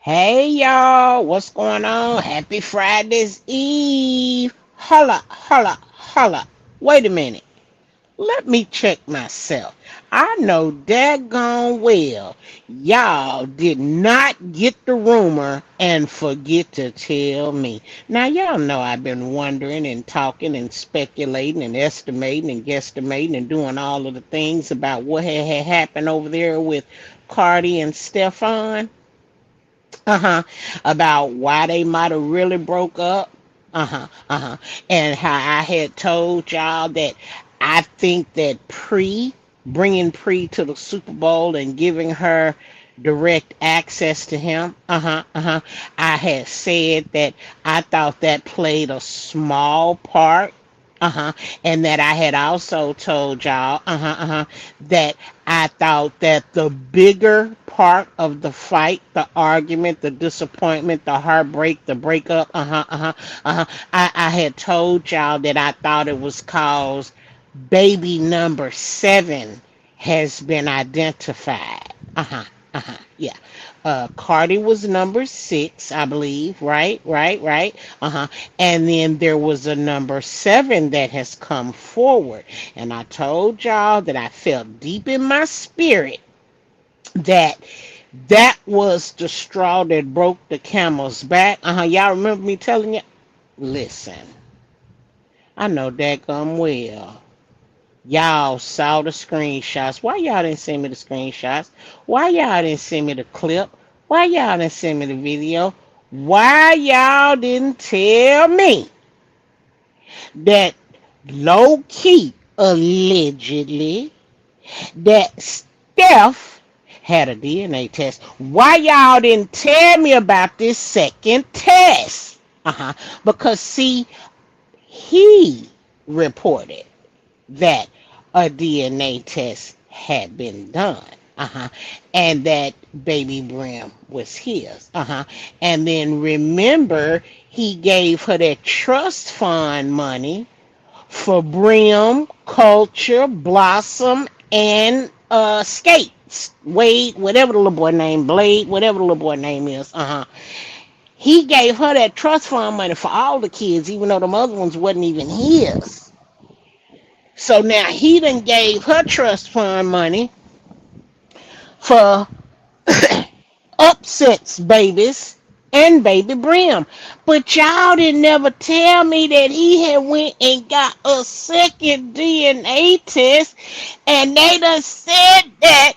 Hey y'all, what's going on? Happy Friday's Eve. Holla, holla, holla. Wait a minute. Let me check myself. I know daggone well y'all did not get the rumor and forget to tell me. Now y'all know I've been wondering and talking and speculating and estimating and guesstimating and doing all of the things about what had happened over there with Cardi and Stefan. Uh-huh. About why they might have really broke up. Uh-huh. Uh-huh. And how I had told y'all that I think that bringing Pre to the Super Bowl and giving her direct access to him. Uh-huh. Uh-huh. I had said that I thought that played a small part. Uh-huh. And that I had also told y'all, that I thought that the bigger part of the fight, the argument, the disappointment, the heartbreak, the breakup, I had told y'all that I thought it was caused baby number 7 has been identified. Yeah. Cardi was number 6, I believe. Right. And then there was a number 7 that has come forward. And I told y'all that I felt deep in my spirit that that was the straw that broke the camel's back. Y'all remember me telling you? Listen, I know that well. Y'all saw the screenshots. Why y'all didn't send me the screenshots? Why y'all didn't send me the clip? Why y'all didn't send me the video? Why y'all didn't tell me that low key, allegedly, that Steph had a DNA test? Why y'all didn't tell me about this second test? Because see, he reported that a DNA test had been done. And that Baby Brim was his. And then remember, he gave her that trust fund money for Brim, Culture, Blossom, and Skates. Wade, whatever the little boy name, Blade, whatever the little boy name is. He gave her that trust fund money for all the kids, even though the other ones wasn't even his. So now he done gave her trust fund money for Upsets babies and Baby Brim. But y'all didn't never tell me that he had went and got a second DNA test and they done said that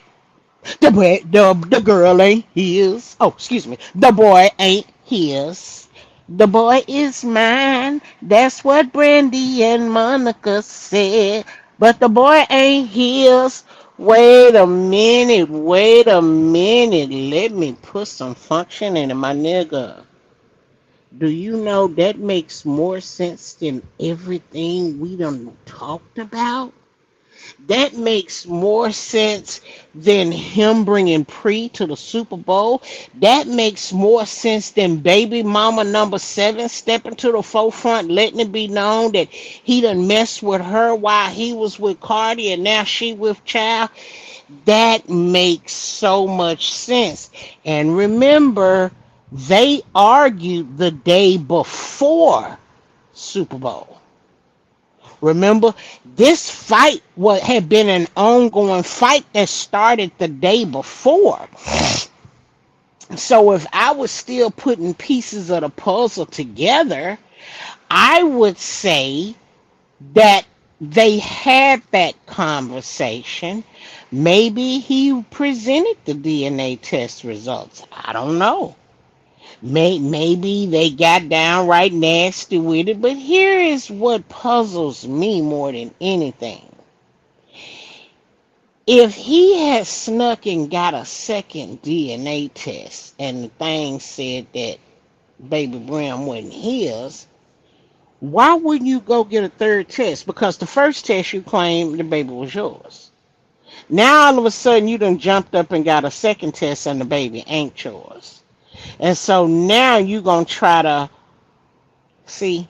the girl ain't his. Oh, excuse me. The boy ain't his. The boy is mine. That's what Brandy and Monica said. But the boy ain't his. Wait a minute. Wait a minute. Let me put some function into my nigga. Do you know that makes more sense than everything we done talked about? That makes more sense than him bringing Pre to the Super Bowl. That makes more sense than baby mama number 7 stepping to the forefront, letting it be known that he done messed with her while he was with Cardi and now she with child. That makes so much sense. And remember, they argued the day before Super Bowl. Remember, this fight had been an ongoing fight that started the day before. So if I was still putting pieces of the puzzle together, I would say that they had that conversation. Maybe he presented the DNA test results. I don't know. Maybe they got downright nasty with it, but here is what puzzles me more than anything. If he had snuck and got a second DNA test and the thing said that Baby Brim wasn't his, why wouldn't you go get a third test? Because the first test you claimed the baby was yours. Now all of a sudden you done jumped up and got a second test and the baby ain't yours. And so now you gonna try to see,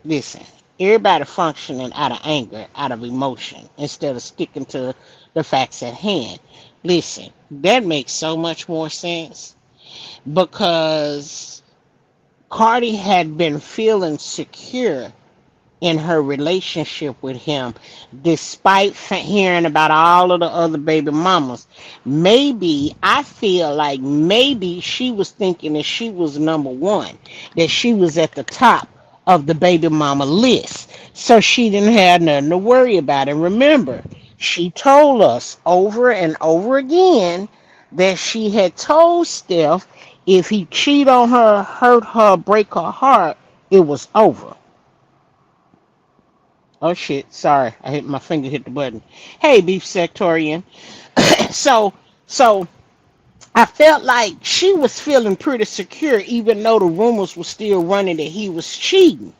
listen, everybody functioning out of anger, out of emotion, instead of sticking to the facts at hand. Listen, that makes so much more sense. because Cardi had been feeling secure in her relationship with him, despite hearing about all of the other baby mamas. Maybe, I feel like maybe she was thinking that she was number one, that she was at the top of the baby mama list. So she didn't have nothing to worry about. And remember, she told us over and over again that she had told Steph if he cheat on her, hurt her, break her heart, it was over. Oh shit, sorry. I hit my finger hit the button. Hey beef sectorian. So so I felt like she was feeling pretty secure even though the rumors were still running that he was cheating.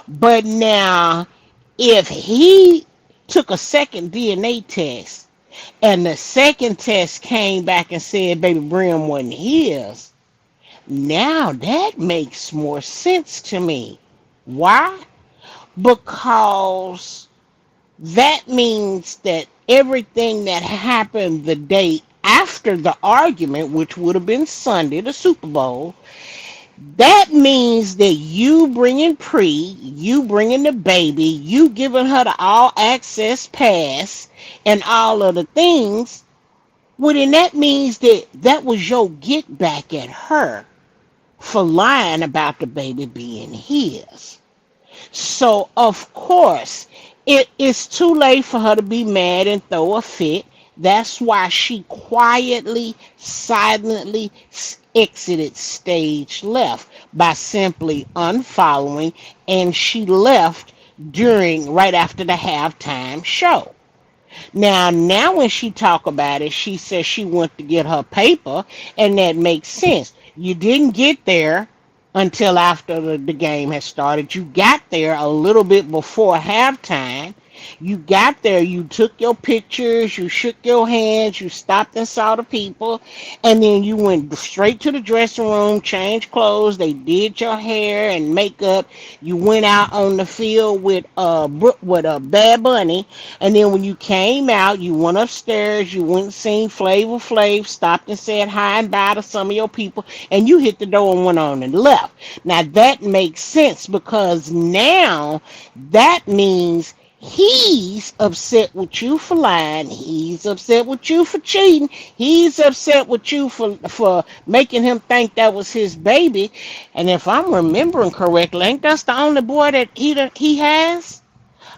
But now if he took a second DNA test and the second test came back and said Baby Brim wasn't his, now that makes more sense to me. Why? Because that means that everything that happened the day after the argument, which would have been Sunday, the Super Bowl, that means that you bringing you bringing the baby, you giving her the all access pass and all of the things, well, then that means that that was your get back at her for lying about the baby being his. So, of course, it is too late for her to be mad and throw a fit. That's why she quietly, silently exited stage left by simply unfollowing, and she left during right after the halftime show. Now when she talk about it, she says she went to get her paper, and that makes sense. You didn't get there until after the game had started. You got there a little bit before halftime. You got there, you took your pictures, you shook your hands, you stopped and saw the people, and then you went straight to the dressing room, changed clothes, they did your hair and makeup. You went out on the field with Bad Bunny, and then when you came out, you went upstairs, you went and seen Flavor Flav, stopped and said hi and bye to some of your people, and you hit the door and went on and left. Now that makes sense because now that means he's upset with you for lying. He's upset with you for cheating. He's upset with you for making him think that was his baby. And if I'm remembering correctly, ain't that's the only boy that he has?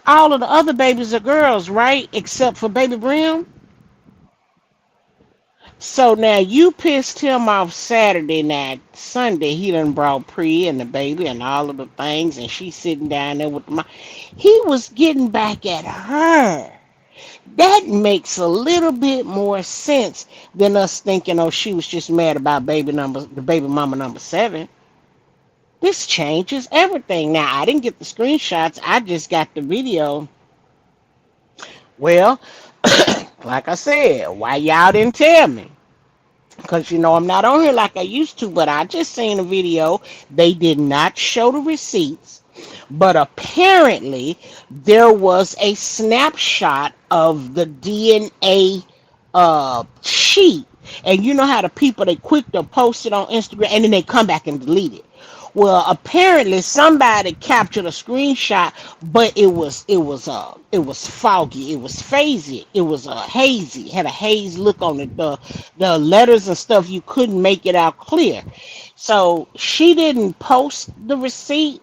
All of the other babies are girls, right? Except for Baby Brim. So now you pissed him off Saturday night. Sunday he done brought Pri and the baby and all of the things, and she's sitting down there with the mom. He was getting back at her. That makes a little bit more sense than us thinking, oh, she was just mad about the baby mama number 7. This changes everything. Now I didn't get the screenshots. I just got the video. Well, like I said, why y'all didn't tell me? Because I'm not on here like I used to, but I just seen a video. They did not show the receipts, but apparently there was a snapshot of the DNA sheet. And you know how the people, they quick to post it on Instagram and then they come back and delete it. Well, apparently somebody captured a screenshot, but it was foggy, it was phasy, it was hazy, had a haze look on it. The letters and stuff, you couldn't make it out clear. So she didn't post the receipt,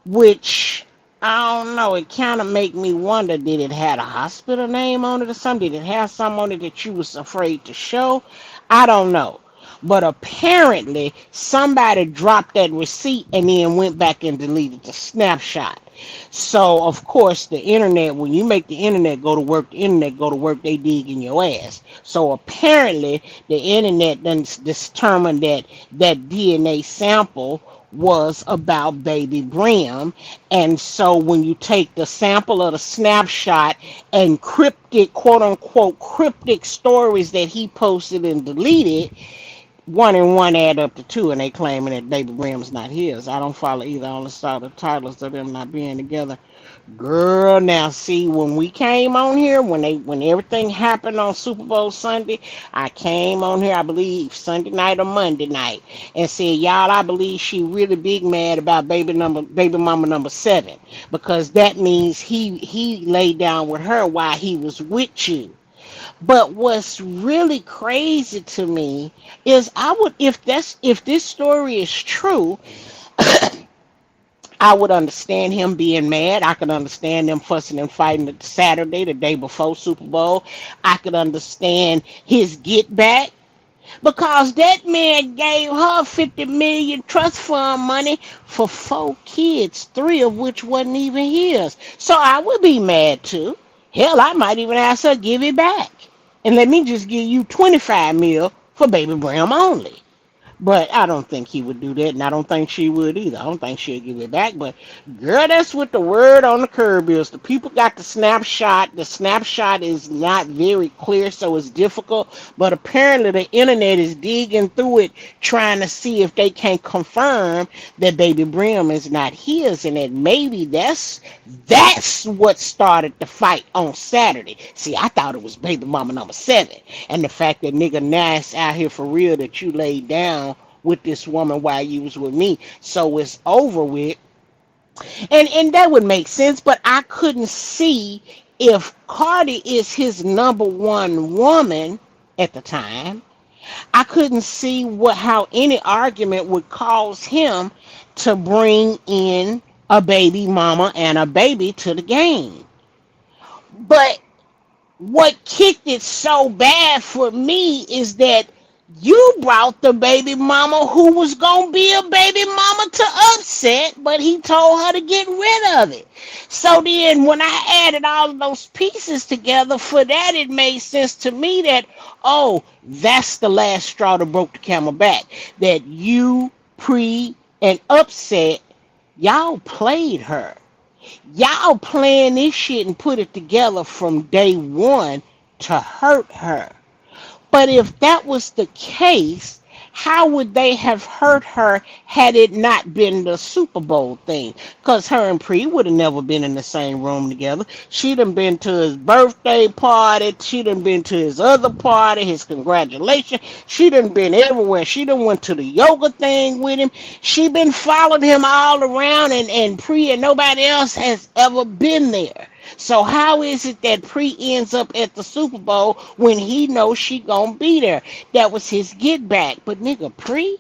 which I don't know. It kind of make me wonder: did it have a hospital name on it or something? Did it have something on it that you was afraid to show? I don't know. But apparently somebody dropped that receipt and then went back and deleted the snapshot. So of course the internet, when you make the internet go to work, they dig in your ass. So apparently the internet then determined that that DNA sample was about Baby Brim. And so when you take the sample of the snapshot and cryptic, quote unquote, cryptic stories that he posted and deleted, one and one add up to two, and they claiming that Baby Brim's not his. I don't follow either. I only saw the titles of them not being together. Girl, now see when we came on here, when everything happened on Super Bowl Sunday, I came on here, I believe Sunday night or Monday night, and said, y'all, I believe she really big mad about baby mama number 7, because that means he laid down with her while he was with you. But what's really crazy to me is I would if this story is true, I would understand him being mad. I could understand them fussing and fighting the Saturday, the day before Super Bowl. I could understand his get back because that man gave her 50 million trust fund money for 4 kids, 3 of which wasn't even his. So I would be mad too. Hell, I might even ask her give it back and let me just give you 25 mil for Baby Brim only. But I don't think he would do that, and I don't think she would either. I don't think she'll give it back. But girl, that's what the word on the curb is. The people got the snapshot. The snapshot is not very clear, so it's difficult. But apparently, the internet is digging through it, trying to see if they can confirm that Baby Brim is not his, and that maybe that's what started the fight on Saturday. See, I thought it was Baby Mama number 7, and the fact that nigga Nas out here for real that you laid down with this woman while you was with me, so it's over with. And that would make sense, but I couldn't see if Cardi is his number one woman at the time. I couldn't see how any argument would cause him to bring in a baby mama and a baby to the game. But what kicked it so bad for me is that you brought the baby mama who was gonna be a baby mama to Upset, but he told her to get rid of it. So then when I added all of those pieces together, for that it made sense to me that, oh, that's the last straw that broke the camel back. That you, Pre, and Upset, y'all played her. Y'all playing this shit and put it together from day one to hurt her. But if that was the case, how would they have hurt her had it not been the Super Bowl thing? Because her and Pre would have never been in the same room together. She done been to his birthday party. She done been to his other party, his congratulations. She done been everywhere. She done went to the yoga thing with him. She been following him all around, and Pre and nobody else has ever been there. So how is it that Pre ends up at the Super Bowl when he knows she gonna be there? That was his get back. But nigga, Pre,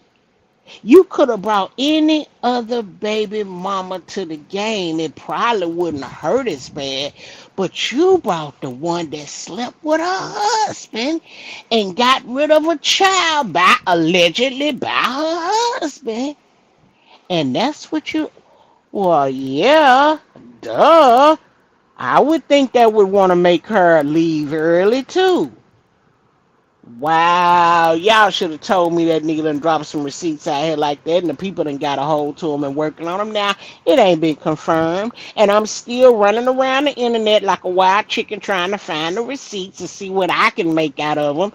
you could have brought any other baby mama to the game. It probably wouldn't hurt as bad. But you brought the one that slept with her husband and got rid of a child allegedly by her husband. And that's what you, well, yeah, duh. I would think that would want to make her leave early too. Wow, y'all should have told me that nigga done dropped some receipts out here like that, and the people done got a hold to him and working on him. Now, it ain't been confirmed, and I'm still running around the internet like a wild chicken trying to find the receipts and see what I can make out of them.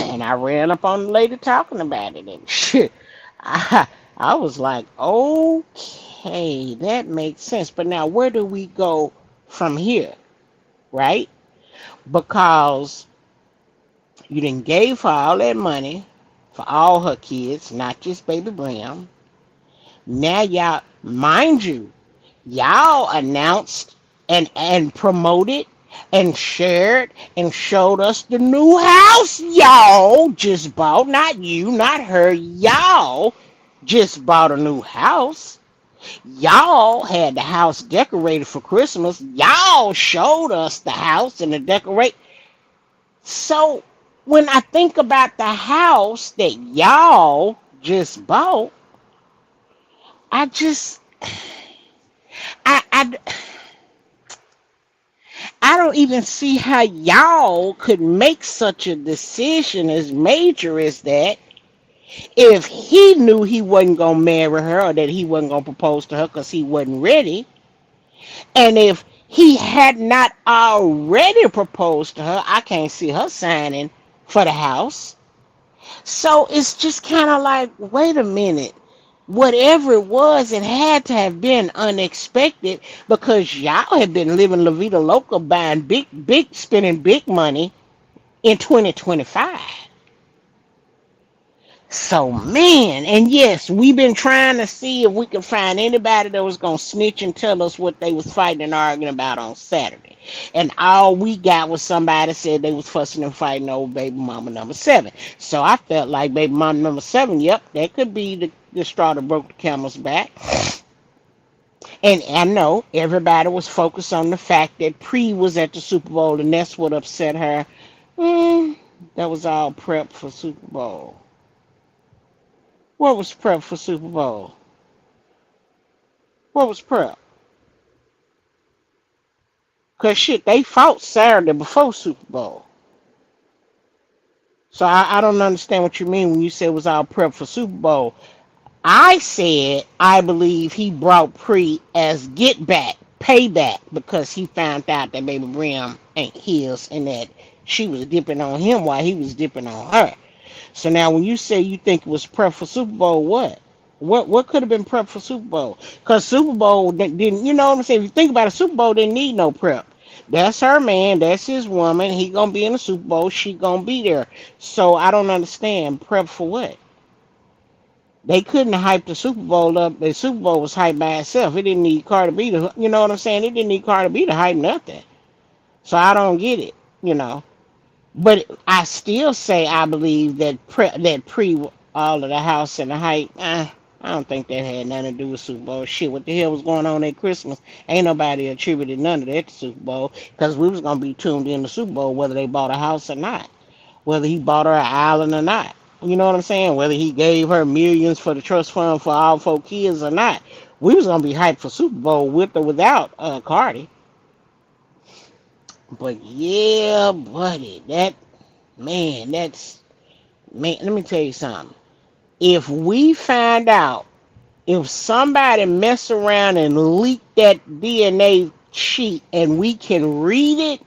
And I ran up on the lady talking about it, and shit, I was like, okay, that makes sense. But now, where do we go from here, right? Because you done gave her all that money for all her kids, not just Baby Brim. Now y'all, mind you, y'all announced and promoted and shared and showed us the new house y'all just bought. Not you, not her. Y'all just bought a new house. Y'all had the house decorated for Christmas. Y'all showed us the house and the decorate. So when I think about the house that y'all just bought, I just I I don't even see how y'all could make such a decision as major as that if he knew he wasn't gonna marry her or that he wasn't gonna propose to her because he wasn't ready, and if he had not already proposed to her, I can't see her signing for the house. So it's just kind of like, wait a minute. Whatever it had to have been unexpected because y'all have been living La Vida Loca, buying spending big money in 2025. So, man, and yes, we've been trying to see if we can find anybody that was going to snitch and tell us what they was fighting and arguing about on Saturday. And all we got was somebody said they was fussing and fighting over baby mama number 7. So I felt like baby mama number 7, yep, that could be the straw that broke the camel's back. And I know everybody was focused on the fact that Pre was at the Super Bowl, and that's what upset her. That was all prep for Super Bowl. What was prep for Super Bowl? What was prep? Cause shit, they fought Saturday before Super Bowl. So I don't understand what you mean when you say it was all prep for Super Bowl. I said I believe he brought Pre as get back, payback, because he found out that Baby Brim ain't his and that she was dipping on him while he was dipping on her. So now when you say you think it was prep for Super Bowl, what? What could have been prep for Super Bowl? Because Super Bowl didn't, you know what I'm saying? If you think about it, Super Bowl didn't need no prep. That's her man. That's his woman. He gonna be in the Super Bowl. She gonna be there. So I don't understand prep for what. They couldn't hype the Super Bowl up. The Super Bowl was hyped by itself. It didn't need Cardi B to, you know what I'm saying? It didn't need Cardi B to hype nothing. So I don't get it, you know. But I still say I believe that pre all of the house and the hype. I don't think that had nothing to do with Super Bowl. Shit, what the hell was going on at Christmas? Ain't nobody attributed none of that to Super Bowl because we was gonna be tuned in to Super Bowl whether they bought a house or not, whether he bought her an island or not. You know what I'm saying? Whether he gave her millions for the trust fund for all 4 kids or not, we was gonna be hyped for Super Bowl with or without Cardi. But yeah, buddy, that's man. Let me tell you something. If we find out if somebody mess around and leak that DNA sheet and we can read it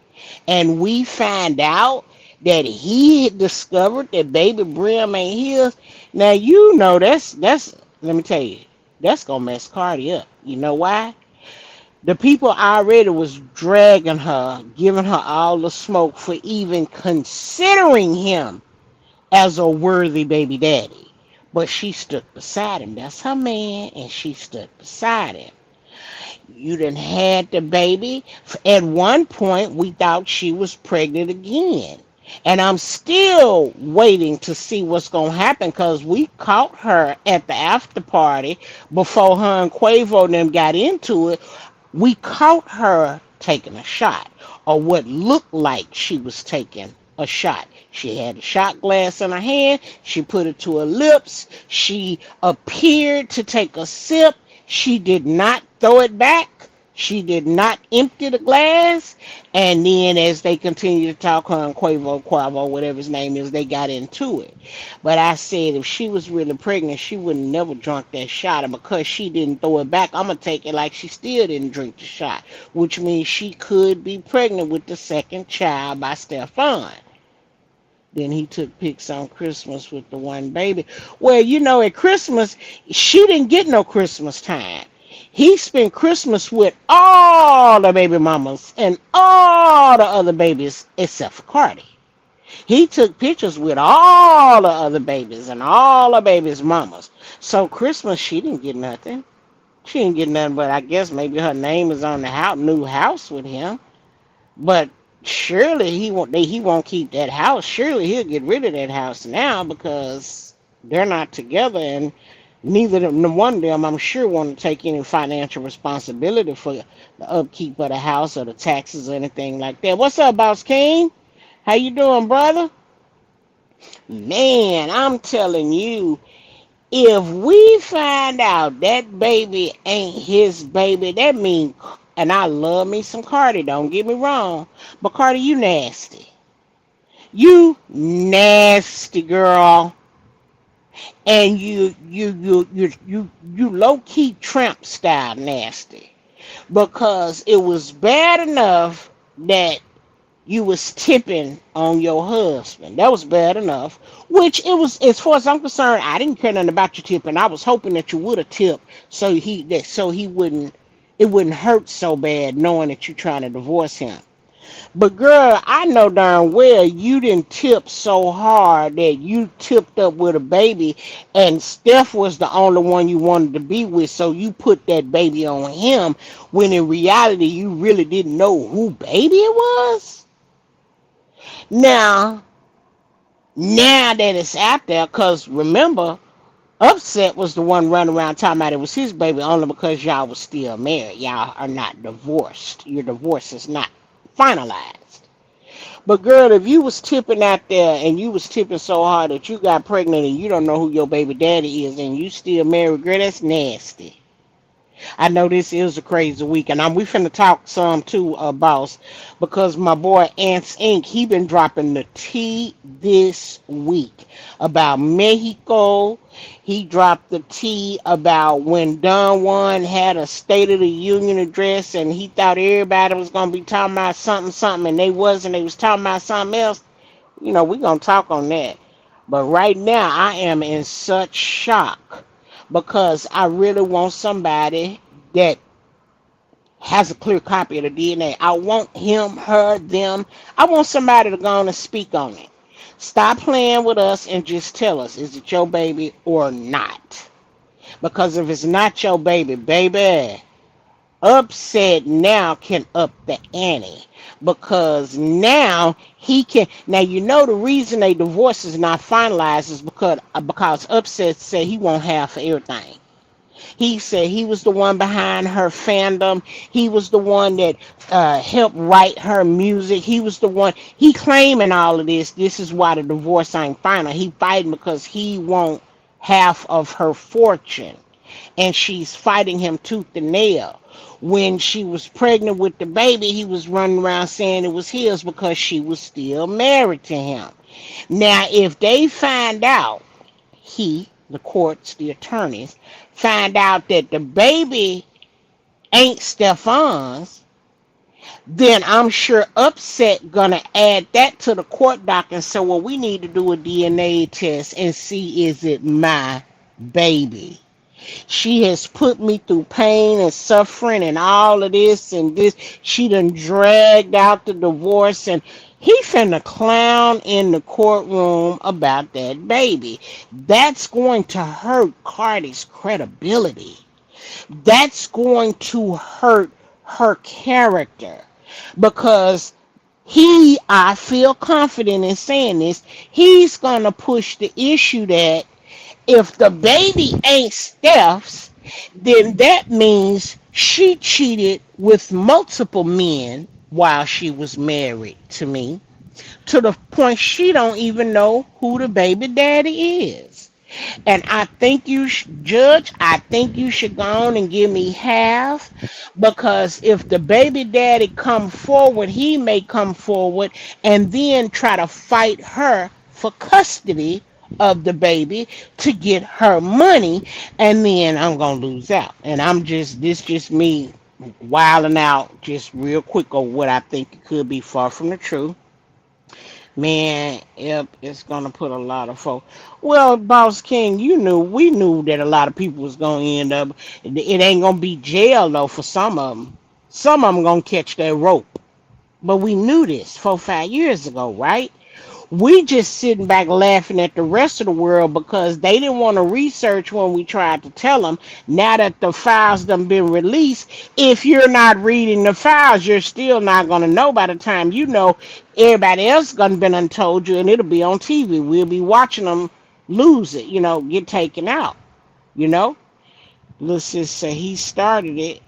and we find out that he had discovered that Baby Brim ain't his, now you know that's let me tell you, that's gonna mess Cardi up. You know why? The people already was dragging her, giving her all the smoke for even considering him as a worthy baby daddy. But she stood beside him. That's her man, and she stood beside him. You done had the baby. At one point, we thought she was pregnant again. And I'm still waiting to see what's going to happen because we caught her at the after party before her and Quavo and them got into it. We caught her taking a shot, or what looked like she was taking a shot. She had a shot glass in her hand. She put it to her lips. She appeared to take a sip. She did not throw it back. She did not empty the glass. And then as they continued to talk, her and Quavo, whatever his name is, they got into it. But I said if she was really pregnant, she would never drunk that shot. And because she didn't throw it back, I'm going to take it like she still didn't drink the shot, which means she could be pregnant with the second child by Stefan. Then he took pics on Christmas with the one baby. Well, you know, at Christmas, she didn't get no Christmas time. He spent Christmas with all the baby mamas and all the other babies except for Cardi. He took pictures with all the other babies and all the babies' mamas. So Christmas, she didn't get nothing. She didn't get nothing, but I guess maybe her name is on the new house with him. But surely he won't keep that house. Surely he'll get rid of that house now because they're not together, and neither one of them, I'm sure, want to take any financial responsibility for the upkeep of the house or the taxes or anything like that. What's up, Boss King? How you doing, brother? Man, I'm telling you, if we find out that baby ain't his baby, that means, and I love me some Cardi, don't get me wrong, but Cardi, you nasty. You nasty girl. And you low key tramp style nasty. Because it was bad enough that you was tipping on your husband. That was bad enough. Which it was, as far as I'm concerned, I didn't care nothing about your tipping. I was hoping that you would have tipped so he wouldn't, it wouldn't hurt so bad knowing that you're trying to divorce him. But girl, I know darn well you didn't tip so hard that you tipped up with a baby, and Steph was the only one you wanted to be with, so you put that baby on him when in reality you really didn't know who baby it was. Now, now that it's out there, cause remember, Upset was the one running around talking about it was his baby only because y'all was still married. Y'all are not divorced. Your divorce is not finalized. But girl, if you was tipping out there and you was tipping so hard that you got pregnant and you don't know who your baby daddy is and you still married, girl, that's nasty. I know this is a crazy week, and we finna talk some too, boss, because my boy Ants Inc. He been dropping the tea this week about Mexico. He dropped the tea about when Don Juan had a State of the Union address, and he thought everybody was gonna be talking about something, something, and they wasn't. They was talking about something else. You know, we gonna talk on that. But right now, I am in such shock because I really want somebody that has a clear copy of the DNA. I want him, her, them. I want somebody to go on and speak on it. Stop playing with us and just tell us, is it your baby or not? Because if it's not your baby, baby, Upset now can up the ante. Because now he can. Now you know the reason a divorce is not finalized is because Upset said he won't have for everything. He said he was the one behind her fandom. He was the one that helped write her music. He was the one. He claiming all of this. This is why the divorce ain't final. He fighting because he want half of her fortune, and she's fighting him tooth and nail. When she was pregnant with the baby, he was running around saying it was his because she was still married to him. Now, if they find out, the courts, the attorneys, find out that the baby ain't Stefan's, then I'm sure Upset gonna add that to the court doc and say, well, we need to do a DNA test and see is it my baby. She has put me through pain and suffering and all of this and this. She done dragged out the divorce, and he finna clown in the courtroom about that baby. That's going to hurt Cardi's credibility. That's going to hurt her character because I feel confident in saying this, he's gonna push the issue that if the baby ain't Steph's, then that means she cheated with multiple men while she was married to me, to the point she don't even know who the baby daddy is. And I think Judge, I think you should go on and give me half, because if the baby daddy come forward, he may come forward and then try to fight her for custody of the baby to get her money, and then I'm gonna lose out. And this just me wilding out just real quick on what I think it could be, far from the truth. Man, yep, it's gonna put a lot of folks. Well, Boss King, we knew that a lot of people was gonna end up. It ain't gonna be jail though for some of them. Some of them gonna catch their rope. But we knew this 4 5 years ago, right? We just sitting back laughing at the rest of the world because they didn't want to research when we tried to tell them. Now that the files done been released, if you're not reading the files, you're still not going to know. By the time you know, everybody else gonna been untold you, and it'll be on TV. We'll be watching them lose it, get taken out, you know. Let's just say he started it.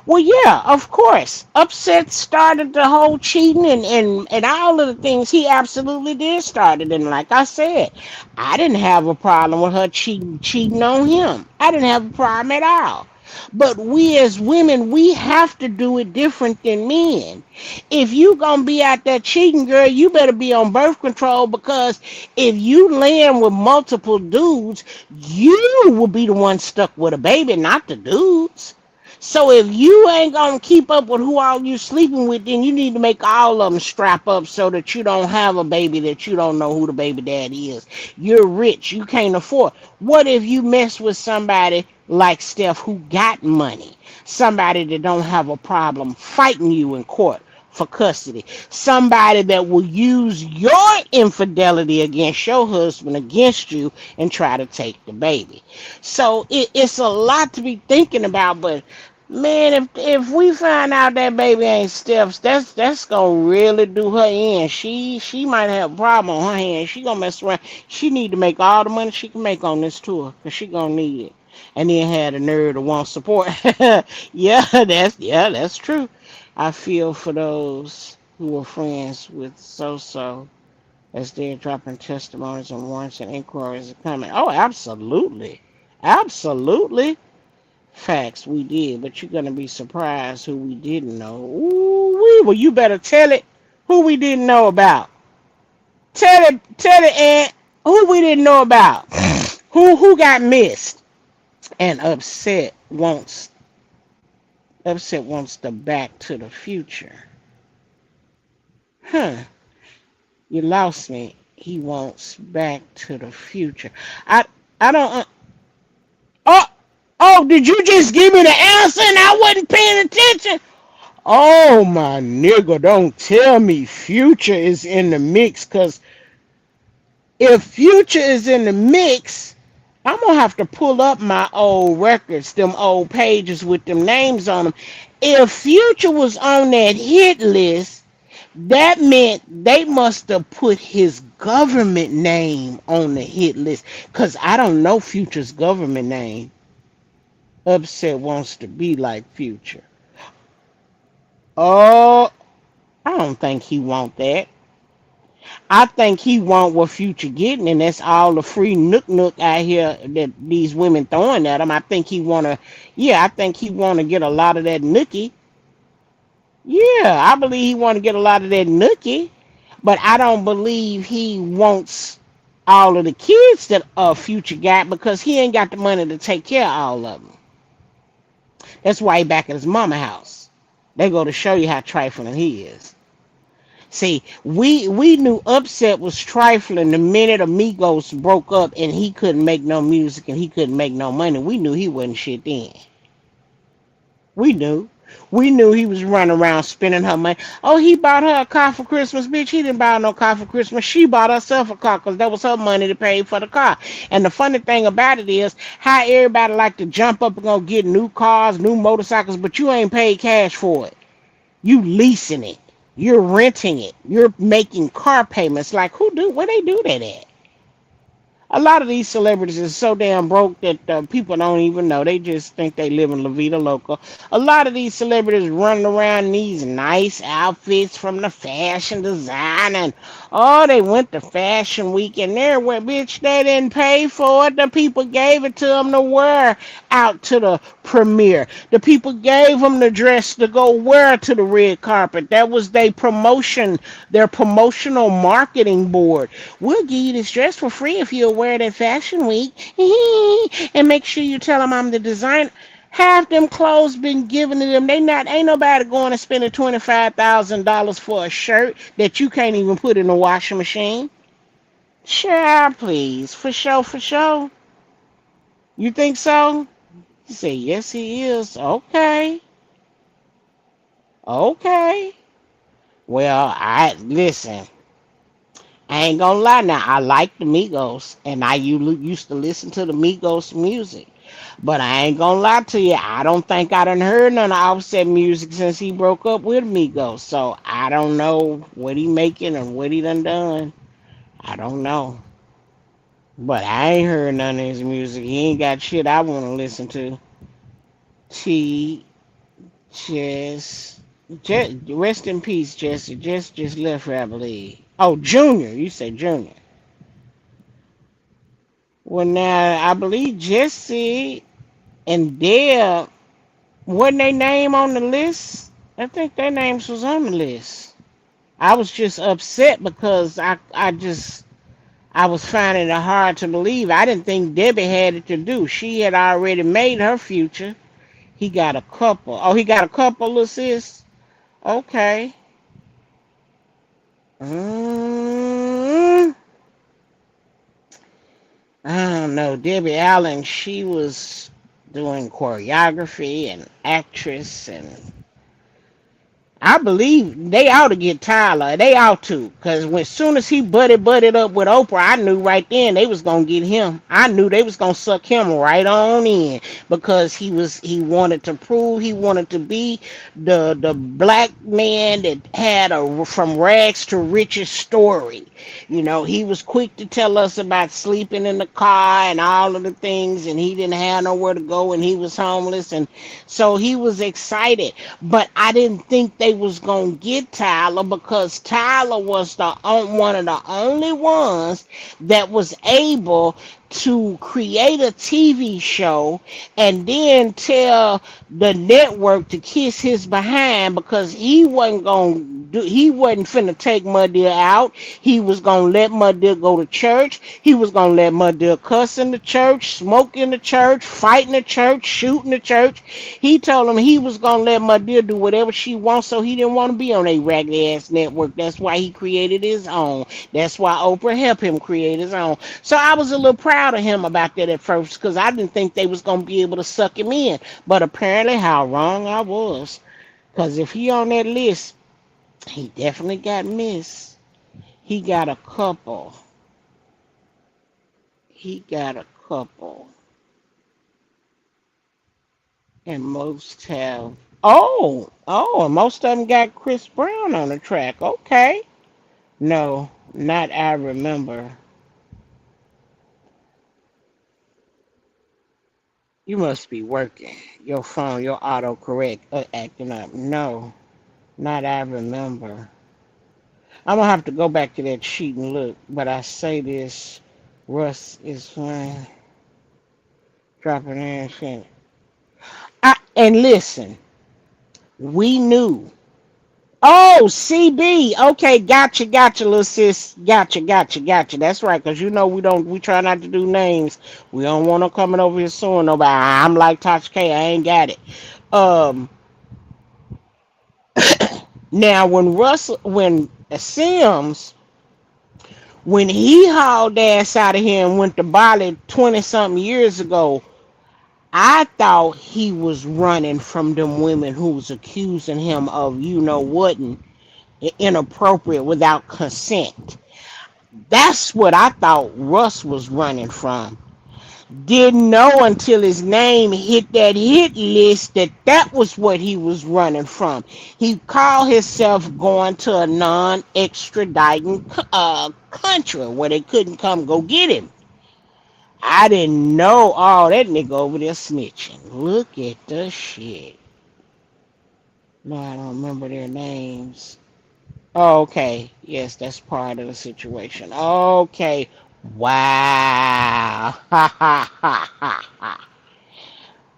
Well, yeah, of course. Upset started the whole cheating and all of the things. He absolutely did start it. And like I said, I didn't have a problem with her cheating on him. I didn't have a problem at all. But we as women, we have to do it different than men. If you gonna be out there cheating, girl, you better be on birth control, because if you land with multiple dudes, you will be the one stuck with a baby, not the dudes. So if you ain't gonna keep up with who all you sleeping with, then you need to make all of them strap up so that you don't have a baby that you don't know who the baby daddy is. You're rich, you can't afford. What if you mess with somebody like Steph who got money? Somebody that don't have a problem fighting you in court for custody. Somebody that will use your infidelity against your husband against you and try to take the baby. So it's a lot to be thinking about, but man, if we find out that baby ain't Steph's, that's gonna really do her in. She might have a problem on her hands. She gonna mess around. She need to make all the money she can make on this tour, cause she gonna need it. And then had the nerve to want support. Yeah, that's true. I feel for those who were friends with So as they're dropping testimonies and warrants and inquiries are coming. Oh, absolutely. Absolutely. Facts, we did, but you're gonna be surprised who we didn't know. Ooh, well, you better tell it who we didn't know about. Tell it, Aunt, who we didn't know about. Who got missed and upset wants the Back to the Future. Huh? You lost me. He wants Back to the Future. I I don't. Oh, oh, did you just give me the answer and I wasn't paying attention? Oh my nigga, don't tell me Future is in the mix, cause if Future is in the mix, I'm gonna have to pull up my old records, them old pages with them names on them. If Future was on that hit list, that meant they must have put his government name on the hit list, cause I don't know Future's government name. Upset wants to be like Future. Oh, I don't think he want that. I think he want what Future getting, and that's all the free nook out here that these women throwing at him. I think he wanna, yeah, I think he wanna get a lot of that nookie. Yeah, I believe he wanna get a lot of that nookie, but I don't believe he wants all of the kids that Future got because he ain't got the money to take care of all of them. That's why he back at his mama house. They go to show you how trifling he is. See, we knew Upset was trifling the minute Amigos broke up and he couldn't make no music and he couldn't make no money. We knew he wasn't shit then. We knew. We knew he was running around spending her money. Oh, he bought her a car for Christmas, bitch. He didn't buy no car for Christmas. She bought herself a car because that was her money to pay for the car. And the funny thing about it is how everybody like to jump up and go get new cars, new motorcycles, but you ain't paid cash for it. You leasing it. You're renting it. You're making car payments. Like where they do that at? A lot of these celebrities are so damn broke that people don't even know. They just think they live in La Vida Loca. A lot of these celebrities running around in these nice outfits from the fashion design, and oh, they went to Fashion Week and they're where bitch they didn't pay for it. The people gave it to them to wear out to the premiere. The people gave them the dress to go wear to the red carpet. That was their promotional marketing board. We'll give you this dress for free if you'll wear it at Fashion Week. And make sure you tell them I'm the designer. Half them clothes been given to them. Ain't nobody going to spend $25,000 for a shirt that you can't even put in the washing machine. Sure, please. For sure, for sure. You think so? You say, yes, he is. Okay. Okay. Well, I listen. I ain't gonna lie now. I like the Migos, and I used to listen to the Migos music. But I ain't gonna lie to you. I don't think I done heard none of Offset music since he broke up with Migos. So I don't know what he making and what he done. I don't know. But I ain't heard none of his music. He ain't got shit I want to listen to. T. Just rest in peace, Jesse. Just left here, I believe. Oh, Junior. You say Junior. Well, now, I believe Jesse and Dale, wasn't their name on the list? I think their names was on the list. I was just upset because I was finding it hard to believe. I didn't think Debbie had it to do. She had already made her future. He got a couple. Oh, he got a couple of sis. Okay. Mm, I don't know. Debbie Allen, she was doing choreography and actress and I believe they ought to get Tyler. They ought to, cause when soon as he butted up with Oprah, I knew right then they was gonna get him. I knew they was gonna suck him right on in because he wanted to prove he wanted to be the black man that had a from rags to riches story. You know, he was quick to tell us about sleeping in the car and all of the things, and he didn't have nowhere to go, and he was homeless, and so he was excited. But I didn't think they was gonna get Tyler because Tyler was one of the only ones that was able to create a TV show and then tell the network to kiss his behind because he wasn't finna take Muddy out. He was gonna let Muddy go to church. He was gonna let Muddy cuss in the church, smoke in the church, fight in the church, shoot in the church. He told him he was gonna let Muddy do whatever she wants, so he didn't want to be on a raggedy ass network. That's why he created his own. That's why Oprah helped him create his own. So I was a little proud of him about that at first because I didn't think they was gonna be able to suck him in. But apparently, how wrong I was. Because if he on that list, he definitely got missed. He got a couple. He got a couple. And most have. And most of them got Chris Brown on the track. Okay. No, not I remember. You must be working. Your phone, your autocorrect acting up. No, not I remember. I'm gonna have to go back to that sheet and look. But I say this, Russ is fine. Dropping in. And listen, we knew. Oh, CB. Okay, gotcha, little sis. Gotcha. That's right, cause you know we try not to do names. We don't want to coming over here suing nobody. I'm like Tasha K. I ain't got it. Um, Now when Sims, when he hauled ass out of here and went to Bali 20 something years ago, I thought he was running from them women who was accusing him of what and inappropriate without consent. That's what I thought Russ was running from. Didn't know until his name hit that hit list that that was what he was running from. He called himself going to a non-extraditing country where they couldn't come go get him. I didn't know all that nigga over there snitching. Look at the shit. No, I don't remember their names. Oh, okay. Yes, that's part of the situation. Okay. Wow. Ha ha ha ha ha.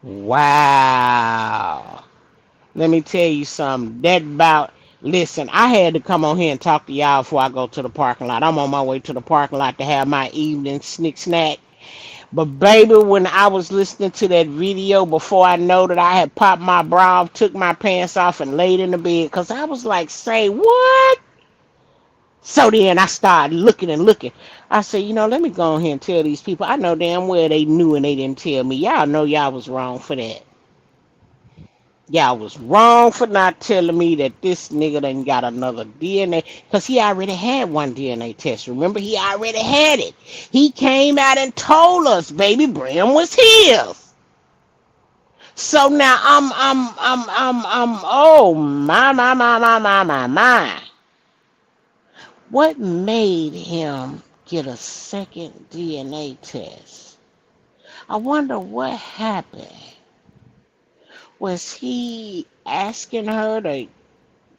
Wow. Let me tell you something. Listen, I had to come on here and talk to y'all before I go to the parking lot. I'm on my way to the parking lot to have my evening snick snack. But baby, when I was listening to that video before I know that I had popped my bra off, took my pants off and laid in the bed, because I was like, say what? So then I started looking and looking. I said, let me go on here and tell these people. I know damn well they knew and they didn't tell me. Y'all know y'all was wrong for that. Y'all was wrong for not telling me that this nigga done got another DNA. Because he already had one DNA test. Remember, he already had it. He came out and told us Baby Brim was his. So now oh, my. What made him get a second DNA test? I wonder what happened. Was he asking her to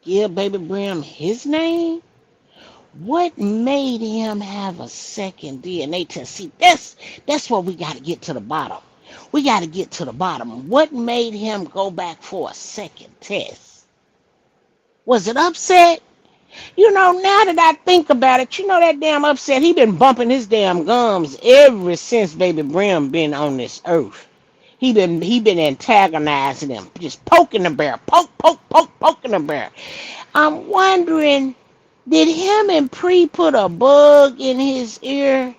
give Baby Brim his name? What made him have a second DNA test? See, that's what we got to get to the bottom. We got to get to the bottom. What made him go back for a second test? Was it upset? Now that I think about it, that damn upset, he been bumping his damn gums ever since Baby Brim been on this earth. He been antagonizing them, just poking the bear, poking the bear. I'm wondering, did him and Pre put a bug in his ear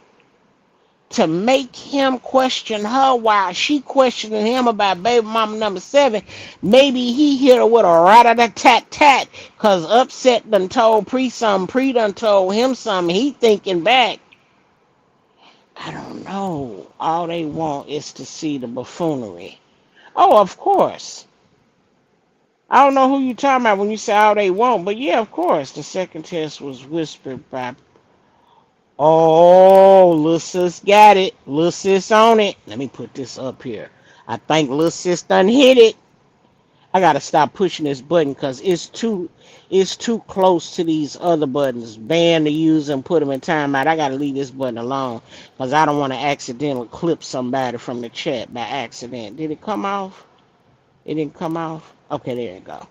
to make him question her while she questioning him about baby mama number 7? Maybe he hit her with a rat-a-tat-tat because Upset done told Pre something, Pre done told him something. He thinking back. I don't know. All they want is to see the buffoonery. Oh, of course. I don't know who you talking about when you say all they want, but yeah, of course. The second test was whispered by. Oh, Lil Sis got it. Lil Sis on it. Let me put this up here. I think Lil Sis done hit it. I gotta stop pushing this button because it's too close to these other buttons. Ban the user and put them in timeout. I gotta leave this button alone because I don't want to accidentally clip somebody from the chat by accident. Did it come off? It didn't come off. Okay, there you go.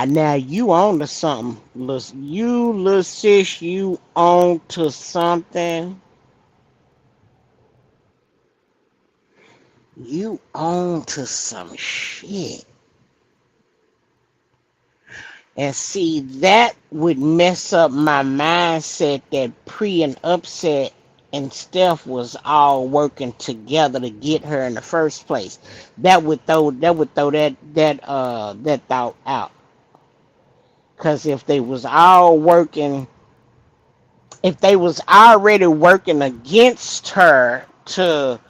Now you on to something. Little sis, you on to something. You on to some shit. And see, that would mess up my mindset that Pre and Upset and Steph was all working together to get her in the first place. That would throw that thought out. Cause if they was already working against her to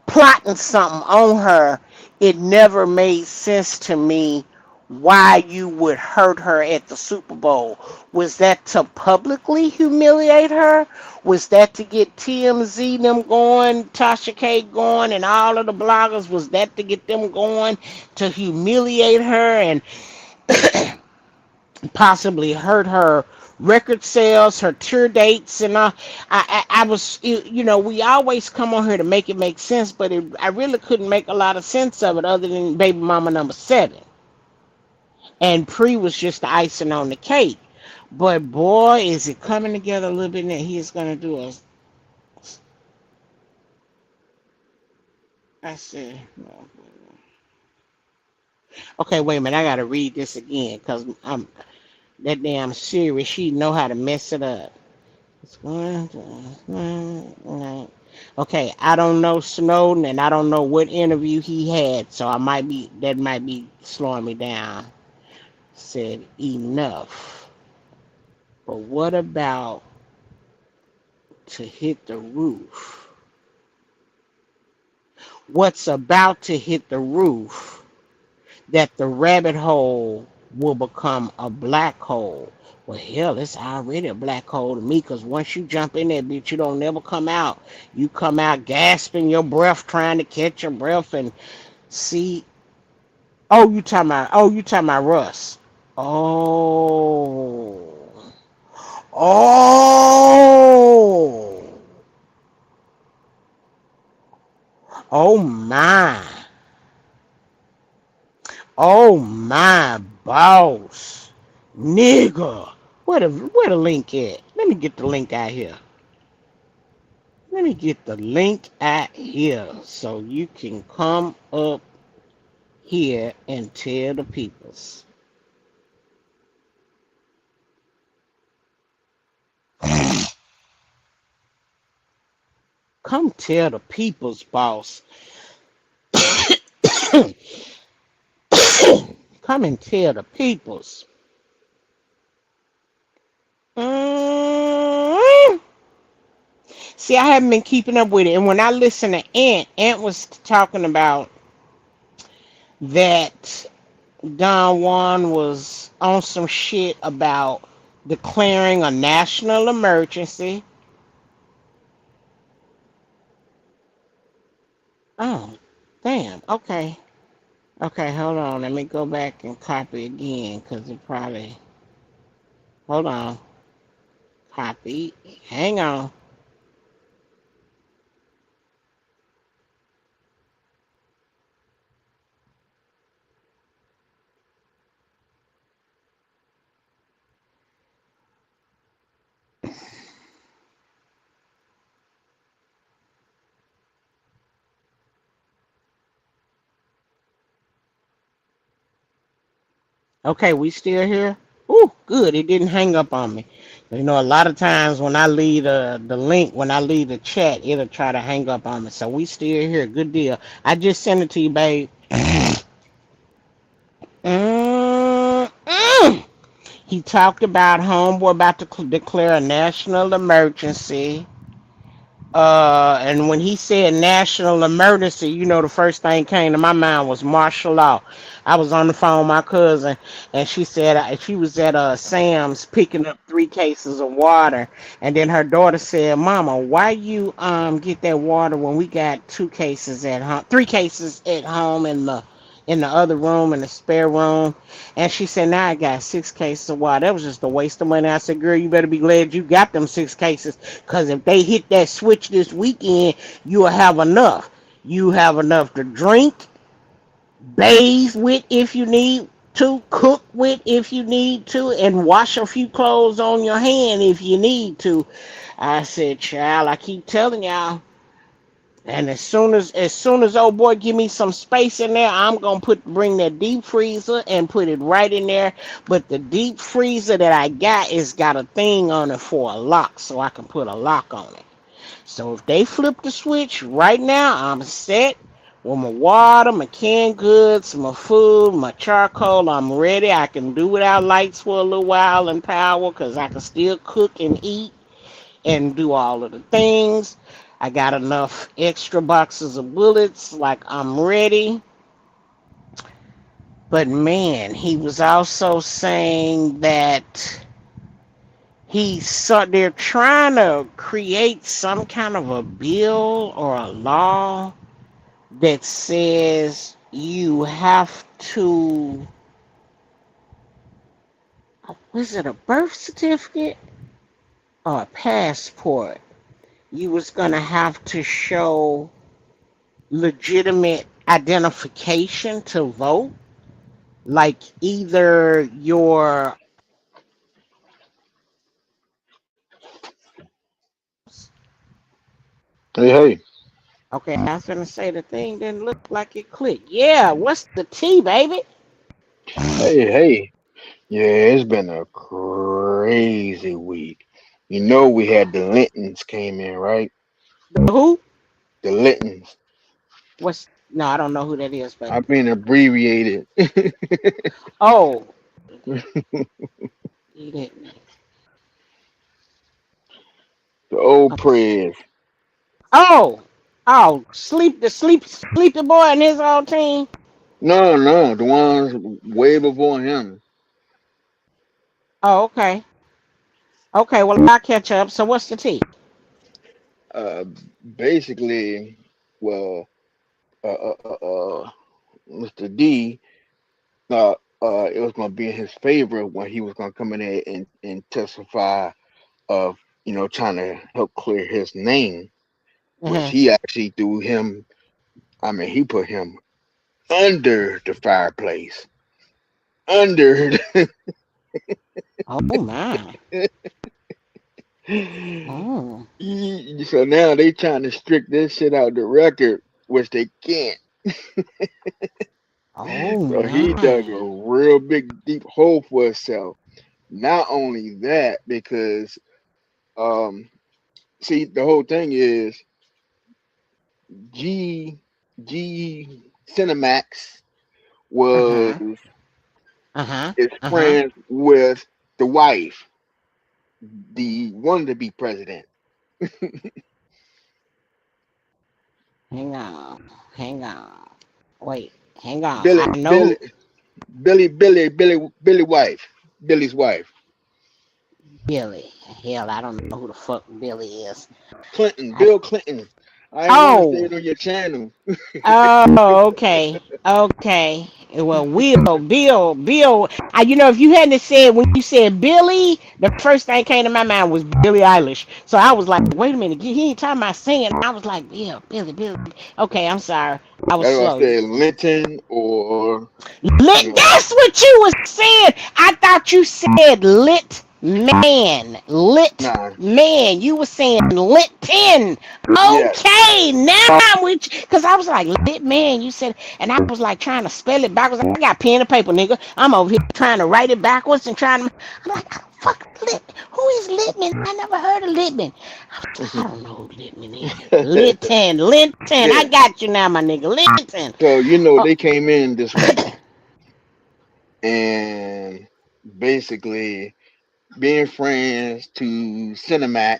plotting something on her, it never made sense to me why you would hurt her at the Super Bowl. Was that to publicly humiliate her? Was that to get TMZ them going, Tasha K going, and all of the bloggers? Was that to get them going to humiliate her and possibly hurt her record sales, her tour dates, and all? I was, we always come on here to make it make sense, but I really couldn't make a lot of sense of it other than baby mama number 7. And Pre was just the icing on the cake. But boy, is it coming together a little bit that he is going to do a. I said, okay, wait a minute, I got to read this again because I'm that damn serious. She know how to mess it up. It's going to, okay, I don't know Snowden and I don't know what interview he had, so that might be slowing me down. Said enough. But what about to hit the roof? What's about to hit the roof that the rabbit hole will become a black hole? Well, hell, it's already a black hole to me because once you jump in that bitch, you don't never come out. You come out gasping your breath, trying to catch your breath and see. Oh, you talking about Russ. Oh. Oh. Oh my. Oh my boss. Nigga. Where the link at? Let me get the link out here. Let me get the link out here so you can come up here and tell the peoples. Come tell the peoples, boss. Come and tell the peoples. Mm. See, I haven't been keeping up with it. And when I listened to Ant was talking about that Don Juan was on some shit about declaring a national emergency. Oh, damn. Okay. Okay, hold on. Let me go back and copy again because it probably. Hold on. Copy. Hang on. Okay, we still here? Ooh, good. It didn't hang up on me. You know, a lot of times when I leave the link, when I leave the chat, it'll try to hang up on me. So we still here. Good deal. I just sent it to you, babe. Mm-mm. He talked about homeboy about to declare a national emergency. And when he said national emergency, you know, the first thing came to my mind was martial law. I was on the phone with my cousin, and she said she was at Sam's picking up 3 cases of water, and then her daughter said, "Mama, why you get that water when we got 2 cases at home, 3 cases at home in the other room in the spare room?" And she said, "Now I got 6 cases of water. That was just a waste of money." I said, "Girl, you better be glad you got them 6 cases, because if they hit that switch this weekend, you'll have enough. You have enough to drink, bathe with if you need to, cook with if you need to, and wash a few clothes on your hand if you need to." I said, "Child, I keep telling y'all." And as soon as old boy give me some space in there, I'm gonna bring that deep freezer and put it right in there. But the deep freezer that I got is got a thing on it for a lock, so I can put a lock on it. So if they flip the switch right now, I'm set with my water, my canned goods, my food, my charcoal. I'm ready. I can do without lights for a little while and power, because I can still cook and eat and do all of the things. I got enough extra boxes of bullets, like I'm ready. But man, he was also saying that they're trying to create some kind of a bill or a law that says you have to, was it a birth certificate or a passport? You was gonna have to show legitimate identification to vote, like either your, Hey, hey, okay, I was gonna say the thing didn't look like it clicked. Yeah, what's the T, baby? hey. Yeah, it's been a crazy week. You know, we had the Lintons came in, right? The who? The Lintons. What's, no, I don't know who that is, I baby. mean abbreviated. Oh, he didn't. The old Okay. prez. Oh, oh, sleep the boy and his whole team. No, no, the ones way before him. Oh, okay. Okay, well I'll catch up. So what's the T? Uh, basically, well, Mr. D, it was gonna be in his favor when he was gonna come in there and testify of, trying to help clear his name, which Hmm. he actually threw him. I mean, he put him under the fireplace, under. Oh my. Oh. So now they trying to strict this shit out the record, which they can't. Oh So he dug my. a real big deep hole for himself. Not only that, because um, see, the whole thing is G G Cinemax was Uh-huh. Uh-huh. is Uh-huh. friends with the wife, the one to be president, Hang on. Hang on. Wait. Hang on. I Billy know Billy who Billy wife, Billy's wife, Billy. Hell, I don't know who the fuck Billy is. Clinton, I, Bill Clinton. I ain't want to say oh. it on your channel. Oh, okay. Okay. Well, Bill. If you hadn't said, when you said Billy, the first thing came to my mind was Billie Eilish. So I was like, wait a minute, he ain't talking about singing. I was like, Bill, Billy, Billy. Okay, I'm sorry. I was That's why I slow. said Linton or Lit. That's what you was saying. I thought you said lit. Lit Nah. man. You were saying lit pen. Yes. Okay, now I'm with you. Cause I was like lit man. You said, and I was like trying to spell it backwards. I got pen and paper, nigga. I'm over here trying to write it backwards and trying to. I'm like, oh, fuck lit. Who is Litman? I never heard of Litman. I was like, I don't know who Litman is. Linton, Linton. I Yeah. got you now, my nigga. Linton. So Oh, they came in this week and basically being friends to Cinemax.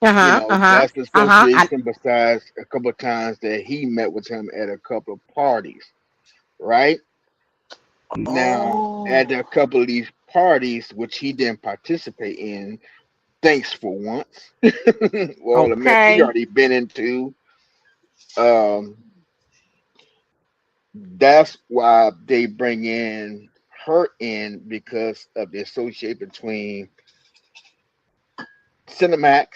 uh huh, That's the uh huh. association. Besides a couple of times that he met with him at a couple of parties, right? Now, at Oh, a couple of these parties, which he didn't participate in, thanks for once. Well, the mess he okay. already been into. Um, that's why they bring in her in because of the association between Cinemax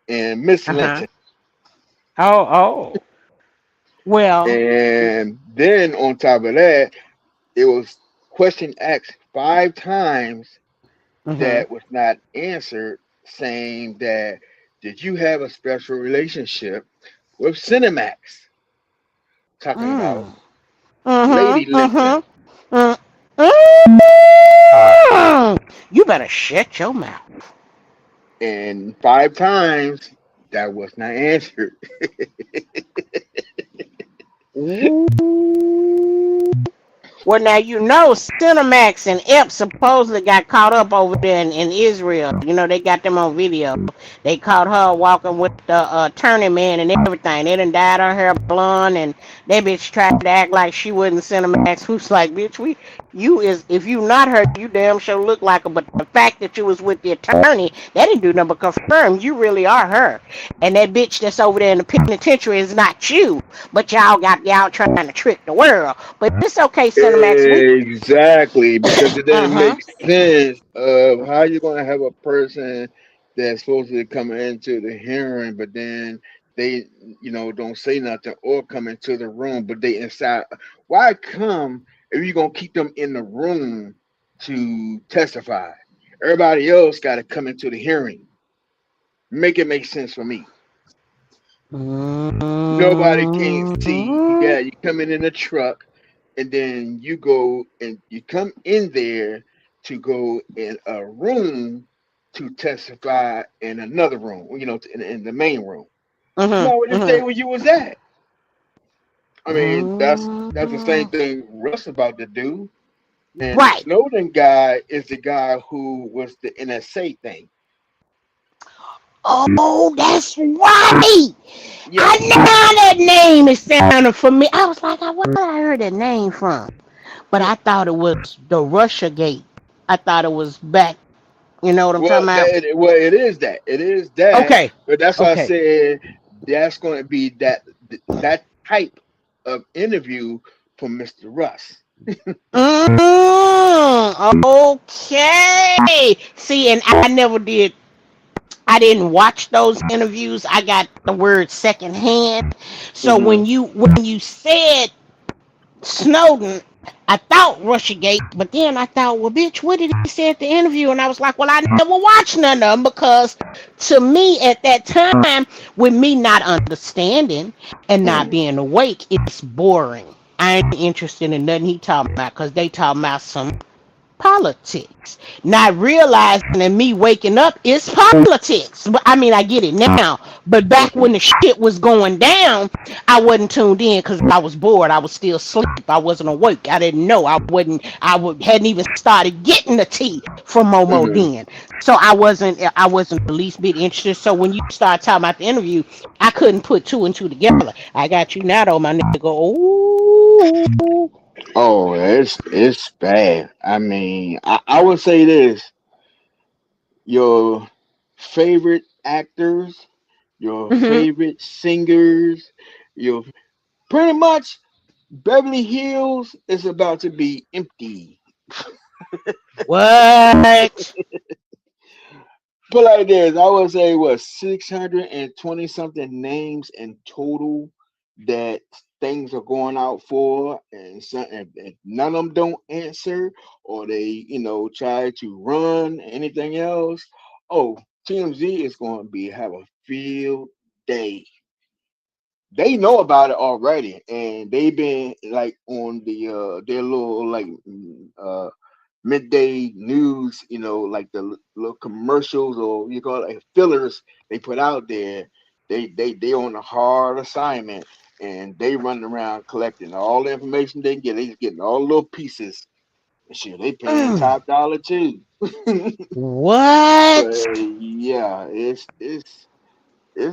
and Miss Uh huh. Linton. Oh, oh. Well. And then on top of that, it was question asked 5 times Mhm. that was not answered, saying that did you have a special relationship with Cinemax? Talking about Mm. Mhm. Lady Linton. Mhm. Mm. Mm. You better shut your mouth. And 5 times that was not answered. Ooh. Well, now you know Cinemax and Ep supposedly got caught up over there in Israel. You know they got them on video. They caught her walking with the turning man and everything. They done dyed her hair blonde, and that bitch tried to act like she wasn't Cinemax. Who's like, bitch, you is if you not her, you damn sure look like her. But the fact that you was with the attorney, that didn't do nothing but confirm you really are her. And that bitch that's over there in the penitentiary is not you. But y'all trying to trick the world. But it's okay, Cinemax. We Exactly, because it uh doesn't huh. make sense of how you're going to have a person that's supposed to come into the hearing, but then they, don't say nothing or come into the room, but they inside. Why come if you're going to keep them in the room to testify? Everybody else got to come into the hearing. Make it make sense for me. Nobody can't see. Mm-hmm. Yeah, you come in a truck, and then you go and you come in there to go in a room to testify in another room. In the main room. No, just stay Mm-hmm. where you was at. I mean, that's the same Mm-hmm. thing Russ about to do. And the Right. Snowden guy is the guy who was the NSA thing. Oh, that's right. I Yes. know that name is sounding familiar. I was like, where did I heard that name from? But I thought it was the Russia Gate. I thought it was back. You know what I'm Well, talking about? it is that. It is that. Okay. But that's why I Okay. said that's going to be that type of interview from Mr. Russ. Okay. See, and I never did. I didn't watch those interviews. I got the word secondhand. So Hmm. when you said Snowden, I thought Russiagate, but then I thought, well, bitch, what did he say at the interview? And I was like, well, I never watched none of them because to me at that time, with me not understanding and not Hmm. being awake, it's boring. I ain't interested in nothing he talking about because they talking about some politics. Not realizing that me waking up is politics. But I mean, I get it now. But back Hmm. when the shit was going down, I wasn't tuned in because I was bored. I was still asleep. I wasn't awake. I didn't know. I wasn't. Hadn't even started getting the tea from Momo Hmm. then. So I wasn't. I wasn't the least bit interested. So when you start talking about the interview, I couldn't put two and two together. I got you now, though, my nigga. Ooh. Oh, it's bad. I mean, I would say this: your favorite actors, your Mhm. favorite singers, your pretty much Beverly Hills is about to be empty. What? But like this, I would say what 620 something names in total that things are going out for, and, some, and none of them don't answer, or they, try to run anything else. Oh, TMZ is going to be have a field day. They know about it already, and they've been like on the their little like midday news, like the little commercials, or you call it like fillers they put out there. They on a hard assignment, and they running around collecting all the information they get. They just getting all little pieces. And shit, they paying Mm. top dollar too. What? But yeah, it's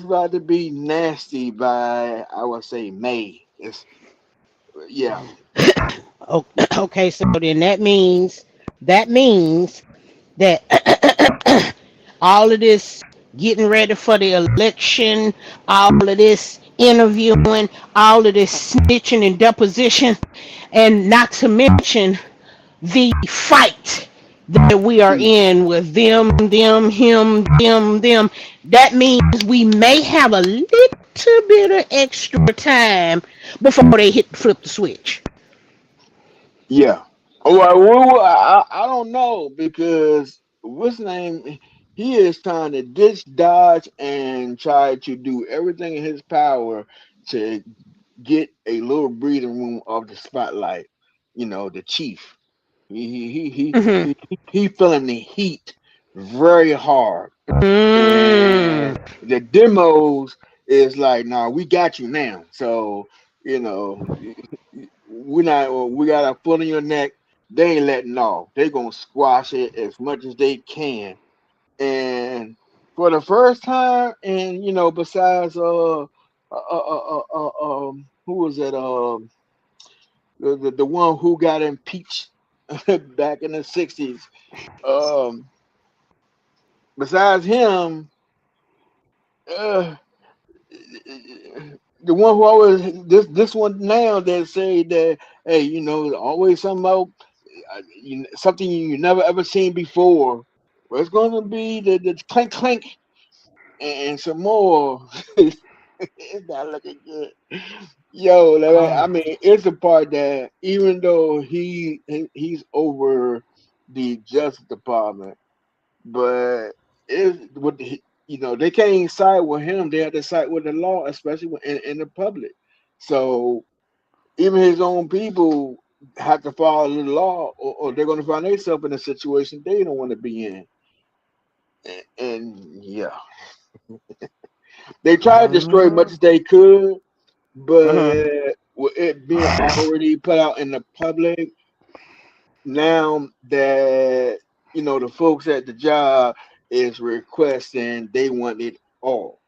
about to be nasty by, I would say, May. It's yeah. O- Okay, so then that means that all of this getting ready for the election, all of this interviewing, all of this snitching and deposition, and not to mention the fight that we are Mm, in with them, him, them. That means we may have a little bit of extra time before they hit flip the switch. yeah. Well, I don't know because what's his name? He is trying to ditch, dodge, and try to do everything in his power to get a little breathing room of the spotlight. The chief. Hmm. He feeling the heat very hard, Mm. and the demos is like, nah, we got you now. So you know, we not we got our foot in your neck. They ain't letting off. They gonna squash it as much as they can. And for the first time, and besides who was it? The one who got impeached back in the '60s. Um, besides him, uh, the one who always this one now that say that, hey, always something about something you never ever seen before. Well, it's gonna be the clink clink and some more. It's not looking good. Yo, I Oh. mean, it's a part that even though he's over the Justice Department, but it with they can't side with him. They have to side with the law, especially in the public. So even his own people have to follow the law, or they're going to find themselves in a situation they don't want to be in. And yeah, they tried to destroy as much Mm. as they could, Mhm. but with it being already put out in the public, now that the folks at the job is requesting, they want it all.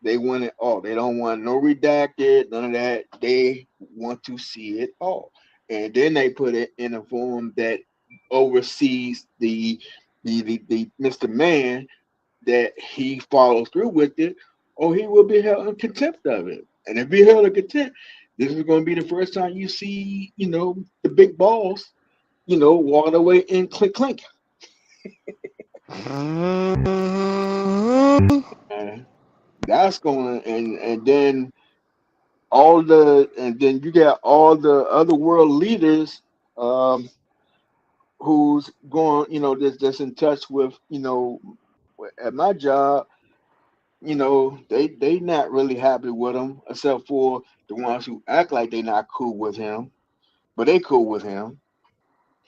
They want it all. They don't want no redacted, none of that. They want to see it all. And then they put it in a form that oversees the Mr. Man, that he follows through with it, or he will be held in contempt of it. And if he held in contempt, this is going to be the first time you see, the big balls, walking away in clink clink. Mm. And that's going, and then and then you got all the other world leaders, um, who's going, that's in touch with, at my job, they not really happy with him, except for the ones who act like they not cool with him, but they cool with him.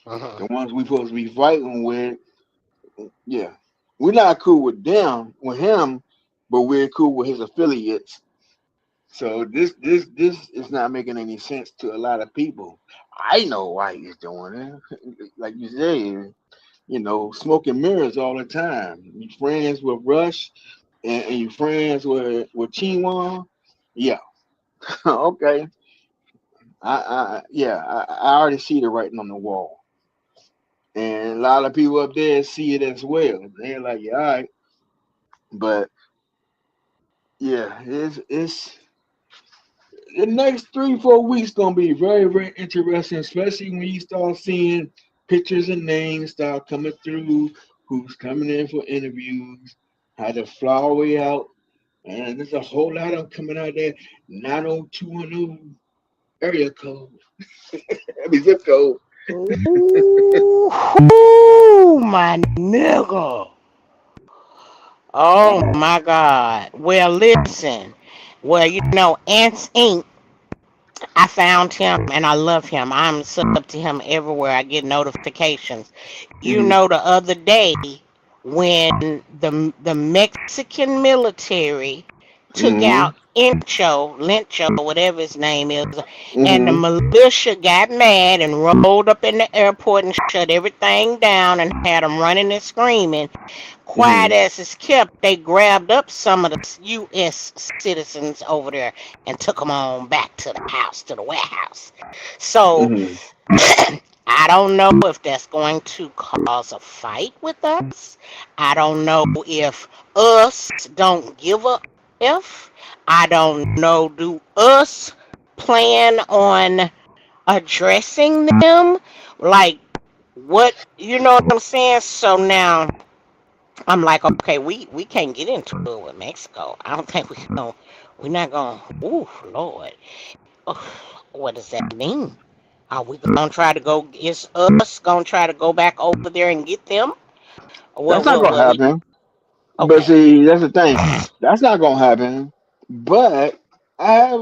Mhm. The ones we supposed to be fighting with, yeah, we're not cool with them, with him, but we're cool with his affiliates. So this is not making any sense to a lot of people. I know why he's doing it. Like you say, smoking mirrors all the time. You friends with Rush, and you friends with Chinwan. Yeah, okay. I already see the writing on the wall, and a lot of people up there see it as well. They're like, yeah, all right, but yeah, it's the next 3 4 weeks gonna be very very interesting, especially when you start seeing pictures and names start coming through, who's coming in for interviews, how to fly way out. And there's a whole lot of them coming out there, 90210 area code. I mean zip code. Ooh, my nigga. Oh Uh, my God. Well, listen. Well, Ants Inc. I found him and I love him. I'm sub to him everywhere. I get notifications. mm-hmm, The other day when the Mexican military took mm-hmm, out Lencho, whatever his name is, and the mm-hmm, militia got mad and rolled up in the airport and shut everything down and had them running and screaming. Quiet mm-hmm, as it's kept, they grabbed up some of the U.S. citizens over there and took them on back to the house, to the warehouse. So mm-hmm. I don't know if that's going to cause a fight with us. I don't know if us don't give a F. I don't know. Do us plan on addressing them? Like, what, you know what I'm saying? So now I'm like, okay, we can't get into it with Mexico. I don't think we're not gonna. Ooh, Lord, Ugh, what does that mean? Are we gonna try to go? Is us gonna try to go back over there and get them? That's not gonna We happen. But okay. see, that's the thing. That's not gonna happen. But I have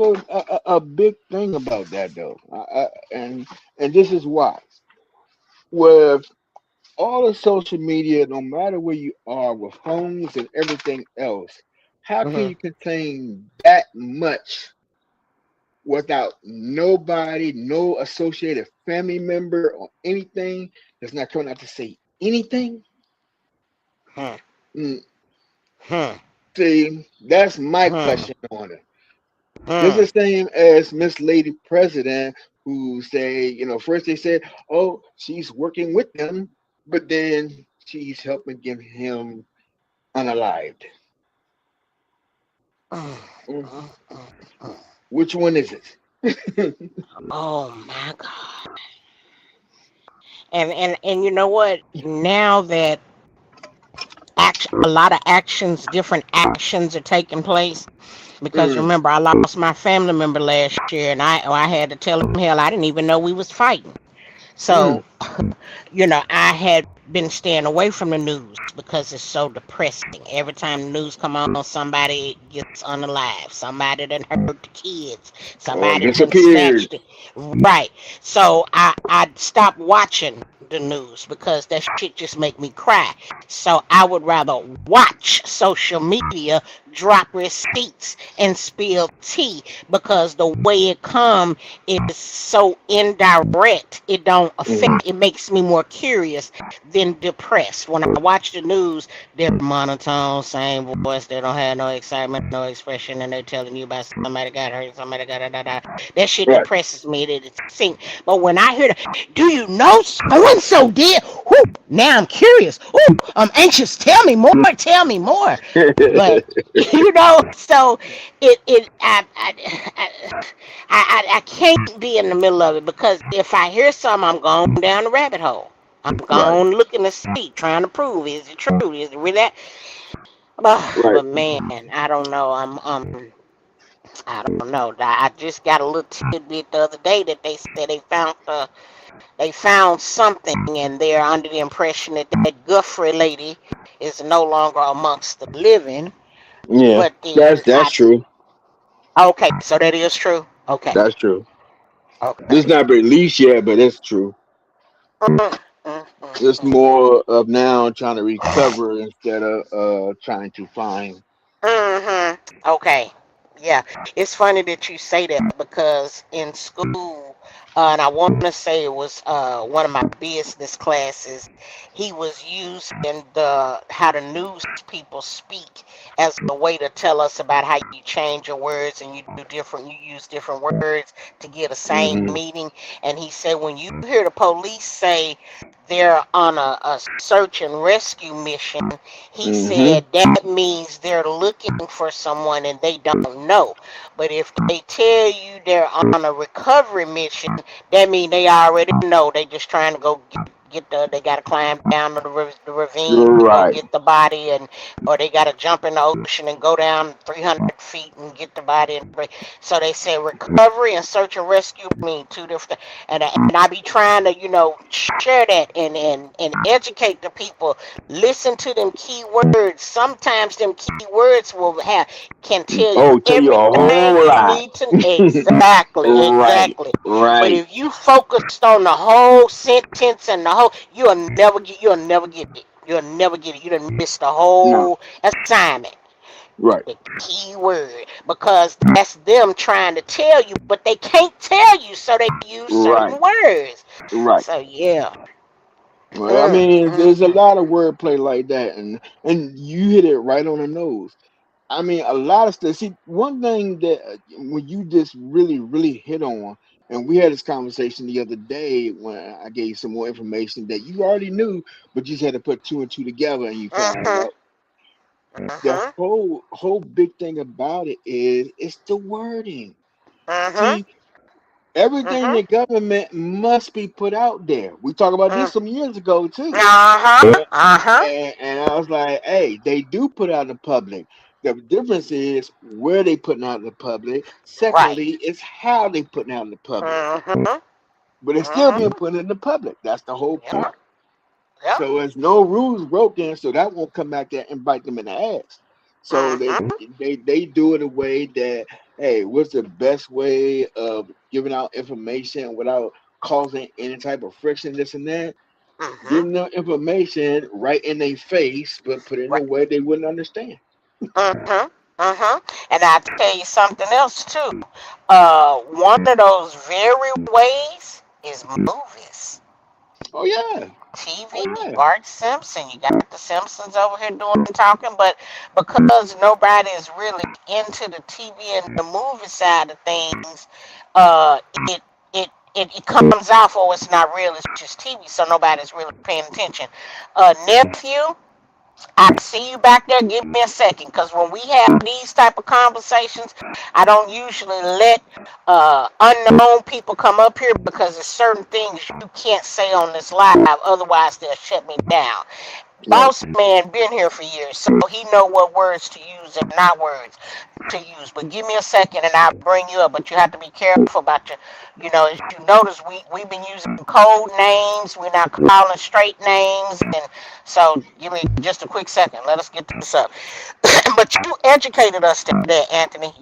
a big thing about that though, and this is why. With all of social media, no matter where you are, with phones and everything else, how can Mhm. you contain that much without nobody, no associated family member or anything that's not coming out to say anything? Hmm. Mm, Hmm. see, that's my Hmm. question on it. This Hmm. is the same as Miss Lady President, who say, first they said, oh, she's working with them, but then she's helping get him unalived. Mm, Mm, mm, mm, mm. which one is it? Oh my God. And you know what? Now that a lot of actions, different actions are taking place. Because Mm, remember, I lost my family member last year, and I had to tell him, hell, I didn't even know we was fighting. mm, So, I had been staying away from the news because it's so depressing. Every time the news come on, somebody gets unalive. Somebody done hurt the kids. or Somebody done disappeared. snatched it. Right. So I stopped watching the news because that shit just make me cry. So I would rather watch social media, drop receipts, and spill tea because the way it come is so indirect. It don't Mm, affect. It makes me more curious than depressed. When I watch the news, they're monotone, same voice. They don't have no excitement, no expression, and they're telling you about somebody got hurt, somebody got da da da. That shit right. depresses me. It sink. But when I hear, do you know so and so did? Whoo, now I'm curious. Ooh, I'm anxious. Tell me more. Tell me more. But so I can't be in the middle of it because if I hear something, I'm going down the rabbit hole. I'm right, going looking to see, trying to prove is it true? Is it really that? right. But man, I don't know. I don't know. I just got a little tidbit the other day that they said they found something and they're under the impression that that Guthrie lady is no longer amongst the living. Yeah, But then that's I true. okay, so that is true. Okay, That's true. okay. It's not released yet, but it's true. Mm, mm, mm, It's mm. more of now trying to recover instead of trying to find. Okay. Yeah. It's funny that you say that because in school, and I want to say it was one of my business classes, he was using the how the news people speak as a way to tell us about how you change your words and you use different words to get a same Hmm. meaning. And he said when you hear the police say they're on a search and rescue mission, he Hmm. said that means they're looking for someone and they don't know. But if they tell you they're on a recovery mission, that means they already know. They just trying to go they got to climb down the ravine to go Right. get the body, and or they got to jump in the ocean and go down 300 feet and get the body. So they say recovery and search and rescue mean two different. And I be trying to share that and educate the people. Listen to them key words. Sometimes them key words can tell you Oh, tell you a everything whole you lot. need to. Exactly, Right. exactly. But Right. if you focused on the whole sentence and the whole, you'll never get it. You'll never get it. You done missed the No. whole assignment. Right. The key word, because that's them trying to tell you, but they can't tell you, so they use Right. certain words. Right. So yeah. Well, I Mm, mean, mm, there's a mm. lot of wordplay like that, and you hit it right on the nose. I mean, a lot of stuff. See, one thing that when you just really hit on, and we had this conversation the other day when I gave you some more information that you already knew, but you just had to put two and two together, and you found Mhm. out the Mhm. whole big thing about it is it's the wording. Mhm. See, everything Mhm. the government must be put out there. We talked about this Mhm. some years ago too. Uh huh. Uh huh. And I was like, hey, they do put out in the public. The difference is where they putting out in the public. Right. Secondly, it's how they putting out in the public. Mhm. But it's still being Mhm. put in the public. That's the whole Yeah. point. Yeah. So there's no rules broken, so that won't come back there and bite them in the ass. So Mhm. they do it a way that, hey, what's the best way of giving out information without causing any type of friction, this and that? Mhm. Giving them information right in their face, but put it in a Right. way they wouldn't understand. Mhm. Mhm. And I tell you something else too. One of those very ways is movies. Oh yeah, TV, oh yeah. Bart Simpson. You got the Simpsons over here doing talking, but because nobody is really into the TV and the movie side of things, uh, it it comes off, oh, it's not real. It's just TV, so nobody's really paying attention. Nephew, I see you back there. Give me a second, because when we have these type of conversations, I don't usually let unknown people come up here, because there's certain things you can't say on this live, otherwise they'll shut me down. Right. Boss man been here for years, so he know what words to use and not words to use. But give me a second and I'll bring you up. But you have to be careful about as you notice, we've been using code names. We're not calling straight names, and so give me just a quick second. Let us get this up. But you educated us today, Anthony.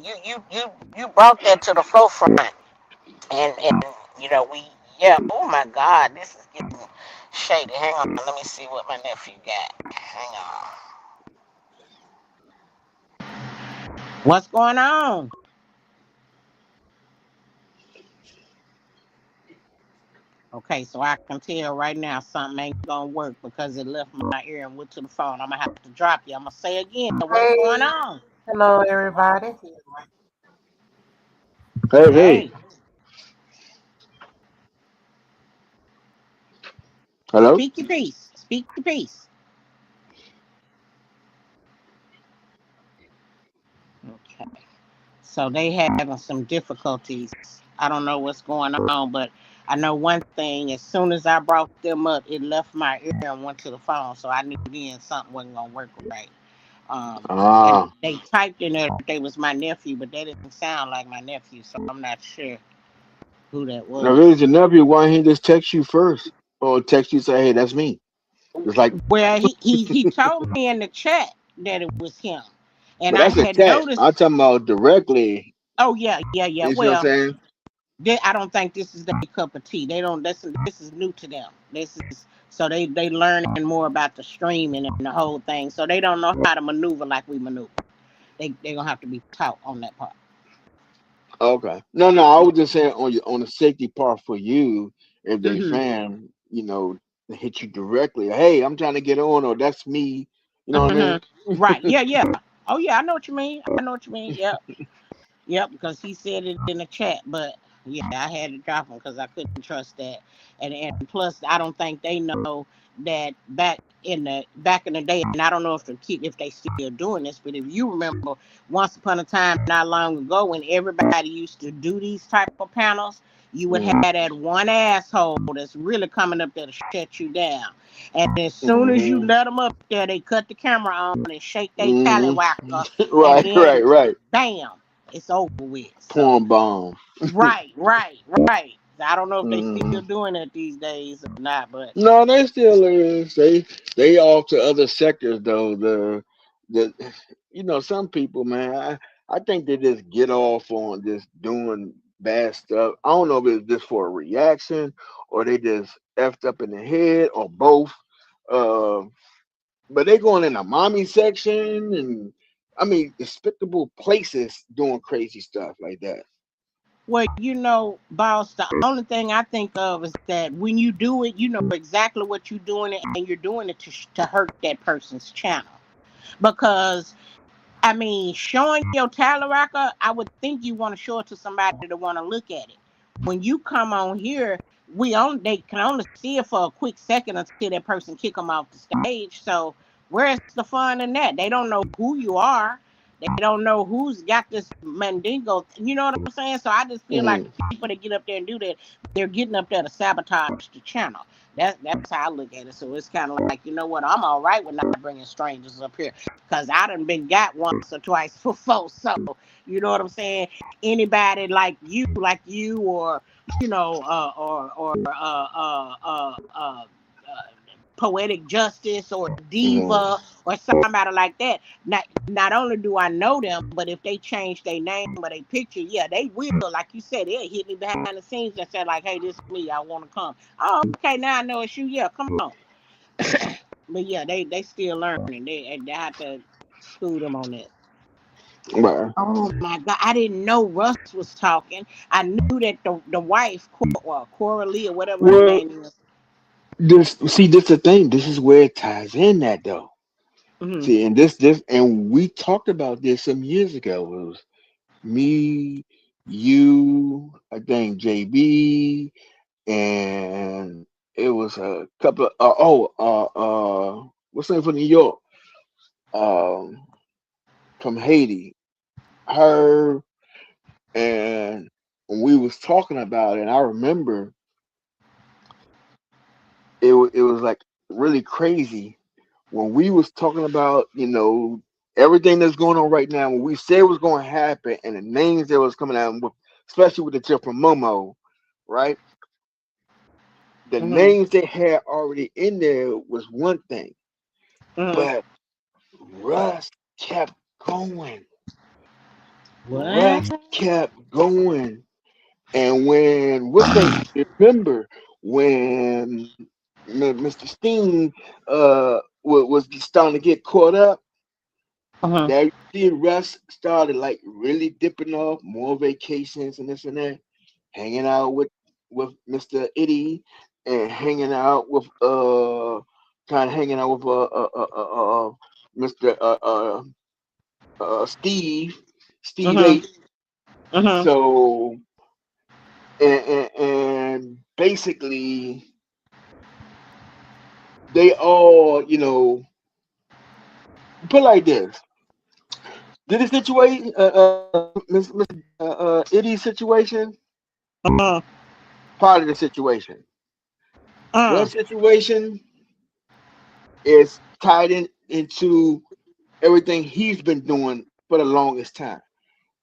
You brought that to the forefront, and we yeah. Oh my God, this is getting shady. Hang on, let me see what my nephew got. Hang on. What's going on? Okay, so I can tell right now something ain't gonna work because it left my ear and went to the phone. I'm gonna have to drop you. I'm gonna say again, what's going Hey, on? hello everybody. Hey, hey. Hey, Hello. speak your piece. Speak your piece. Okay. So they having some difficulties. I don't know what's going on, but I know one thing. As soon as I brought them up, it left my ear and went to the phone. So I knew then something wasn't gonna work right. And Ah, they typed in there that they was my nephew, but they didn't sound like my nephew, so I'm not sure who that now really, was. your nephew, why he just text you first, or text you say, hey, that's me. It's like, Well, he told me in the chat that it was him, and but I that's a had text. I'm noticed. talking about directly. Oh yeah, yeah, yeah. You see what I'm Well, saying? I don't think this is their cup of tea. They don't. This is new to them. This is so they learning more about the streaming and the whole thing. So they don't know how to maneuver like we maneuver. They gonna have to be taught on that part. Okay. No, no, I was just saying on the safety part for you, if they Mhm. fan, hit you directly. Hey, I'm trying to get on, or that's me. You know what I Mhm. mean? Right. Yeah. Yeah. Oh yeah. I know what you mean. I know what you mean. Yep. Yep. Because he said it in the chat, but. Yeah, I had to drop them because I couldn't trust that. And plus, I don't think they know that back in the day, and I don't know if if they still doing this, but if you remember, once upon a time, not long ago, when everybody used to do these type of panels, you would have Mm-hmm. that one asshole that's really coming up there to shut you down. And as soon as you Mm-hmm. let them up there, they cut the camera on and shake their Mm-hmm. tallywhacker, and Right, right, then right. bam, it's over with. So. Porn bomb. Right, right, right. I don't know if they Mm-hmm. still doing it these days or not, but No, they still is. They off to other sectors though. The some people, man, I think they just get off on just doing bad stuff. I don't know if it's just for a reaction or they just effed up in the head or both. Uh, but they going in the mommy section and I mean despicable places doing crazy stuff like that. well, boss, the only thing I think of is that when you do it, you know exactly what you're doing it, and you're doing it to hurt that person's channel. Because I mean, showing your talent record, I would think you want to show it to somebody to want to look at it. When you come on here, they can only see it for a quick second until that person kick them off the stage. So where's the fun in that? They don't know who you are. They don't know who's got this mandingo. You know what I'm saying? So I just feel like Hmm. the people that get up there and do that, they're getting up there to sabotage the channel. That's how I look at it. So it's kind of like, you know what? I'm all right with not bringing strangers up here because I done been got once or twice before. So you know what I'm saying? Anybody like you, or poetic justice or Hmm. diva or somebody like that. Not only do I know them, but if they change their name or their picture, yeah, they will. Like you said, they'll hit me behind the scenes and say like, "Hey, this is me. I want to come." Oh, okay, now I know it's you. Yeah, come on. But yeah, they still learning. They have to school them on that. Right. Oh my God, I didn't know Russ was talking. I knew that the wife, Coralie or whatever her Well, name is. this the thing. This is where it ties in that though. Hmm. See, and this, and we talked about this some years ago. It was me, you, I think JB, and it was a couple of what's the name from New York? Um, from Haiti. Her and when we was talking about it, and I remember it was like really crazy when we was talking about everything that's going on right now. When we said was going to happen and the names that was coming out, with, especially with the tip from Momo, right? The Hmm. names they had already in there was one thing, Hmm. but Russ kept going. What? Russ kept going. And when what's name? Remember when Mr. Steen was starting to get caught up? Uh-huh. That see Russ started like really dipping off, more vacations and this and that, hanging out with Mr. Itty and hanging out with kind of hanging out with Mr. Steve Uh-huh. H. Uh-huh. So and basically they all put it like this. Did the situation Miss Itty's situation Uh-huh. part of the situation. Uh-huh. Russ situation is tied into everything he's been doing for the longest time.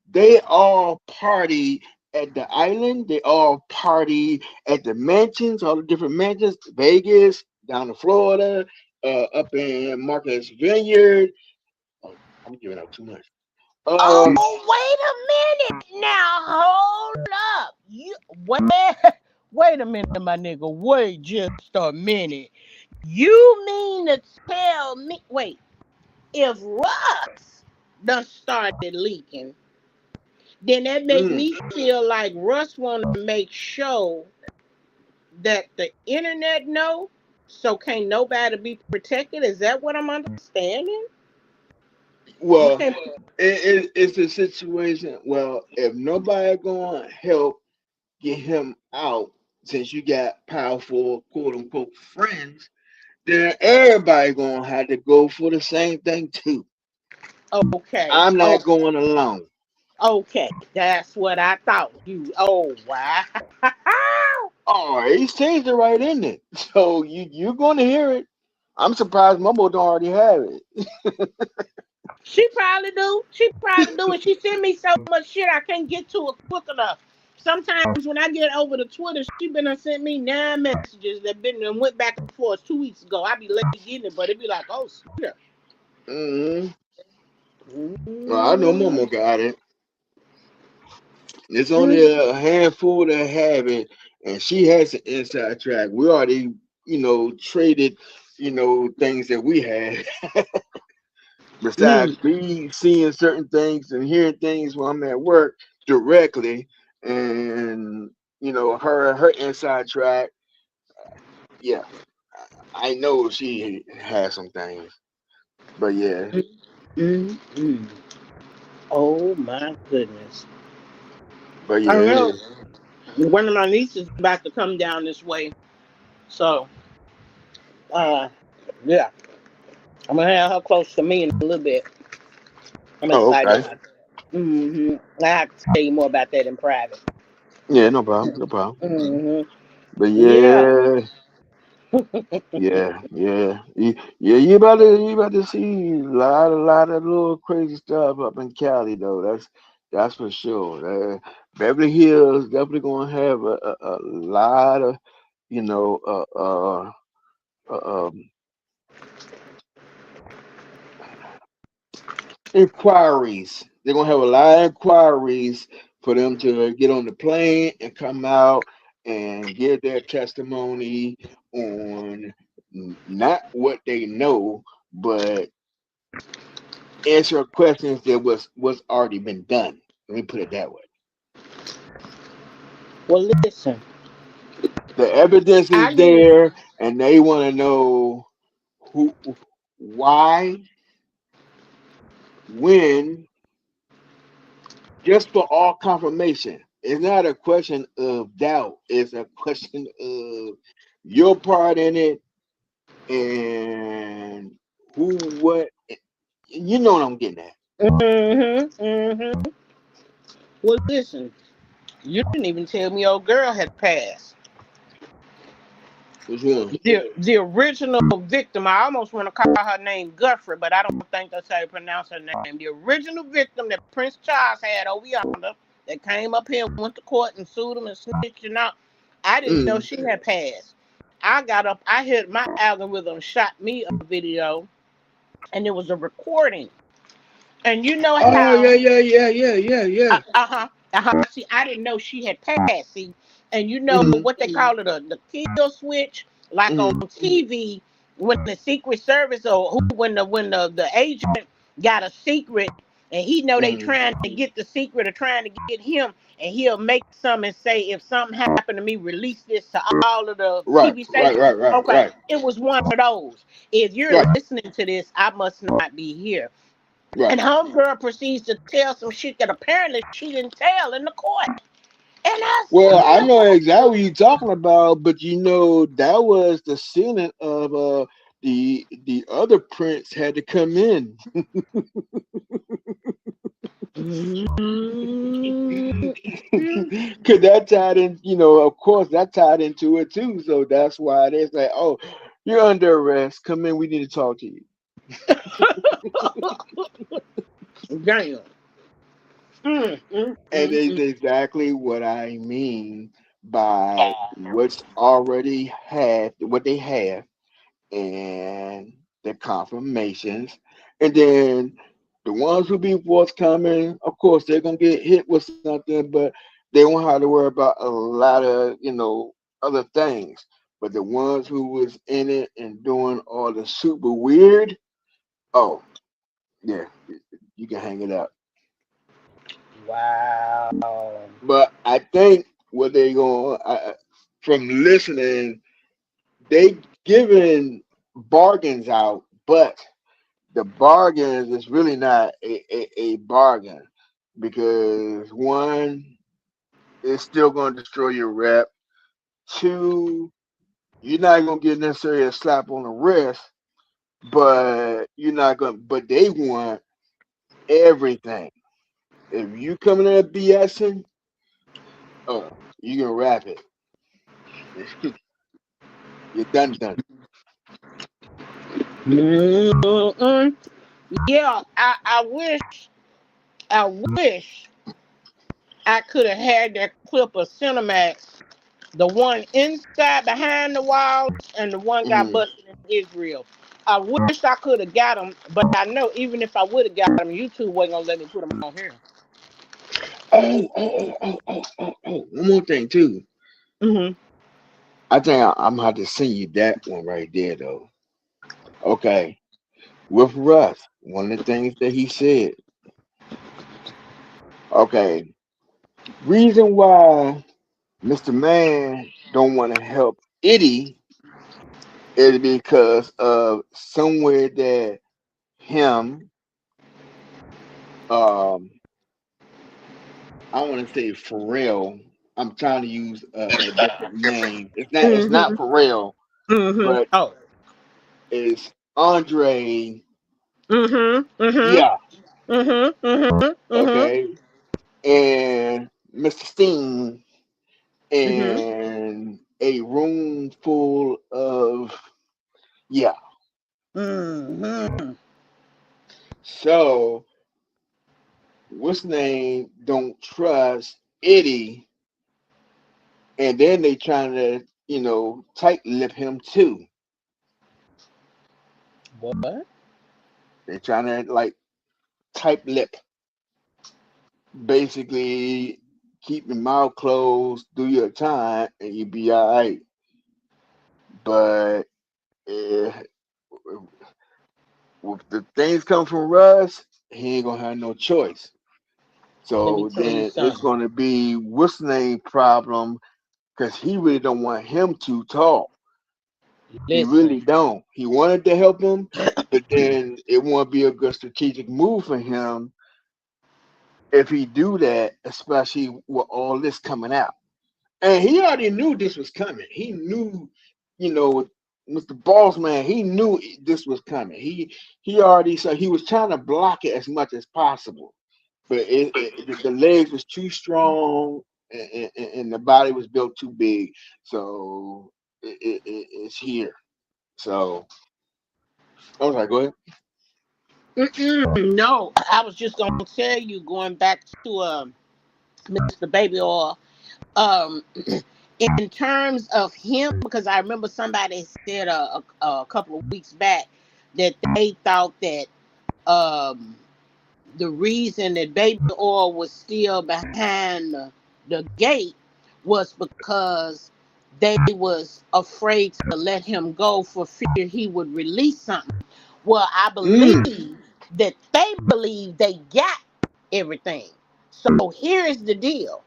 They all party at the island. They all party at the mansions, all the different mansions, Vegas, down in Florida, up in Marcus Vineyard. Oh, I'm giving out too much. Oh, Um, wait a minute. Now hold up. You wait wait a minute, my nigga. Wait just a minute. You mean to tell me wait, if Russ done started leaking, then that make mm, me feel like Russ wanna make sure that the internet know, so can't nobody be protected. Is that what I'm understanding? You well, can't. it's a situation. Well, if nobody gonna help get him out, since you got powerful quote unquote friends, then everybody gonna have to go for the same thing too. Okay. I'm Oh, not going alone. okay. That's what I thought. You. Oh, wow. Oh, he's changed it right in it. So you're gonna hear it. I'm surprised Mumbo don't already have it. She probably do. She probably do. And she send me so much shit I can't get to it quick enough. Sometimes when I get over to Twitter, she been done sent me 9 messages that been and went back and forth 2 weeks ago. I be late getting it, but it be like, oh shit. Hmm. Well, I know Mm-hmm. Momo got it. It's only Mm-hmm. a handful that have it, and she has an inside track. We already, traded, things that we had. Besides me seeing certain things and hearing things when I'm at work directly, and her inside track. Yeah, I know she has some things, but yeah, Mm-hmm. Oh my goodness. but I yeah, know one of my nieces is about to come down this way. So uh yeah. I'm gonna have her close to me in a little bit. I'm oh, excited okay, about that. I have to tell you more about that in private. yeah, no problem, no problem. hmm But Yeah. yeah, yeah, you about to see a lot of little crazy stuff up in Cali though. That's for sure. Beverly Hills definitely gonna have a lot of you know um, inquiries. They're gonna have a lot of inquiries for them to get on the plane and come out and give their testimony on not what they know, but answer questions that was already been done. Let me put it that way. Well, listen. The evidence I is need. there, and they want to know who, why, when, just for all confirmation. It's not a question of doubt. It's a question of your part in it and who, what. You know what I'm getting at. Mm-hmm. Well, listen. You didn't even tell me old girl had passed. Which one? The original victim. I almost want to call her name Guthrie, but I don't think that's how you pronounce her name. The original victim that Prince Charles had over yonder that came up here, went to court and sued him and snitched and out. I didn't know Mm. she had passed. I got up. I hit my algorithm, shot me a video, and it was a recording. And you know Oh how yeah, yeah, yeah, yeah, yeah, yeah. See, I didn't know she had passed. See, and you know Mm-hmm. what they call it, the kill switch, like on Mm-hmm. TV when the Secret Service or who, when the agent got a secret and he know they Mm-hmm. trying to get the secret or trying to get him, and he'll make some and say if something happened to me, release this to all of the Right, TV right, stations. right, right, Okay, right, it was one of those. If you're right, listening to this, I must not be here. right. And homegirl proceeds to tell some shit that apparently she didn't tell in the court. And I Well, said, I know exactly what you're talking about, but that was the ceiling of the other prince had to come in. Cause that tied in, of course that tied into it too. So that's why they say, oh, you're under arrest. Come in, we need to talk to you. damn. Mm, mm, And mm, it's mm. exactly what I mean by what's already had, what they have, and the confirmations. And then the ones who be forthcoming, of course, they're gonna get hit with something, but they won't have to worry about a lot of, other things. But the ones who was in it and doing all the super weird, oh yeah, you can hang it up. Wow. But I think what they going from listening, they giving bargains out, but the bargains is really not a bargain because one, it's still gonna destroy your rep. Two, you're not gonna get necessarily a slap on the wrist, but you're not gonna. But they want everything. If you coming in BSing, oh, you gonna wrap it. You're done. Mm-mm. Yeah, I wish I could have had that clip of Cinemax, the one inside behind the walls and the one got Mm. busted in Israel. I wish I could have got them, but I know even if I would have got them, YouTube wasn't gonna let me put them on here. Oh. One more thing too. Hmm. I think I'm gonna have to send you that one right there though. Okay. With Russ, one of the things that he said. Okay. Reason why Mr. Man don't want to help Itty is because of somewhere that him, um, I want to say Pharrell. I'm trying to use a different name. It's not Hmm. Pharrell, Hmm. but Oh. it's Andre. Hmm. Hmm. Yeah, Hmm. Hmm. Hmm. okay, and Mr. Steen, Hmm. and a room full of, yeah. Hmm. So what's the name? Don't trust Eddie, and then they trying to tight lip him too. What? They're trying to like tight lip, basically keep your mouth closed, do your time, and you be all right. But uh, if the things come from Russ, he ain't gonna have no choice. Let me So tell you then it's something. gonna be what's the name problem because he really don't want him to talk. He Listen. really don't. He wanted to help him, but then it won't be a good strategic move for him if he do that, especially with all this coming out. And he already knew this was coming. He knew, you know, Mr. Boss Man, he knew this was coming. He already so he was trying to block it as much as possible, but the legs was too strong and the body was built too big, so it's here. So I was like, go ahead. Mm-mm, no, I was just gonna tell you, going back to Mr. Baby Oil. Um, in terms of him, because I remember somebody said a couple of weeks back that they thought that um, the reason that Baby Oil was still behind the gate was because they was afraid to let him go for fear he would release something. Well, I Mm, believe that they believe they got everything. So here's the deal: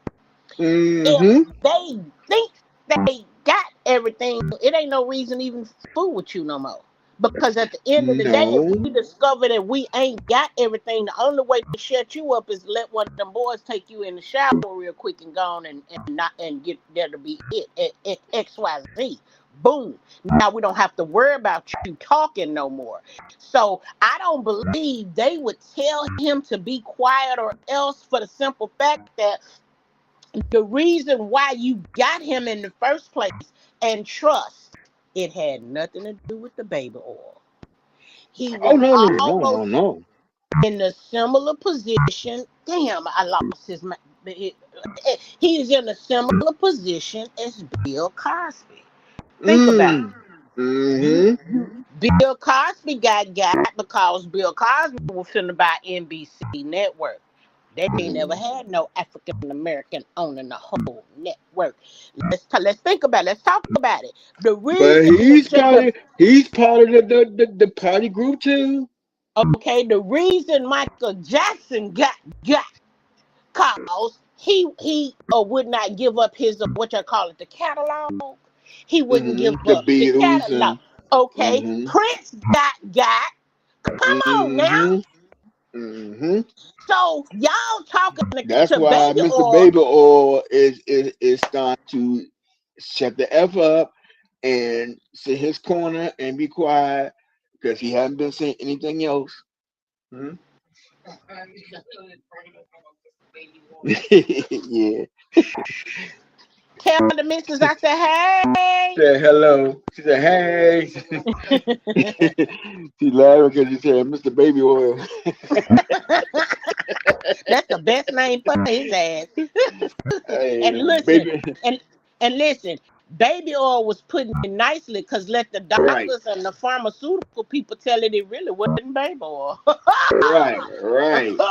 if mm-hmm. they think they got everything, it ain't no reason to even fool with you no more. Because at the end of the day, if No. we discover that we ain't got everything, the only way to shut you up is let one of them boys take you in the shower real quick and go on and not and get there to be it at XYZ. Boom. Now we don't have to worry about you talking no more. So I don't believe they would tell him to be quiet or else, for the simple fact that the reason why you got him in the first place, and trust, it had nothing to do with the baby oil. He Oh was no. almost in a similar position. Damn, I lost his. He is in a similar position as Bill Cosby. Think about Mm. it. You, Mm-hmm. Bill Cosby got because Bill Cosby was finna buy NBC Network. They ain't never Mm. had no African American owning the whole network. Let's think about it. Let's talk about it. The But reason the he's part of the party group too. okay, the reason Michael Jackson got cause he would not give up his what you call it, the catalog. He wouldn't give Mm-hmm. The up the Beatles catalog. and Okay, mm-hmm. Prince got. Come on now. Mm-hmm. Hmm. So y'all talking That's to why baby Mr. oil. Baby Oil is starting to shut the F up and sit his corner and be quiet because he hasn't been saying anything else. Hmm. Yeah. Tell the missus I said, hey. Said hello. She said, hey. She laughing because she said, Mr. Baby Oil. That's the best name for his ass. And Hey, listen, baby. and listen, baby oil was putting it nicely because let the Right, doctors and the pharmaceutical people tell it really wasn't baby oil. right, right,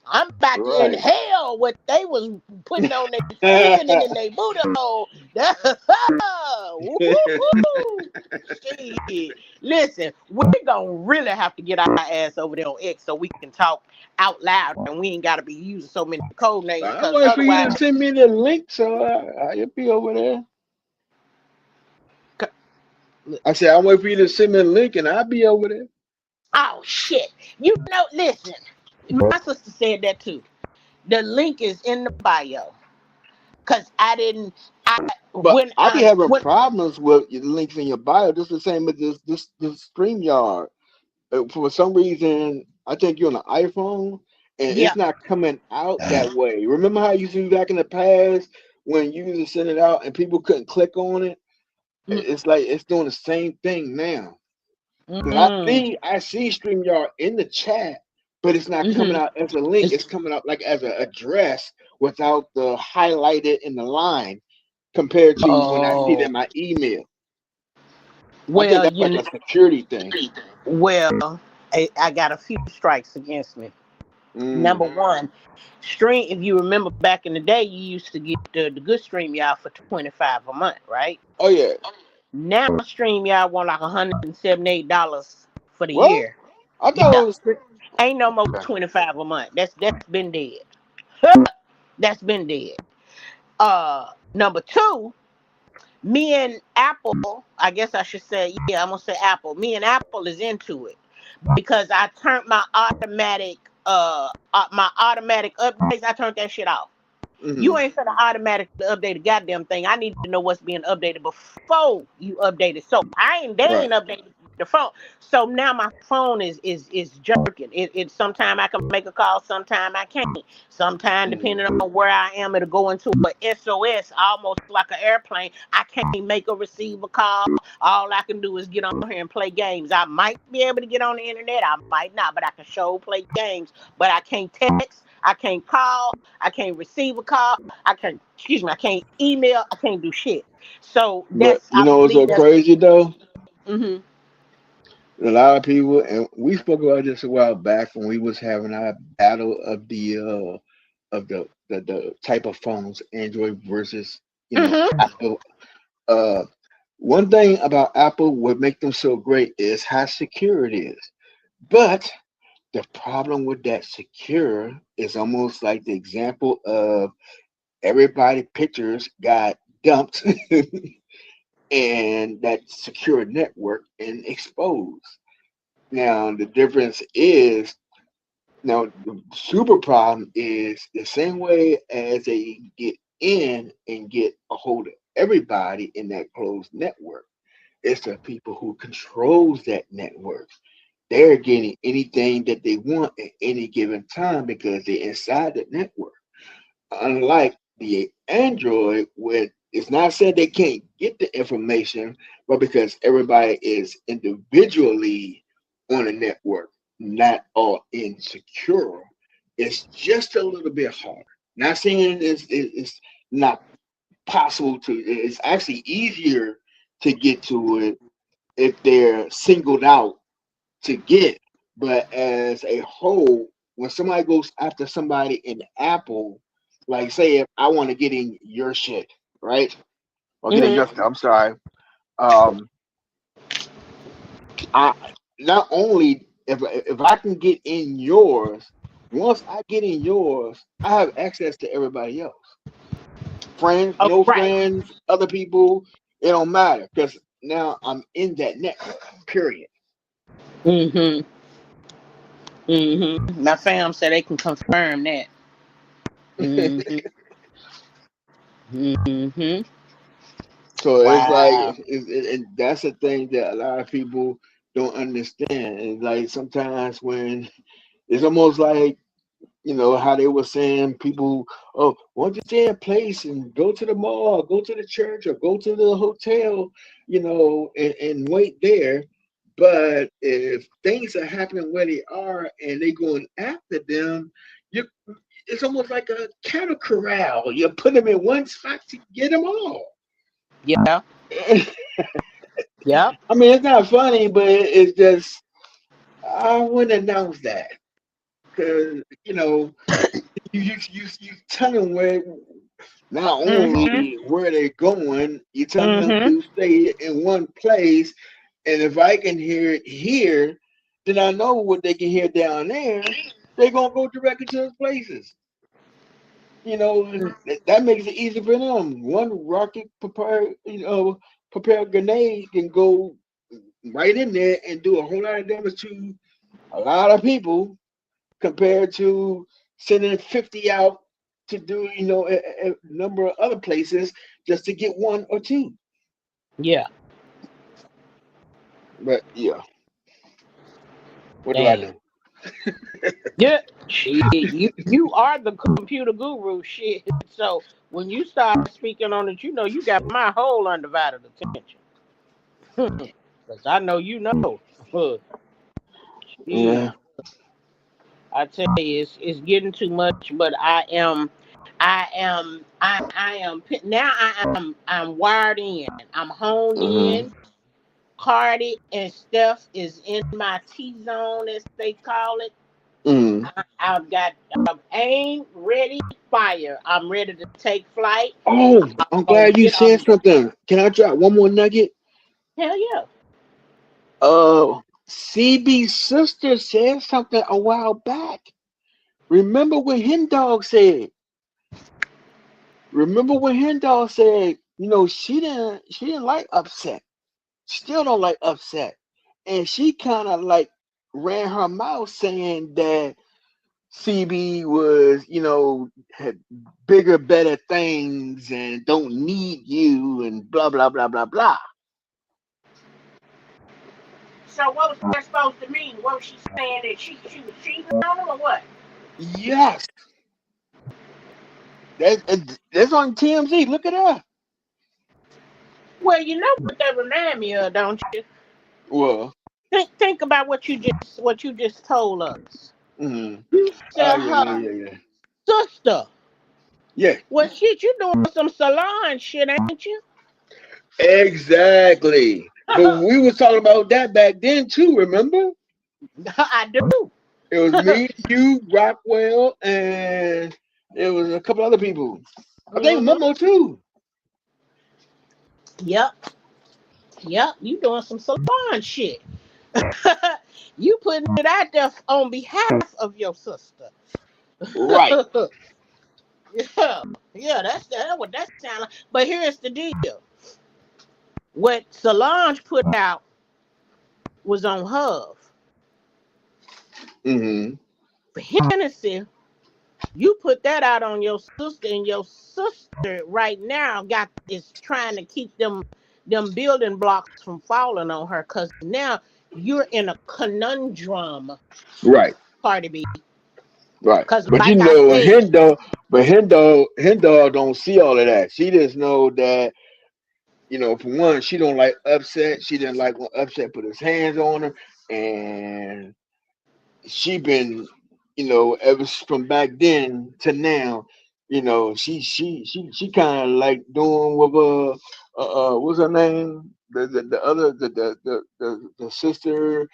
I'm about to right. inhale what they was putting on their face and in their booty hole. Woo-hoo. Shit. Listen, we're gonna really have to get our ass over there on X so we can talk out loud and we ain't gotta be using so many code names I because wait for you otherwise. to send me the link so I'll be over there. I said, I'll wait for you to send me the link and I'll be over there. Oh shit. You know, listen, my sister said that too. The link is in the bio. Cause I didn't I But when I be I having when problems with your links in your bio. Just the same with this StreamYard. For some reason, I think you're on an iPhone and yeah. it's not coming out that way. Remember how you used to be back in the past when you used to send it out and people couldn't click on it? It's like it's doing the same thing now. Because Mm, I see StreamYard in the chat, but it's not coming mm-hmm. out as a link. It's, It's coming out like as an address without the highlighted in the line compared to when I see it oh in my email. I think well, that's like a security thing. well, I got a few strikes against me. Number Mm. one, stream. If you remember back in the day, you used to get the good stream y'all for 25 a month, right? Oh yeah. Now stream y'all want like $178 for the What? year. I thought Yeah, it was ain't no more okay. 25 a month. That's been dead. That's been dead. Number two, me and Apple, I guess I should say, yeah, I'm gonna say Apple. Me and Apple is into it because I turned my automatic updates. I turned that shit off. You Hmm. ain't finna automatically update a goddamn thing. I need to know what's being updated before you update it. So they Right. ain't updated the phone. So now my phone is jerking. It sometime I can make a call, sometime I can't. Sometime Hmm. depending on where I am, it'll go into a SOS, almost like an airplane. I can't make or receive a call. All I can do is get on here and play games. I might be able to get on the internet, I might not, but I can show play games. But I can't text, I can't call, I can't receive a call. I can't, excuse me, I can't email. I can't do shit. So But that's, you I know what's believe so that's. crazy though? Mm-hmm. A lot of people, and we spoke about this a while back when we was having our battle of the type of phones, Android versus Mm-hmm. Apple. Uh, One thing about Apple, what make them so great is how secure it is. But the problem with that secure is almost like the example of everybody pictures got dumped and that secure network and exposed. Now the difference is now the super problem is the same way as they get in and get a hold of everybody in that closed network. It's the people who controls that network. They're getting anything that they want at any given time because they're inside the network. Unlike the Android, where it's not said they can't get the information, but because everybody is individually on a network, not all insecure, it's just a little bit harder. Not saying it's not possible to, it's actually easier to get to it if they're singled out to get. But as a whole, when somebody goes after somebody in Apple, like say if I want to get in your shit, right? Or get in Mm-hmm. your I'm sorry. Um I not only if I can get in yours, once I get in yours, I have access to everybody else. Friends, Oh, no right. friends, other people, it don't matter because now I'm in that network. Period. Mm-hmm. My fam said they can confirm that. Mm-hmm. Mm-hmm. So it's like, Wow. and that's the thing that a lot of people don't understand. It's like sometimes when it's almost like, how they were saying people, oh, why don't you stay in place and go to the mall, go to the church, or go to the hotel, and wait there. But if things are happening where they are and they going after them, you it's almost like a cattle corral. You put them in one spot to get them all. Yeah. Yep. I mean, it's not funny, but it's just I wouldn't announce that because you tell them where not Mm-hmm. only where they're going, you tell them Mm-hmm. to stay in one place, and if I can hear it here, then I know what they can hear down there. They're gonna go directly to those places. That makes it easy for them. One rocket prepared grenade can go right in there and do a whole lot of damage to a lot of people compared to sending 50 out to do, a number of other places just to get one or two. Yeah. But yeah, what do I Damn. know? Yeah. Shit. You are the computer guru. Shit. So when you start speaking on it, you got my whole undivided attention. Cause I know you know. Yeah. Shit. I tell you, it's getting too much. But now. I'm wired in. I'm honed Hmm. in. Cardi and Steph is in my T zone, as they call it. Hmm. I've got aim, ready, fire. I'm ready to take flight. Oh, I'm I'm gonna glad you get said under. something. Can I drop one more nugget? Hell yeah. CB's sister said something a while back. Remember what Hen Dog said? Remember what Hen Dog said? She didn't like Upset. Still don't like Upset. And she kind of like ran her mouth saying that CB was, had bigger, better things and don't need you and blah blah blah blah blah. So what was that supposed to mean? What was she saying that she was cheating on him or what? Yes, that's on TMZ. Look it up. Well, you know what that remind me of, don't you? Well, Think about what you just told us. mm, You oh said yeah, her yeah, yeah, yeah, sister. yeah, Well, shit, you doing some salon shit, ain't you? exactly. But we was talking about that back then too. Remember? I do. It was me, you, Rockwell, and it was a couple other people. I think Hmm. Momo too. Yep. Yep. You doing some salon shit. You putting it out there on behalf of your sister. Right. Yeah. Yeah, that's what that sounds like. But here's the deal. What Solange put out was on Hove. Mm-hmm. For Hennessy, you put that out on your sister, and your sister right now got is trying to keep them building blocks from falling on her, because now you're in a conundrum, Right. Cardi B. Right. Because But like I said, Hendo don't see all of that. She just know that, for one, she don't like Upset. She didn't like when Upset put his hands on her, and she been, from back then to now, she kind of like doing with what's her name? The other the sister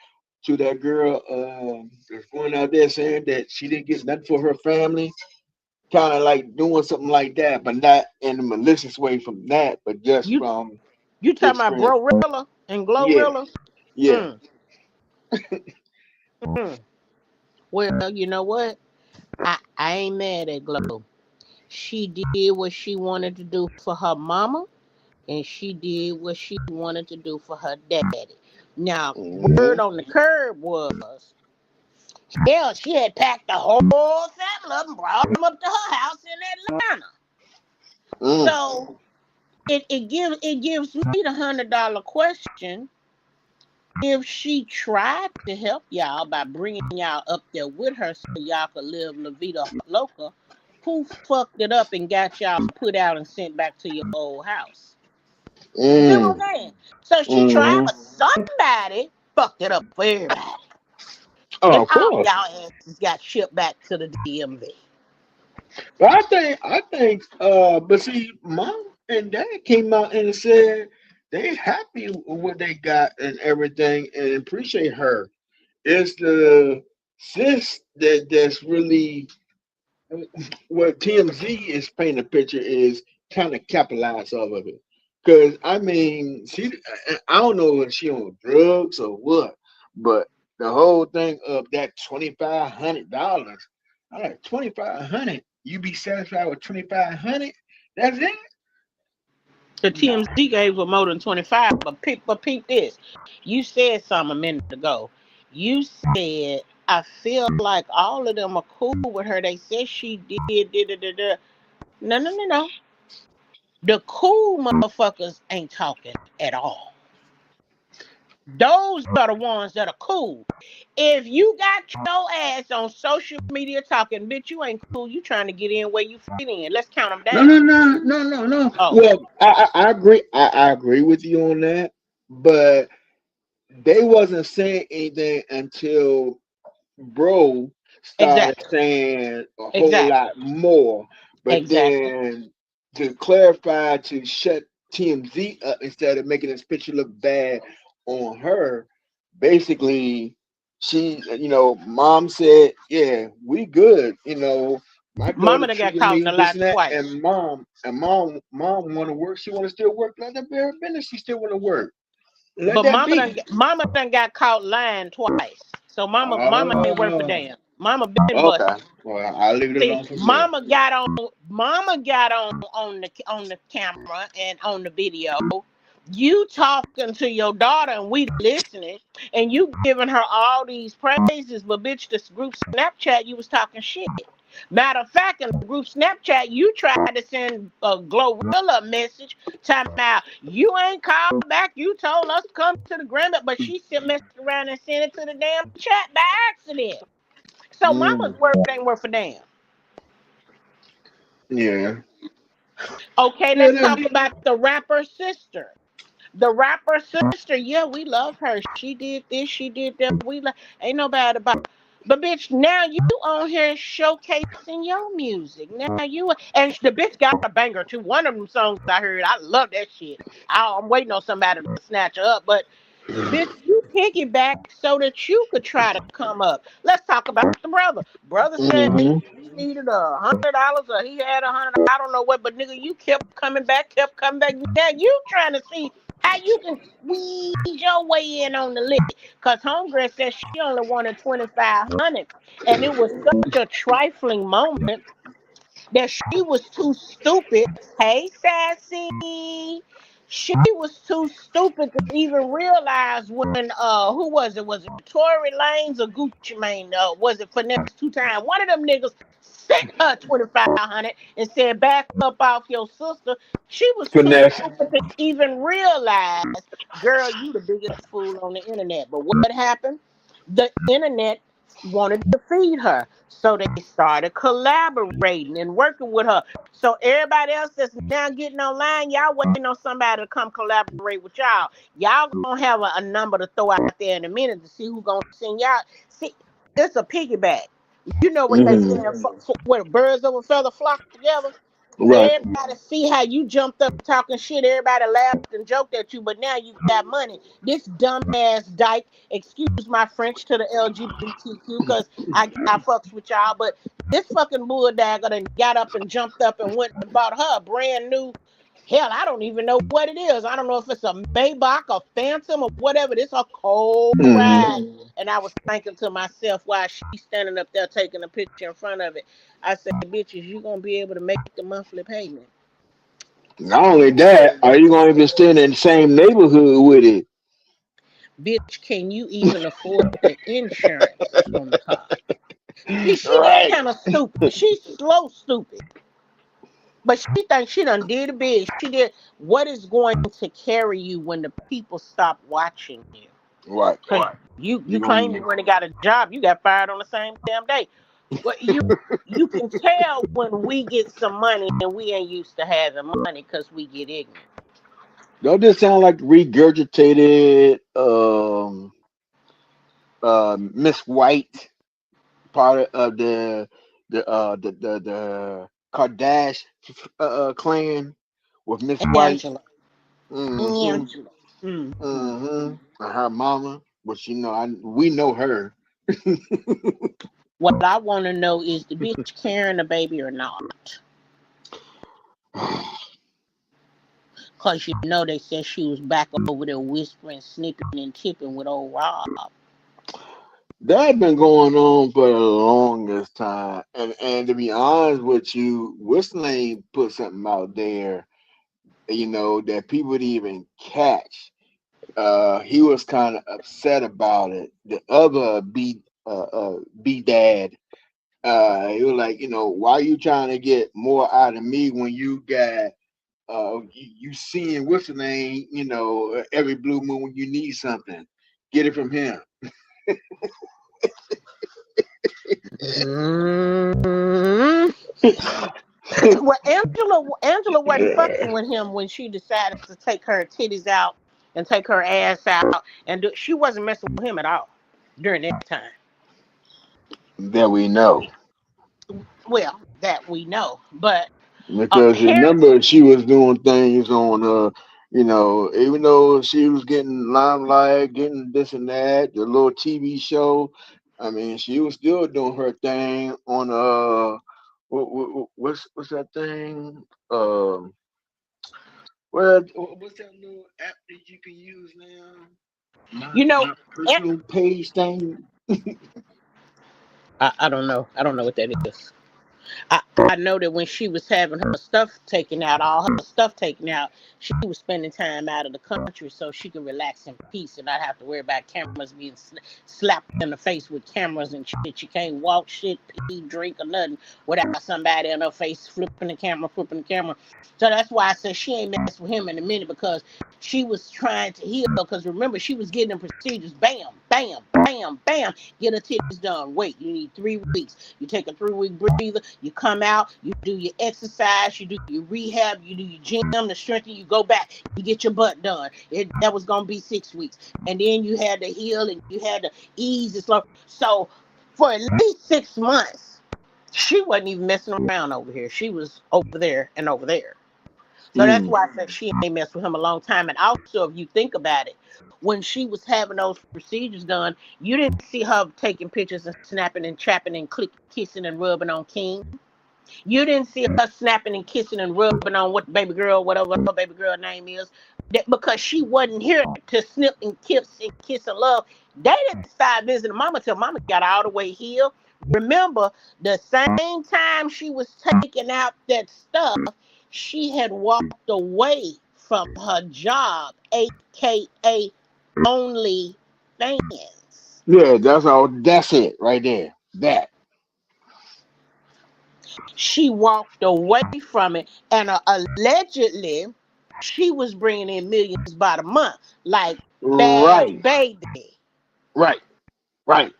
to that girl that's going out there saying that she didn't get nothing for her family. Kind of like doing something like that, but not in a malicious way from that, but just you from you talking about experience. Brorilla and Yeah, Glorilla. yeah. Mm, mm. Well, you know what? I ain't mad at Glow. She did what she wanted to do for her mama, and she did what she wanted to do for her daddy. Now, Hmm. word on the curb was Hell, she had packed the whole family up and brought them up to her house in Atlanta. Mm, So it gives me the $100 question. If she tried to help y'all by bringing y'all up there with her so y'all could live La Vida Loca, who fucked it up and got y'all put out and sent back to your old house? You feel what mm, I'm saying? So she tried, mm. but somebody fucked it up for everybody. Oh, And of all course. y'all asses got shipped back to the DMV. But but see, mom and dad came out and said they happy with what they got and everything and appreciate her. It's the sis that's really what TMZ is painting a picture is kind of capitalize off of it. Cause I mean, I don't know if she on drugs or what, but the whole thing of that $2,500, I'm like 2,500. You be satisfied with 2,500? That's it? The No. TMZ gave her more than 25, but peep this. You said something a minute ago. You said, I feel like all of them are cool with her. They said she did. No, no, no, no. The cool motherfuckers ain't talking at all. Those are the ones that are cool. If you got your ass on social media talking, bitch, you ain't cool. You trying to get in where you fit in. Let's count them No, no, down. no, no, no, no. Oh, Well, I agree. I agree with you on that, but they wasn't saying anything until bro started exactly. saying a whole Exactly. lot more. But Exactly. then to clarify, to shut TMZ up instead of making this picture look bad on her, basically, mom said, yeah, we good. My daughter Mama done got treated caught in me the this lie and that, twice. and mom want to work. She want to still work. Let that be her business. She still want to work. Let But that be. Mama done got caught lying twice. So Mama ain't worth a Oh, damn. Mama been okay. busted. Well, I'll leave it See, alone from there. Mama got on the camera and on the video. You talking to your daughter and we listening, and you giving her all these praises, but bitch, this group Snapchat you was talking shit. Matter of fact, in the group Snapchat, you tried to send a Glorilla message talking about you ain't called back. You told us to come to the Grammy, but she still messed around and sent it to the damn chat by accident. So Mm, mama's word ain't worth a damn. yeah. Okay, Yeah, let's talk about the rapper sister. The rapper sister, yeah, we love her. She did this, she did that. Ain't nobody about. But bitch, now you on here showcasing your music. Now and the bitch got a banger too. One of them songs I heard, I love that shit. I'm waiting on somebody to snatch her up, but bitch, you piggyback so that you could try to come up. Let's talk about the brother. Brother said hmm he needed $100 or he had 100. I don't know what, but nigga, you kept coming back, kept coming back. Now you trying to see how you can squeeze your way in on the list. Cause homegirl said she only wanted 2,500, and it was such a trifling moment that she was too stupid. Hey, Sassy. She was too stupid to even realize when who was it? Was it Tory Lanez or Gucci Mane? Was it Finesse 2 Times? One of them niggas sent her 2,500 and said, "Back up off your sister." She was too Finesse. stupid to even realize, girl, you the biggest fool on the internet. But what happened? The internet wanted to feed her. So they started collaborating and working with her. So everybody else that's now getting online, y'all waiting on somebody to come collaborate with y'all. Y'all gonna have a number to throw out there in a minute to see who gonna send y'all. See, it's a piggyback. You know what they Hmm. saying? Where birds of a feather flock together. Right. Everybody see how you jumped up talking shit. Everybody laughed and joked at you, but now you got money. This dumbass dyke, excuse my French to the LGBTQ, because I fucks with y'all, but this fucking bulldagger done got up and jumped up and went and bought her a brand new. Hell, I don't even know what it is. I don't know if it's a Maybach, a Phantom, or whatever. This a cold Hmm. ride. And I was thinking to myself while she's standing up there taking a picture in front of it. I said, bitches, you gonna be able to make the monthly payment. Not only that, are you going to even stay in the same neighborhood with it? Bitch, can you even afford the insurance on the car? See, she that Right. kind of stupid. She's slow stupid. But she thinks she done did a big. She did what is going to carry you when the people stop watching you. Right. Because you You claim gonna you went and got a job. You got fired on the same damn day. But you can tell when we get some money and we ain't used to having money because we get ignorant. don't this sound like regurgitated Miss White part of the Kardashian clan with Miss White? Angela. Mm-hmm. Angela. Mm-hmm. Mm-hmm. And her mama, which we know her. What I want to know is the bitch carrying the baby or not? Because you know they said she was back over there whispering, snipping, and tipping with old Rob. That been going on for the longest time, and to be honest with you, Whistling put something out there, that people didn't even catch. He was kind of upset about it. The other B dad, he was like, why you trying to get more out of me when you got you seeing what's the name, every blue moon when you need something, get it from him. Mm. Well, Angela wasn't fucking with him when she decided to take her titties out and take her ass out, and she wasn't messing with him at all during that time. That we know. Well, that we know, but Because apparently, remember, she was doing things on even though she was getting limelight, getting this and that, the little TV show. I mean, she was still doing her thing on what's that thing? What's that little app that you can use now? My you know, my personal page thing. I don't know. I don't know what that is. I know that when she was having her stuff taken out, all her stuff taken out, she was spending time out of the country so she could relax in peace and not have to worry about cameras being slapped in the face with cameras and shit. She can't walk, shit, pee, drink, or nothing without somebody in her face flipping the camera, flipping the camera. So that's why I said she ain't messed with him in a minute because she was trying to heal. Because remember, she was getting the procedures, bam, bam, bam, bam, get her titties done. Wait, you need 3 weeks. You take a 3 week breather, you come out, you do your exercise, you do your rehab, you do your gym to strengthen, you go back, you get your butt done. That was gonna be 6 weeks. And then you had to heal and you had to ease and slow. So for at least 6 months, she wasn't even messing around over here. She was over there and over there. So that's Mm. why I said she ain't messed with him a long time. And also, if you think about it, when she was having those procedures done, you didn't see her taking pictures and snapping and chapping and clicking, kissing and rubbing on King. You didn't see her snapping and kissing and rubbing on what baby girl, whatever her baby girl name is, that because she wasn't here to snip and kiss and love. They didn't start visiting mama till mama got all the way healed. Remember, the same time she was taking out that stuff, she had walked away from her job, aka only fans. Yeah, that's all. That's it right there. That. She walked away from it, and allegedly, she was bringing in millions by the month, like Bad Right. Baby. Right. Right.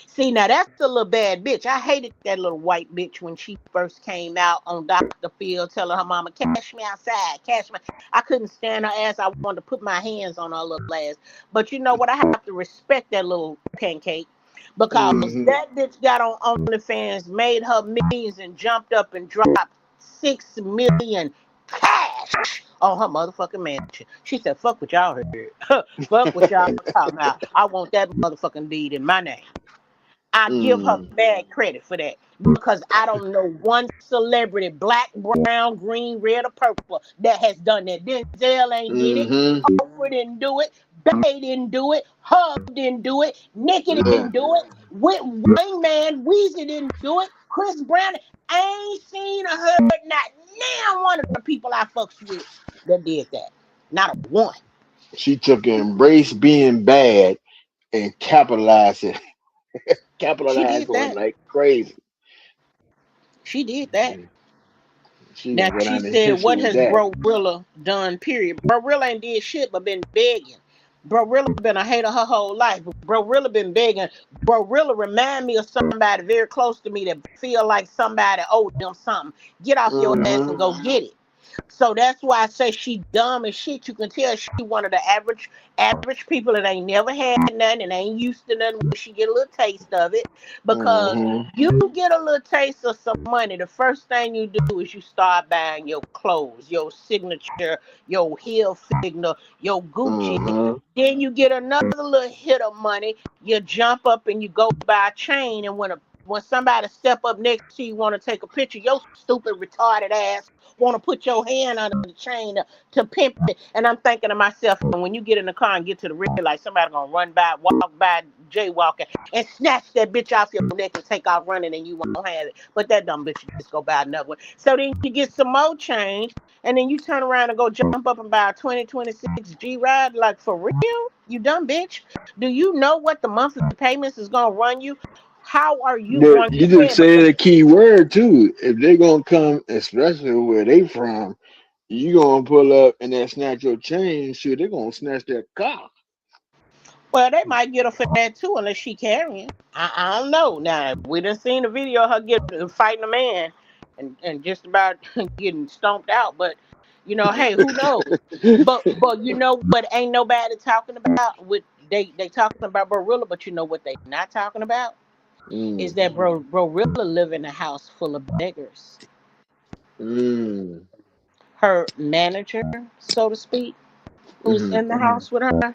See, now that's a little bad bitch. I hated that little white bitch when she first came out on Dr. Phil telling her mama, cash me outside, cash me. I couldn't stand her ass. I wanted to put my hands on her little ass. But you know what? I have to respect that little pancake because Hmm. that bitch got on OnlyFans, made her millions, and jumped up and dropped 6 million cash on her motherfucking mansion. She said, fuck what y'all heard. Fuck what y'all talking about. I want that motherfucking deed in my name. I give her Mm. mad credit for that because I don't know one celebrity, black, brown, green, red, or purple, that has done that. Denzel ain't did it. Hmm. Oprah didn't do it. Bay didn't do it. Hub didn't do it. Nicki Yeah. didn't do it. Wayne Man, Weezy didn't do it. Chris Brown, I ain't seen or heard not now one of the people I fucks with that did that. Not a one. She took embrace being bad and She capitalized did on it that. like crazy. She did that. And she Now gonna go she down in said, history "What with has that. Brorilla done? Period. Brorilla ain't did shit but been begging. Brorilla been a hater her whole life. Brorilla been begging. Brorilla remind me of somebody very close to me that feel like somebody owed them something. Get off your ass and Mm-hmm. go get it." So that's why I say she dumb as shit. You can tell she one of the average people that ain't never had nothing and ain't used to nothing when she get a little taste of it. Because Mm-hmm. you get a little taste of some money, the first thing you do is you start buying your clothes, your signature, your heel figure, your Gucci. Mm-hmm. Then you get another little hit of money. You jump up and you go buy a chain, and when somebody step up next to you want to take a picture, your stupid retarded ass want to put your hand under the chain to pimp it. And I'm thinking to myself, when you get in the car and get to the red light, somebody gonna run by, walk by, jaywalking, and snatch that bitch off your neck and take off running, and you won't have it. But that dumb bitch just go buy another one. So then you get some more change, and then you turn around and go jump up and buy a 2026 G Ride. Like, for real? You dumb bitch? Do you know what the monthly payments is gonna run you? How are you But going you to pay just it? saying Because a key word too. If they gonna come, especially where they from, you gonna pull up and then snatch your chain. Sure, they gonna snatch that car. well, they might get her for that too, unless she carrying. I don't know. Now we done seen the video of her fighting a man, and just about getting stomped out. But hey, who knows? But you know what? Ain't nobody talking about what they talking about Barilla, but you know what they not talking about is Mm. that Barilla live in a house full of beggars. Mm. Her manager, so to speak, who's Mm-hmm. in the house with her.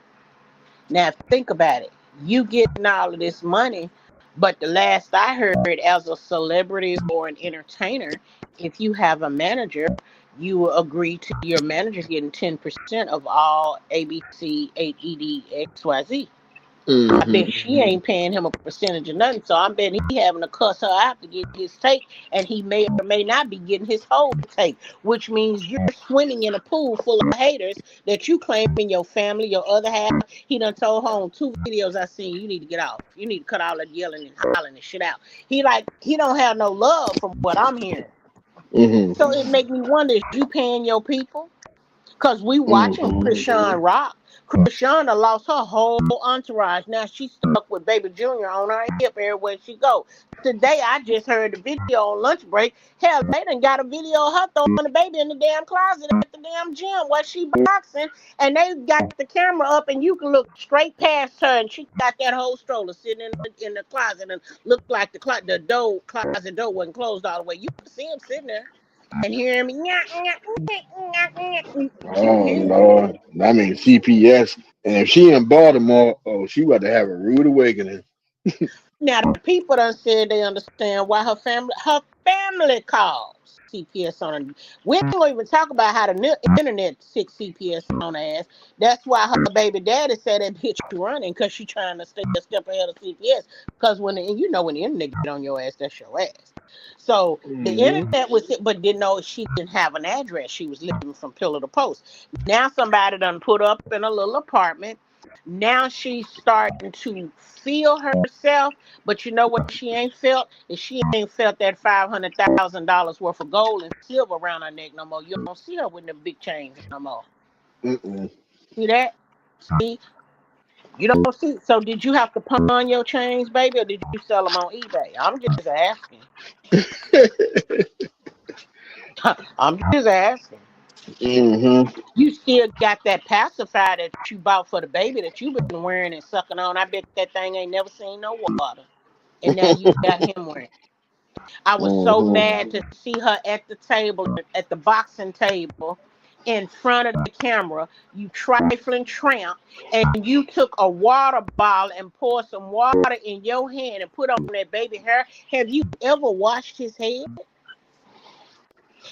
Now think about it. You getting all of this money, but the last I heard, as a celebrity or an entertainer, if you have a manager, you will agree to your manager getting 10% of all ABC, HED, XYZ. I bet Mm-hmm. she ain't paying him a percentage of nothing. So I'm betting he having to cuss her out to get his take, and he may or may not be getting his whole take, which means you're swimming in a pool full of haters that you claim in your family, your other half. He done told her on 2 videos I seen, you need to get off. You need to cut all that yelling and hollering and shit out. He don't have no love from what I'm hearing. Mm-hmm. So it make me wonder, is you paying your people? Cause we watching Mm-hmm. Krishan rock. Krishan lost her whole entourage. Now she's stuck with Baby Junior on her hip everywhere she go. Today I just heard the video on lunch break. Hell, they done got a video of her throwing the baby in the damn closet at the damn gym while she boxing, and they got the camera up, and you can look straight past her, and she got that whole stroller sitting in the closet, and looked like the door closet door wasn't closed all the way. You can see him sitting there and hear him. You can Oh hear him. Lord, I mean CPS. And if she in Baltimore, oh, she about to have a rude awakening. Now the people done said they understand why her family calls CPS on her. We ain't gonna even talk about how the internet sick CPS on her ass. That's why her baby daddy said that bitch running because she trying to stay a step ahead of CPS. Because when the internet get on your ass, that's your ass. So the Mm-hmm. internet was, but didn't know she didn't have an address. She was living from pillar to post. Now somebody done put up in a little apartment. Now she's starting to feel herself, but you know what she ain't felt? Is she ain't felt that $500,000 worth of gold and silver around her neck no more. You don't see her with them big chains no more. Mm-mm. See that? See? You don't see. So did you have to pawn your chains, baby, or did you sell them on eBay? I'm just asking. I'm just asking. Mm-hmm. You still got that pacifier that you bought for the baby that you've been wearing and sucking on. I bet that thing ain't never seen no water. And now you got him wearing. I was so Mm-hmm. mad to see her at the table, at the boxing table, in front of the camera. You trifling tramp, and you took a water bottle and poured some water in your hand and put on that baby hair. Have you ever washed his head?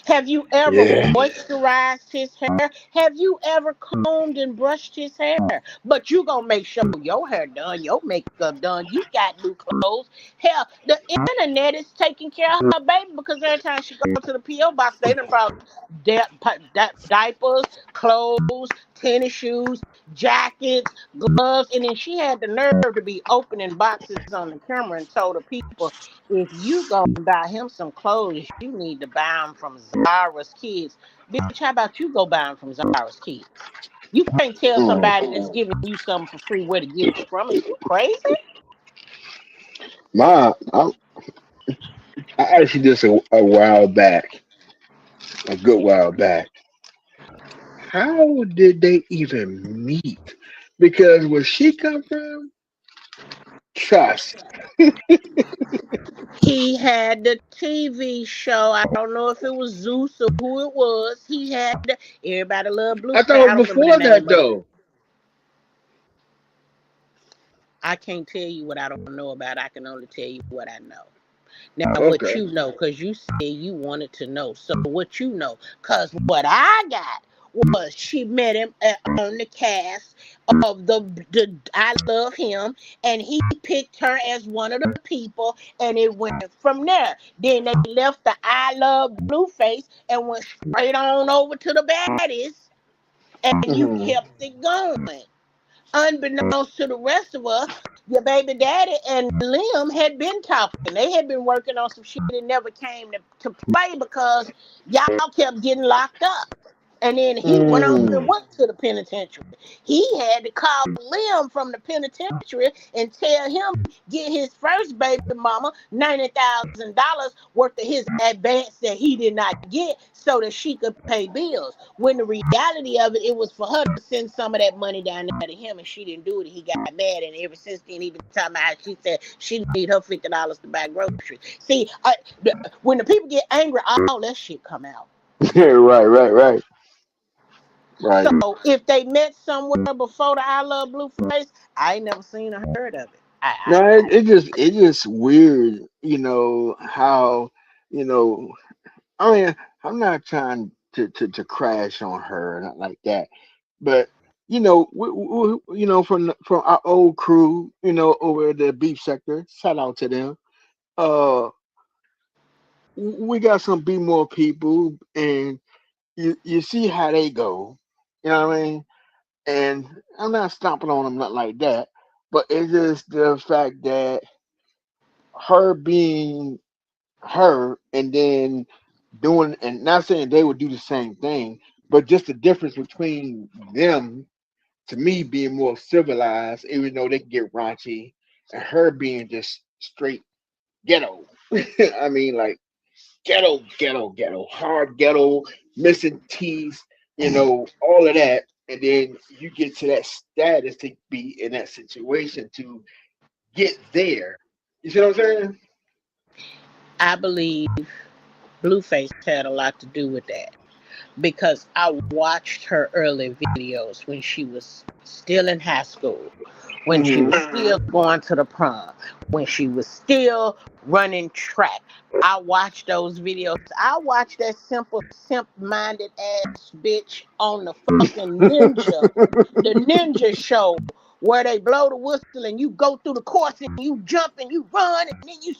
Have you ever Yeah. moisturized his hair? Have you ever combed and brushed his hair? But you gonna make sure your hair done, your makeup done. You got new clothes. Hell, the internet is taking care of her baby because every time she go to the PO box, they done brought diapers, clothes, tennis shoes. jackets, gloves, and then she had the nerve to be opening boxes on the camera and told the people, if you go buy him some clothes, you need to buy them from Zara's Kids. Bitch, how about you go buy them from Zara's Kids? You can't tell somebody that's Mm. giving you something for free where to get it from. Is you crazy? My, I actually just a while back, a good while back. How did they even meet? Because where she come from, trust. He had the TV show. I don't know if it was Zeus or who it was. He had everybody love I Blueface. thought I don't remember the before that name of it. though. I can't tell you what I don't know about. I can only tell you what I know. Now, what Okay. you know, because you said you wanted to know. So, what you know, because what I got was she met him on the cast of the I Love Him, and he picked her as one of the people, and it went from there. Then they left the I Love Blueface and went straight on over to the baddies, and you Hmm. kept it going. Unbeknownst to the rest of us, your baby daddy and Liam had been talking. They had been working on some shit that never came to play because y'all kept getting locked up. And then he went on and Mm. went to the penitentiary. He had to call Liam from the penitentiary and tell him get his first baby mama $90,000 worth of his advance that he did not get so that she could pay bills. When the reality of it, it was for her to send some of that money down there to him, and she didn't do it. He got mad, and ever since then, he been talking about how she said she need her $50 to buy groceries. See, when the people get angry, all that shit come out. Right, right, right, So right. if they met somewhere before the I Love Blueface, I ain't never seen or heard of it. No, it just weird, how, you know, I mean, I'm not trying to crash on her, not like that, but from our old crew, over the beef sector, shout out to them. Uh, we got some be more people, and you see how they go. You know what I mean? And I'm not stomping on them, not like that, but it's just the fact that her being her, and then doing, and not saying they would do the same thing, but just the difference between them, to me, being more civilized, even though they can get raunchy, and her being just straight ghetto. I mean, like ghetto, ghetto, ghetto, hard ghetto, missing teeth, all of that. And then you get to that status to be in that situation to get there. You see what I'm saying? I believe Blueface had a lot to do with that because I watched her early videos when she was still in high school, when she Hmm. was still going to the prom, when she was still running track. I watched those videos. I watched that simple, simp-minded ass bitch on the fucking ninja show where they blow the whistle and you go through the course and you jump and you run and then you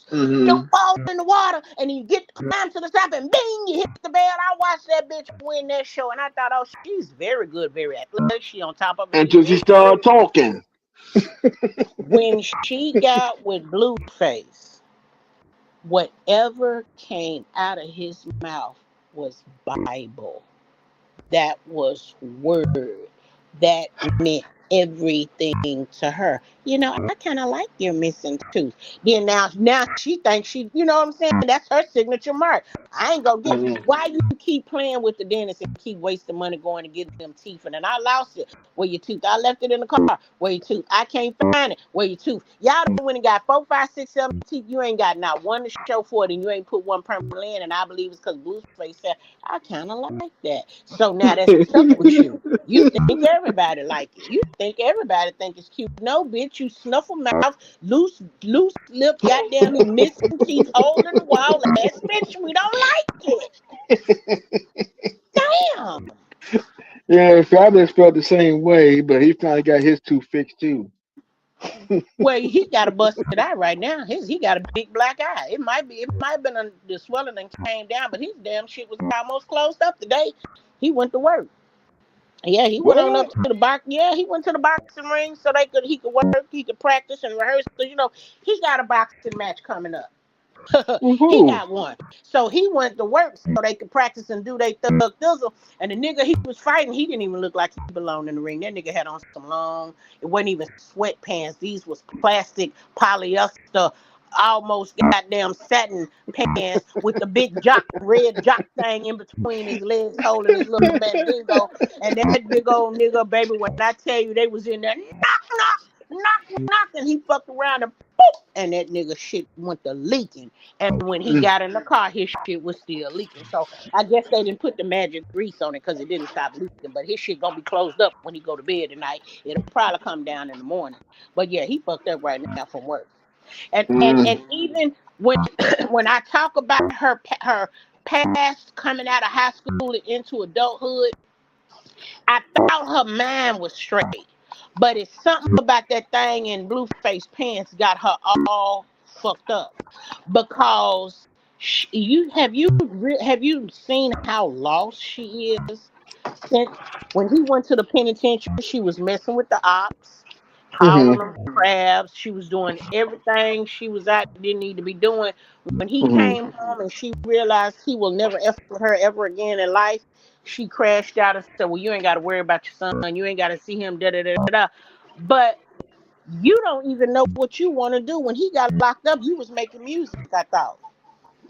don't Hmm. fall in the water and then you get to climb to the top and bing, you hit the bell. I watched that bitch win that show and I thought, oh, she's very good, very athletic. She on top of it, she's Until she very started pretty. talking. When she got with Blueface, whatever came out of his mouth was Bible. That was word. That meant everything to her. I kind of like your missing tooth. Then now she thinks she, you know what I'm saying? That's her signature mark. I ain't gonna get. Hmm. Why you keep playing with the dentist and keep wasting money going to get them teeth? And then I lost it. Where your tooth? I left it in the car. Where your tooth? I can't find it. Where your tooth? Y'all done went and got 4, 5, 6, 7 teeth. You ain't got not one to show for it, and you ain't put one permanently in. And I believe it's because Blueface said I kind of like that. So now that's stuck with you. You think everybody like it. You think everybody think it's cute. No, bitch, you snuffle mouth, loose lip, goddamn me, missing teeth, hole in the wall ass bitch. We don't like it. Damn. Yeah, Fabulous felt the same way, but he finally got his tooth fixed too. Well, he got a busted eye right now. He got a big black eye. It might have been the swelling and came down, but his damn shit was almost closed up today. He went to work. Yeah, he went on up What? to the box. Yeah, he went to the boxing ring so he could work, he could practice and rehearse. Cause he got a boxing match coming up. He Woohoo. got one. So he went to work so they could practice and do their thug thizzle. And the nigga he was fighting, he didn't even look like he belonged in the ring. That nigga had on some long, it wasn't even sweatpants. These was plastic polyester, almost goddamn satin pants with the big red jock thing in between his legs holding his little mandingo. And that big old nigga, baby, when I tell you they was in there, knock, and he fucked around and and that nigga shit went to leaking. And when he Mm, got in the car, his shit was still leaking. So I guess they didn't put the magic grease on it because it didn't stop leaking. But his shit gonna be closed up when he go to bed tonight. It'll probably come down in the morning. But yeah, he fucked up right now from work. And mm, even when when I talk about her past coming out of high school and into adulthood, I thought her mind was straight, but it's something about that thing in Blueface pants got her all fucked up because have you seen how lost she is since when he went to the penitentiary? She was messing with the ops, hauling mm-hmm, them crabs. She was doing everything she was out didn't need to be doing. When he mm-hmm, came home and she realized he will never F with her ever again in life, she crashed out and said, "Well, you ain't got to worry about your son. You ain't got to see him." Da da da da. But you don't even know what you want to do. When he got locked up, you was making music. I thought.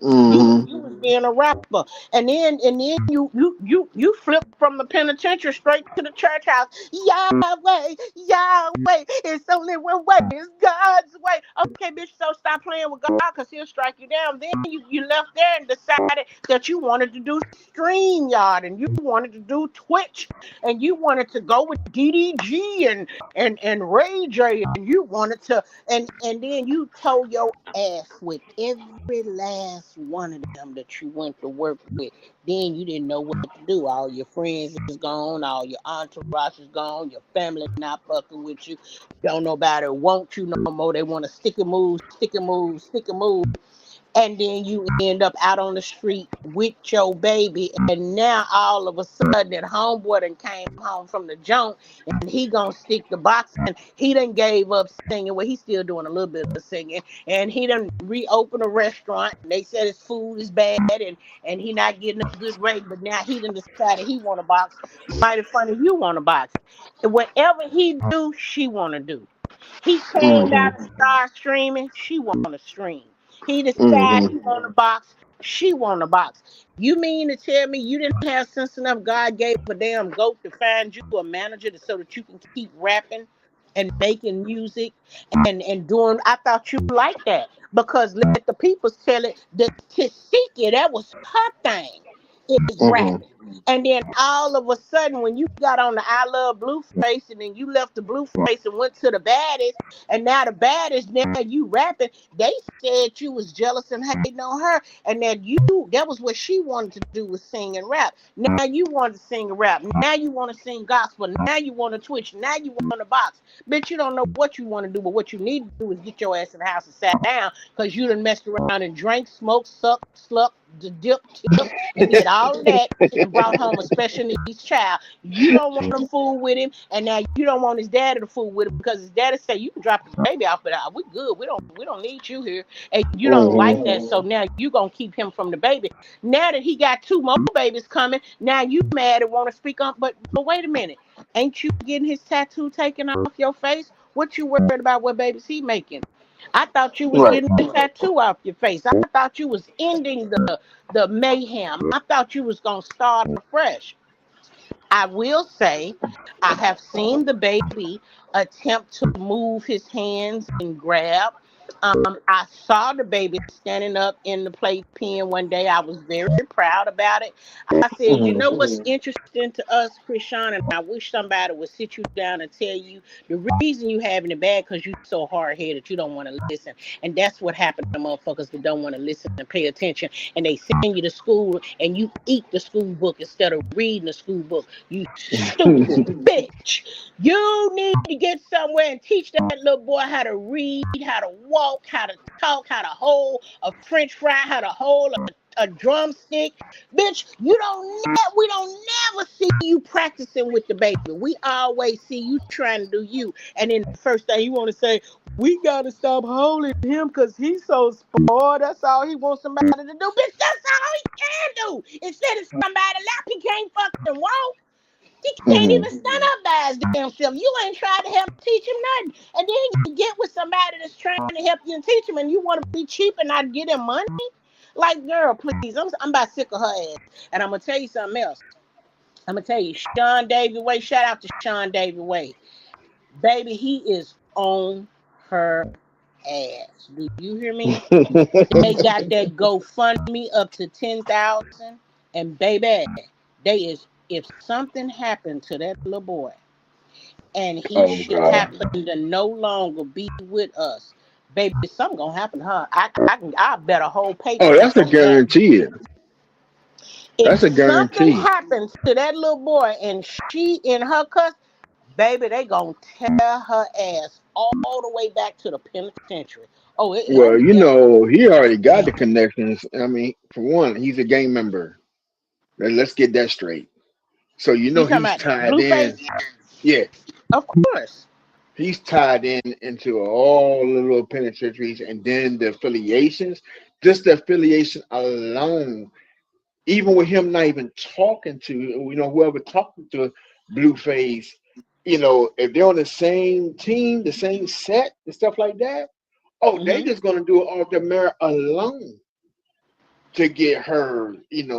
mm-hmm, You was being a rapper, and then you flipped from the penitentiary straight to the church house. Yahweh, Yahweh, it's only one way, it's God's way. Okay, bitch, so stop playing with God because he'll strike you down. Then you left there and decided that you wanted to do StreamYard and you wanted to do Twitch and you wanted to go with DDG and Ray J and you wanted to and then you told your ass with every last one of them that you went to work with. Then you didn't know what to do. All your friends is gone, all your entourage is gone, your family not fucking with you. Don't nobody want you no more. They want to stick and move, stick and move, stick and move, and then you end up out on the street with your baby, and now all of a sudden that homeboy done came home from the junk and he gonna stick the boxing. He done gave up singing. Well, he's still doing a little bit of singing, and he done reopened a restaurant. And they said his food is bad, and he not getting a good rate. But now he done decided he want to box. Mighty funny, you want to box. Whatever he do, she want to do. He came out and mm-hmm, started streaming. She want to stream. He decided he mm-hmm. want to box. She want to box. You mean to tell me you didn't have sense enough? God gave a damn goat to find you a manager so that you can keep rapping and making music and doing. I thought you liked that because let the people tell it. The Tasiki, that was her thing. Is rapping. And then all of a sudden, when you got on the I Love Blueface, and then you left the Blueface and went to the baddest, and now the baddest, now you rapping. They said you was jealous and hating on her, and that was what she wanted to do was sing and rap. Now you want to sing and rap. Now you want to sing gospel. Now you want to twitch. Now you want to box. Bitch, you don't know what you want to do, but what you need to do is get your ass in the house and sat down because you done messed around and drank, smoked, sucked, slept, the dip, tip, and did all of that and brought home a special needs child. You don't want to fool with him, and now you don't want his daddy to fool with him because his daddy say you can drop the baby off, but we good. We don't need you here, and you don't like that. Mm-hmm. So now you gonna keep him from the baby. Now that he got two more babies coming, now you mad and want to speak on. But wait a minute, ain't you getting his tattoo taken off your face? What you worried about? What babies he making? I thought you was Right. getting the tattoo off your face. I thought you was ending the mayhem. I thought you was gonna start afresh. I will say, I have seen the baby attempt to move his hands and grab. I saw the baby standing up in the playpen one day. I was very proud about it. I said, you Mm-hmm. know what's interesting to us, Krishan, and I wish somebody would sit you down and tell you the reason you having it bad because you so hard headed, you don't want to listen. And that's what happened to motherfuckers that don't want to listen and pay attention. And they send you to school and you eat the school book instead of reading the school book. You stupid bitch. You need to get somewhere and teach that little boy how to read, how to walk, how to talk, how to hold a french fry, how to hold a a drumstick. Bitch, we don't never see you practicing with the baby. We always see you trying to do you. And then the first thing you want to say, we gotta stop holding him because he's so spoiled. That's all he wants somebody to do. Bitch, that's all he can do. Instead of somebody lap, he can't fucking walk. He can't even Hmm. stand up by his damn self. You ain't tried to help teach him nothing. And then you get with somebody that's trying to help you and teach him, and you want to be cheap and not get him money. Like, girl, please. I'm about sick of her ass. And I'm gonna tell you something else. I'm gonna tell you, Sean David Way. Shout out to Sean David Way, baby. He is on her ass. Do you hear me? They got that GoFundMe up to 10,000, and baby, they is if something happened to that little boy, and he Oh should God. happen to no longer be with us, baby, something gonna happen to her. I bet a whole Oh, paycheck that's a on that. guarantee. If That's a something guarantee. happens to that little boy and she in her cuss, baby, they gonna tear her ass all the way back to the penitentiary. Well, Oh yeah. he already got the connections. I mean, for one, he's a gang member. Let's get that straight. So You talking he's about tied in. Blueface? Yeah, Of course. he's tied in into all the little penitentiaries, and then the affiliations. Just the affiliation alone, even with him not even talking to whoever talking to Blueface, if they're on the same team, the same set and stuff like that. Oh, they Hmm. just gonna do it off the merit alone to get her,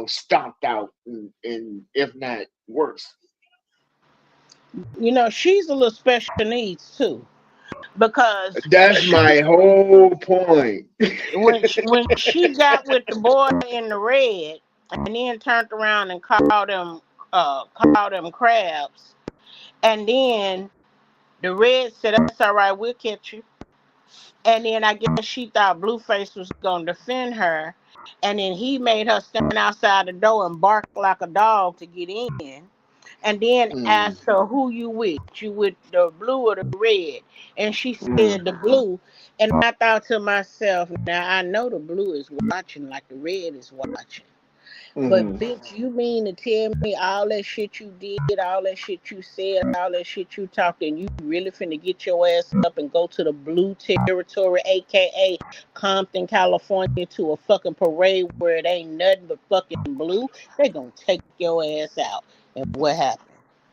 stomped out, and if not worse. She's a little special needs too, because That's my whole point. when she got with the boy in the red, and then turned around and called them crabs, and then the red said, "That's all right, we'll catch you." And then I guess she thought Blueface was gonna defend her, and then he made her stand outside the door and bark like a dog to get in. And then Mm, asked her, who you with? You with the blue or the red? And she mm, said the blue. And I thought to myself, now I know the blue is watching like the red is watching. But mm. bitch, you mean to tell me all that shit you did, all that shit you said, all that shit you talked, and you really finna get your ass up and go to the blue territory, aka Compton, California, to a fucking parade where it ain't nothing but fucking blue? They gonna take your ass out. And what happened?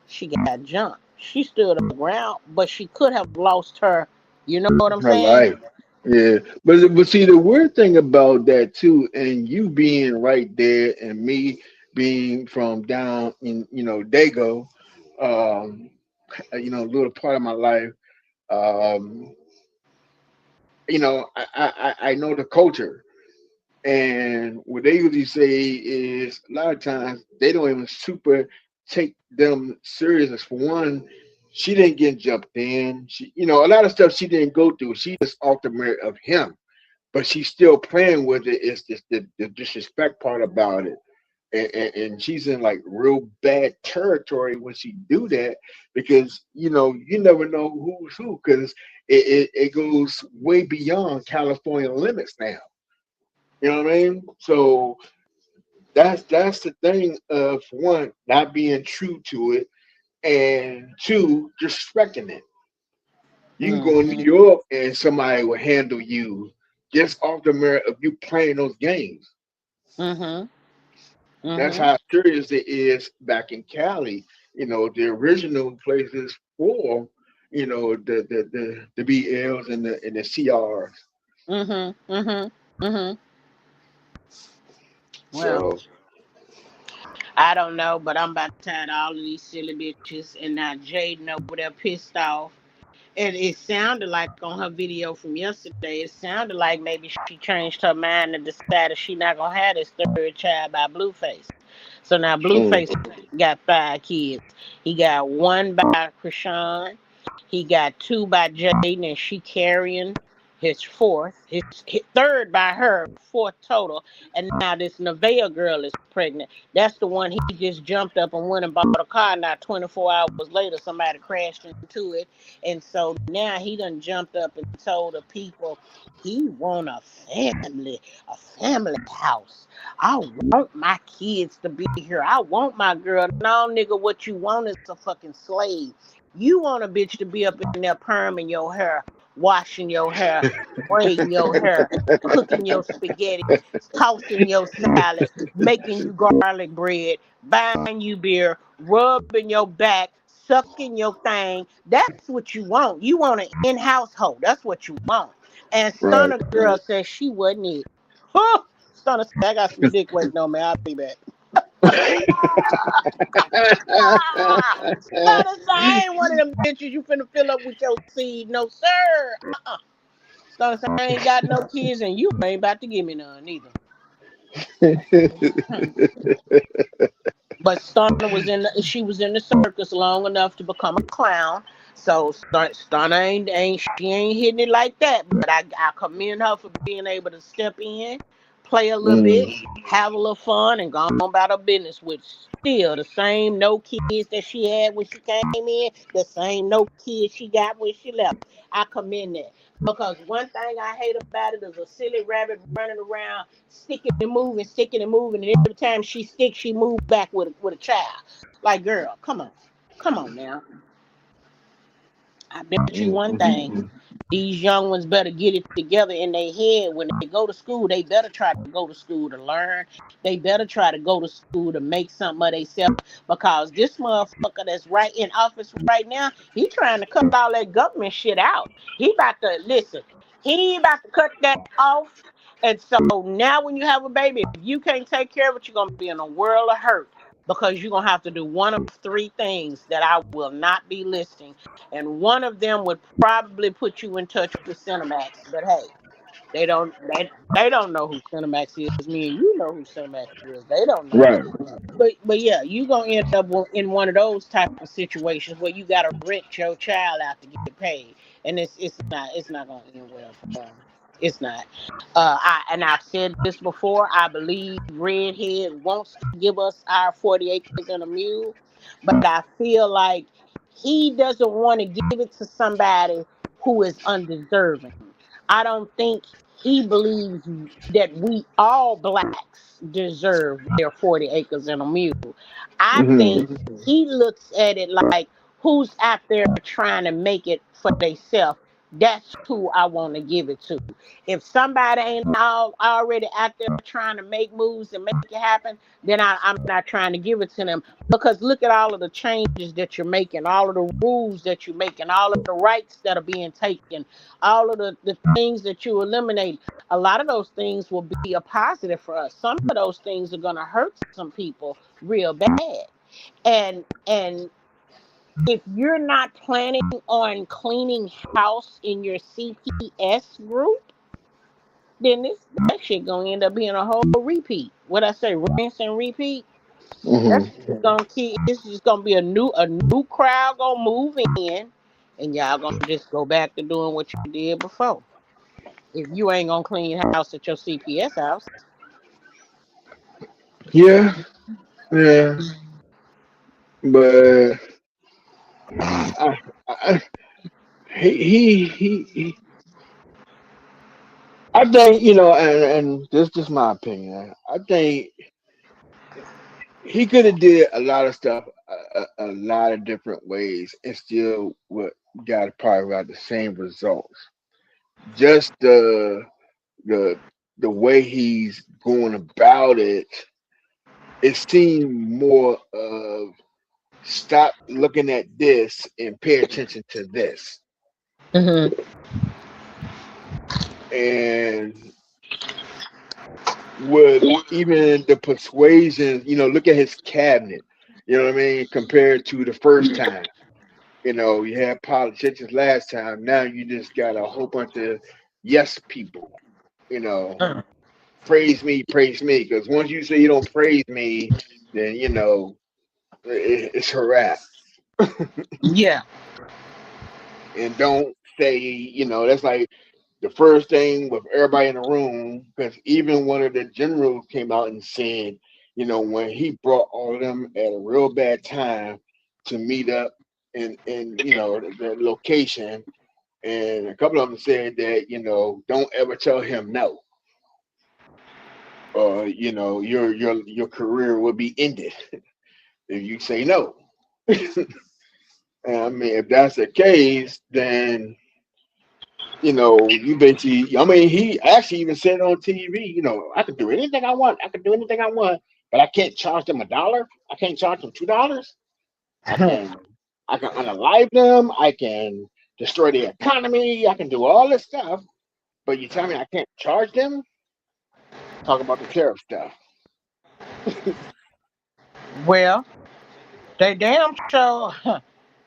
She got jumped. She stood her ground, but she could have lost her. You know what I'm Her saying? life. Yeah, but see the weird thing about that too, and you being right there, and me being from down in Dago, um, a little part of my life. Um, I know the culture, and what they usually say is a lot of times they don't even super take them serious. As for one, she didn't get jumped in. A lot of stuff she didn't go through. She just off the merit of him, but she's still playing with it. It's just the disrespect part about it. And she's in like real bad territory when she do that, because you never know who's who, because it goes way beyond California limits now. You know what I mean? So that's the thing of one, not being true to it, and two, disrespecting it. You can go in New Mm-hmm. York and somebody will handle you just off the merit of you playing those games. Mm-hmm. That's Mm-hmm. how serious it is back in Cali. The original places for the BLs and the CRs. Mm-hmm. Mm-hmm. Mm-hmm. Well, So I don't know, but I'm about tired of all of these silly bitches, and now Jaden over there pissed off. And it sounded like on her video from yesterday, it sounded like maybe she changed her mind and decided she not gonna have this third child by Blueface. So now mm, Blueface got 5 kids. He got one by Krishan, he got two by Jaden, and she carrying his fourth, his third by her, fourth total. And now this Nevaeh girl is pregnant. That's the one he just jumped up and went and bought a car. Now 24 hours later, somebody crashed into it, and so now he done jumped up and told the people he want a family house. I want my kids to be here. I want my girl. No, nigga, what you want is a fucking slave. You want a bitch to be up in there perming your hair, washing your hair, braiding your hair, cooking your spaghetti, tossing your salad, making you garlic bread, buying you beer, rubbing your back, sucking your thing. That's what you want. You want an in-house hoe. That's what you want. And Right. Stunner girl says she wasn't it. Huh? Stunner said, I got some dick waiting on me. I'll be back. Stunner said, I ain't one of them bitches you finna fill up with your seed. No, sir. Stunner said, I ain't got no kids and you ain't about to give me none either. But Stunner was she was in the circus long enough to become a clown. So Stunner she ain't hitting it like that. But I commend her for being able to step in, play a little bit, Mm. have a little fun, and go on about her business with still the same no kids that she had when she came in, the same no kids she got when she left. I commend that. Because one thing I hate about it is a silly rabbit running around sticking and moving, and every time she sticks, she moves back with a child. Like, girl, come on now. I bet you one thing. Mm. These young ones better get it together in their head when they go to school. They better try to go to school to learn. They better try to go to school to make something of themselves. Because this motherfucker that's right in office right now, he trying to cut all that government shit out. He about to listen. He about to cut that off. And so now when you have a baby, if you can't take care of it, you're gonna be in a world of hurt. Because you're gonna have to do one of three things that I will not be listing, and one of them would probably put you in touch with Cinemax. But hey, they don't know who Cinemax is. Me and you know who Cinemax is. They don't know. Right. But yeah, you gonna end up in one of those type of situations where you gotta rent your child out to get paid, and it's not gonna end well for them. It's not. I've said this before. I believe Redhead wants to give us our 40 acres and a mule, but I feel like he doesn't want to give it to somebody who is undeserving. I don't think he believes that we all blacks deserve their 40 acres and a mule. I Hmm. think he looks at it like who's out there trying to make it for themselves. That's who I want to give it to. If somebody ain't already out there trying to make moves and make it happen, then I'm not trying to give it to them. Because look at all of the changes that you're making, all of the rules that you're making, all of the rights that are being taken, all of the things that you eliminate. A lot of those things will be a positive for us. Some of those things are going to hurt some people real bad. And if you're not planning on cleaning house in your CPS group, then that shit gonna end up being a whole repeat. What I say, rinse and repeat. That's Hmm. just gonna keep. It's just gonna be a new crowd gonna move in, and y'all gonna just go back to doing what you did before. If you ain't gonna clean house at your CPS house. Yeah. Yeah. But I, I, he I think, and this is just my opinion. I think he could have did a lot of stuff a lot of different ways and still would got probably got the same results. Just the the way he's going about it, it seemed more of stop looking at this and pay attention to this. Hmm. And with even the persuasion, look at his cabinet. You know what I mean? Compared to the first time. You had politicians last time. Now you just got a whole bunch of yes people. You know, praise me, praise me. Because once you say you don't praise me, then it's a wrap. Yeah. And don't say, that's like the first thing with everybody in the room, because even one of the generals came out and said, when he brought all of them at a real bad time to meet up in the location, and a couple of them said that don't ever tell him no, or your career will be ended if you say no. And I mean, if that's the case, then you basically, I mean, he actually even said on TV, I can do anything I want. I can do anything I want, but I can't charge them $1. I can't charge them $2. I can, I can unalive them. I can destroy the economy. I can do all this stuff, but you tell me I can't charge them? Talk about the tariff stuff. Well, they damn sure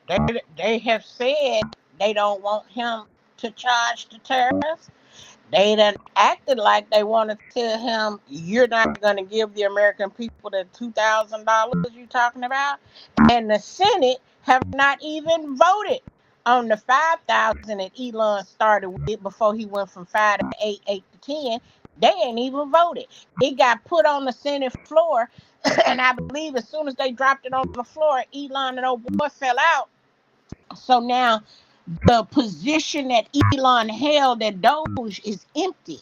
they they have said they don't want him to charge the tariffs. They done acted like they want to tell him you're not going to give the American people the $2,000 you're talking about, and the Senate have not even voted on the 5,000 that Elon started with before he went from 5 to 8, 8 to 10. They ain't even voted. It got put on the Senate floor, and I believe as soon as they dropped it on the floor, Elon and old boy fell out. So now the position that Elon held at Doge is empty.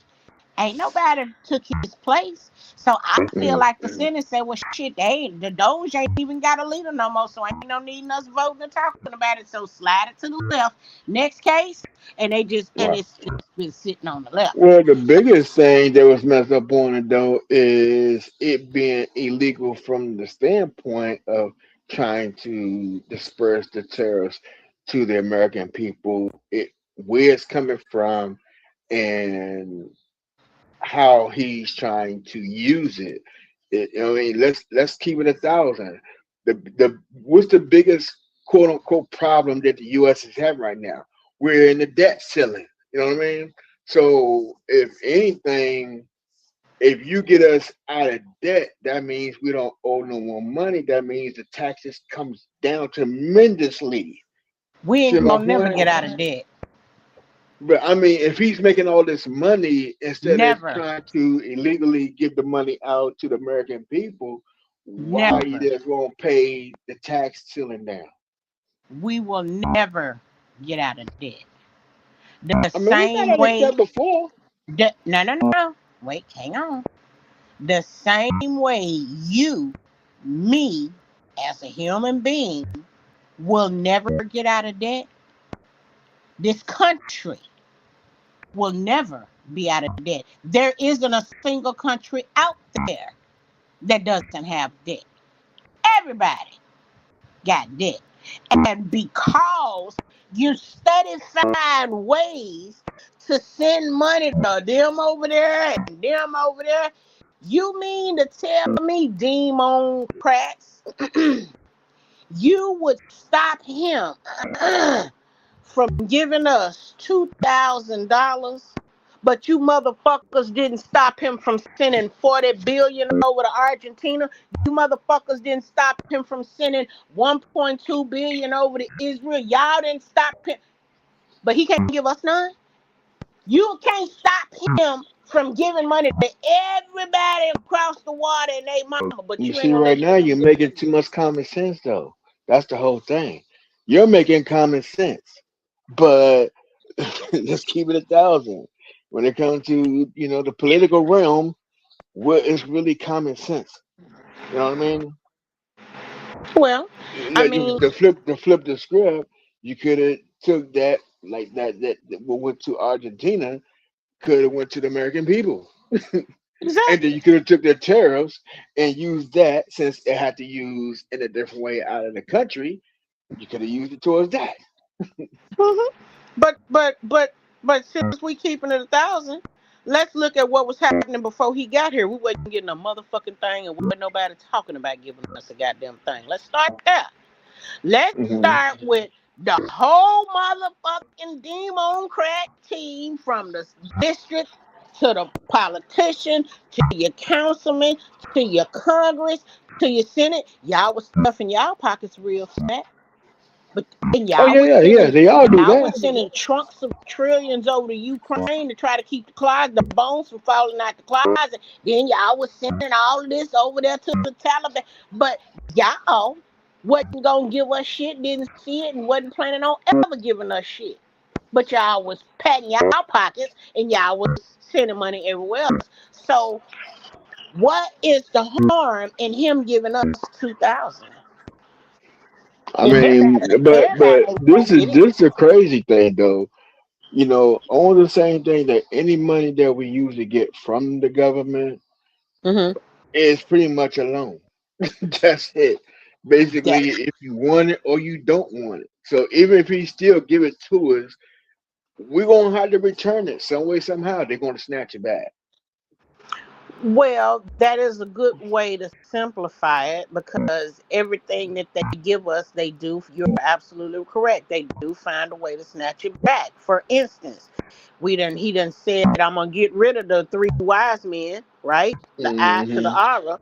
Ain't nobody took his place. So I feel like the Mm-mm. Senate said, well, shit, they ain't, the Doge ain't even got a leader no more. So ain't no needing us voting and talking about it. So slide it to the left. Next case. And they just, and Right. it's been sitting on the left. Well, the biggest thing that was messed up on it though is it being illegal from the standpoint of trying to disperse the tariffs to the American people. Where it's coming from and how he's trying to use it. I mean, let's keep it 1,000. The what's the biggest quote unquote problem that the U.S. is having right now? We're in the debt ceiling. You know what I mean? So if anything, if you get us out of debt, that means we don't owe no more money. That means the taxes comes down tremendously. We See ain't my gonna never point? get out of debt. But I mean, if he's making all this money instead of Never. trying to illegally give the money out to the American people, why you Never. just won't pay the tax ceiling down? We will never get out of debt. The I mean, we got same out of way, debt before. no, no, no. Wait, hang on. The same way you, me, as a human being, will never get out of debt, this country will never be out of debt. There isn't a single country out there that doesn't have debt. Everybody got debt. And because you study find ways to send money to them over there and them over there, you mean to tell me, Democrats, you would stop him from giving us $2,000, but you motherfuckers didn't stop him from sending 40 billion over to Argentina. You motherfuckers didn't stop him from sending 1.2 billion over to Israel. Y'all didn't stop him, but he can't give us none. You can't stop him from giving money to everybody across the water and they mama, but You you ain't see, gonna right let now him you're give making money. too much common sense, though. That's the whole thing. You're making common sense, but let's keep it 1,000. When it comes to the political realm, what is really common sense? You know what I mean? Well, I Like mean, to flip the script, you could have took that like that what went to Argentina could have went to the American people, and then exactly. you could have took their tariffs and used that since it had to use in a different way out of the country. You could have used it towards that. hmm but since we keeping it 1,000, let's look at what was happening before he got here. We wasn't getting a motherfucking thing, and wasn't nobody talking about giving us a goddamn thing. Let's start there. Let's Hmm. start with the whole motherfucking Democrat team from the district to the politician to your councilman to your Congress to your Senate. Y'all was stuffing y'all pockets real fat. But and Oh yeah, yeah, yeah. They all do y'all that. was sending trunks of trillions over to Ukraine to try to keep the bones from falling out the closet. Then y'all was sending all of this over there to the Taliban. But y'all wasn't gonna give us shit, didn't see it, and wasn't planning on ever giving us shit. But y'all was patting y'all pockets and y'all was sending money everywhere else. So what is the harm in him giving us 2,000? I If mean, but everybody ain't gonna get it. this is a crazy thing though. You know, all the same thing that any money that we usually get from the government Mm-hmm. is pretty much a loan. That's it. That Basically, if you want it or you don't want it. So even if he still give it to us, we're gonna have to return it some way, somehow. They're gonna snatch it back. well, that is a good way to simplify it because everything that they give us, they do. You're absolutely correct. They do find a way to snatch it back. For instance, he done said, "I'm gonna get rid of the three wise men," right? The I to the Hmm. aura,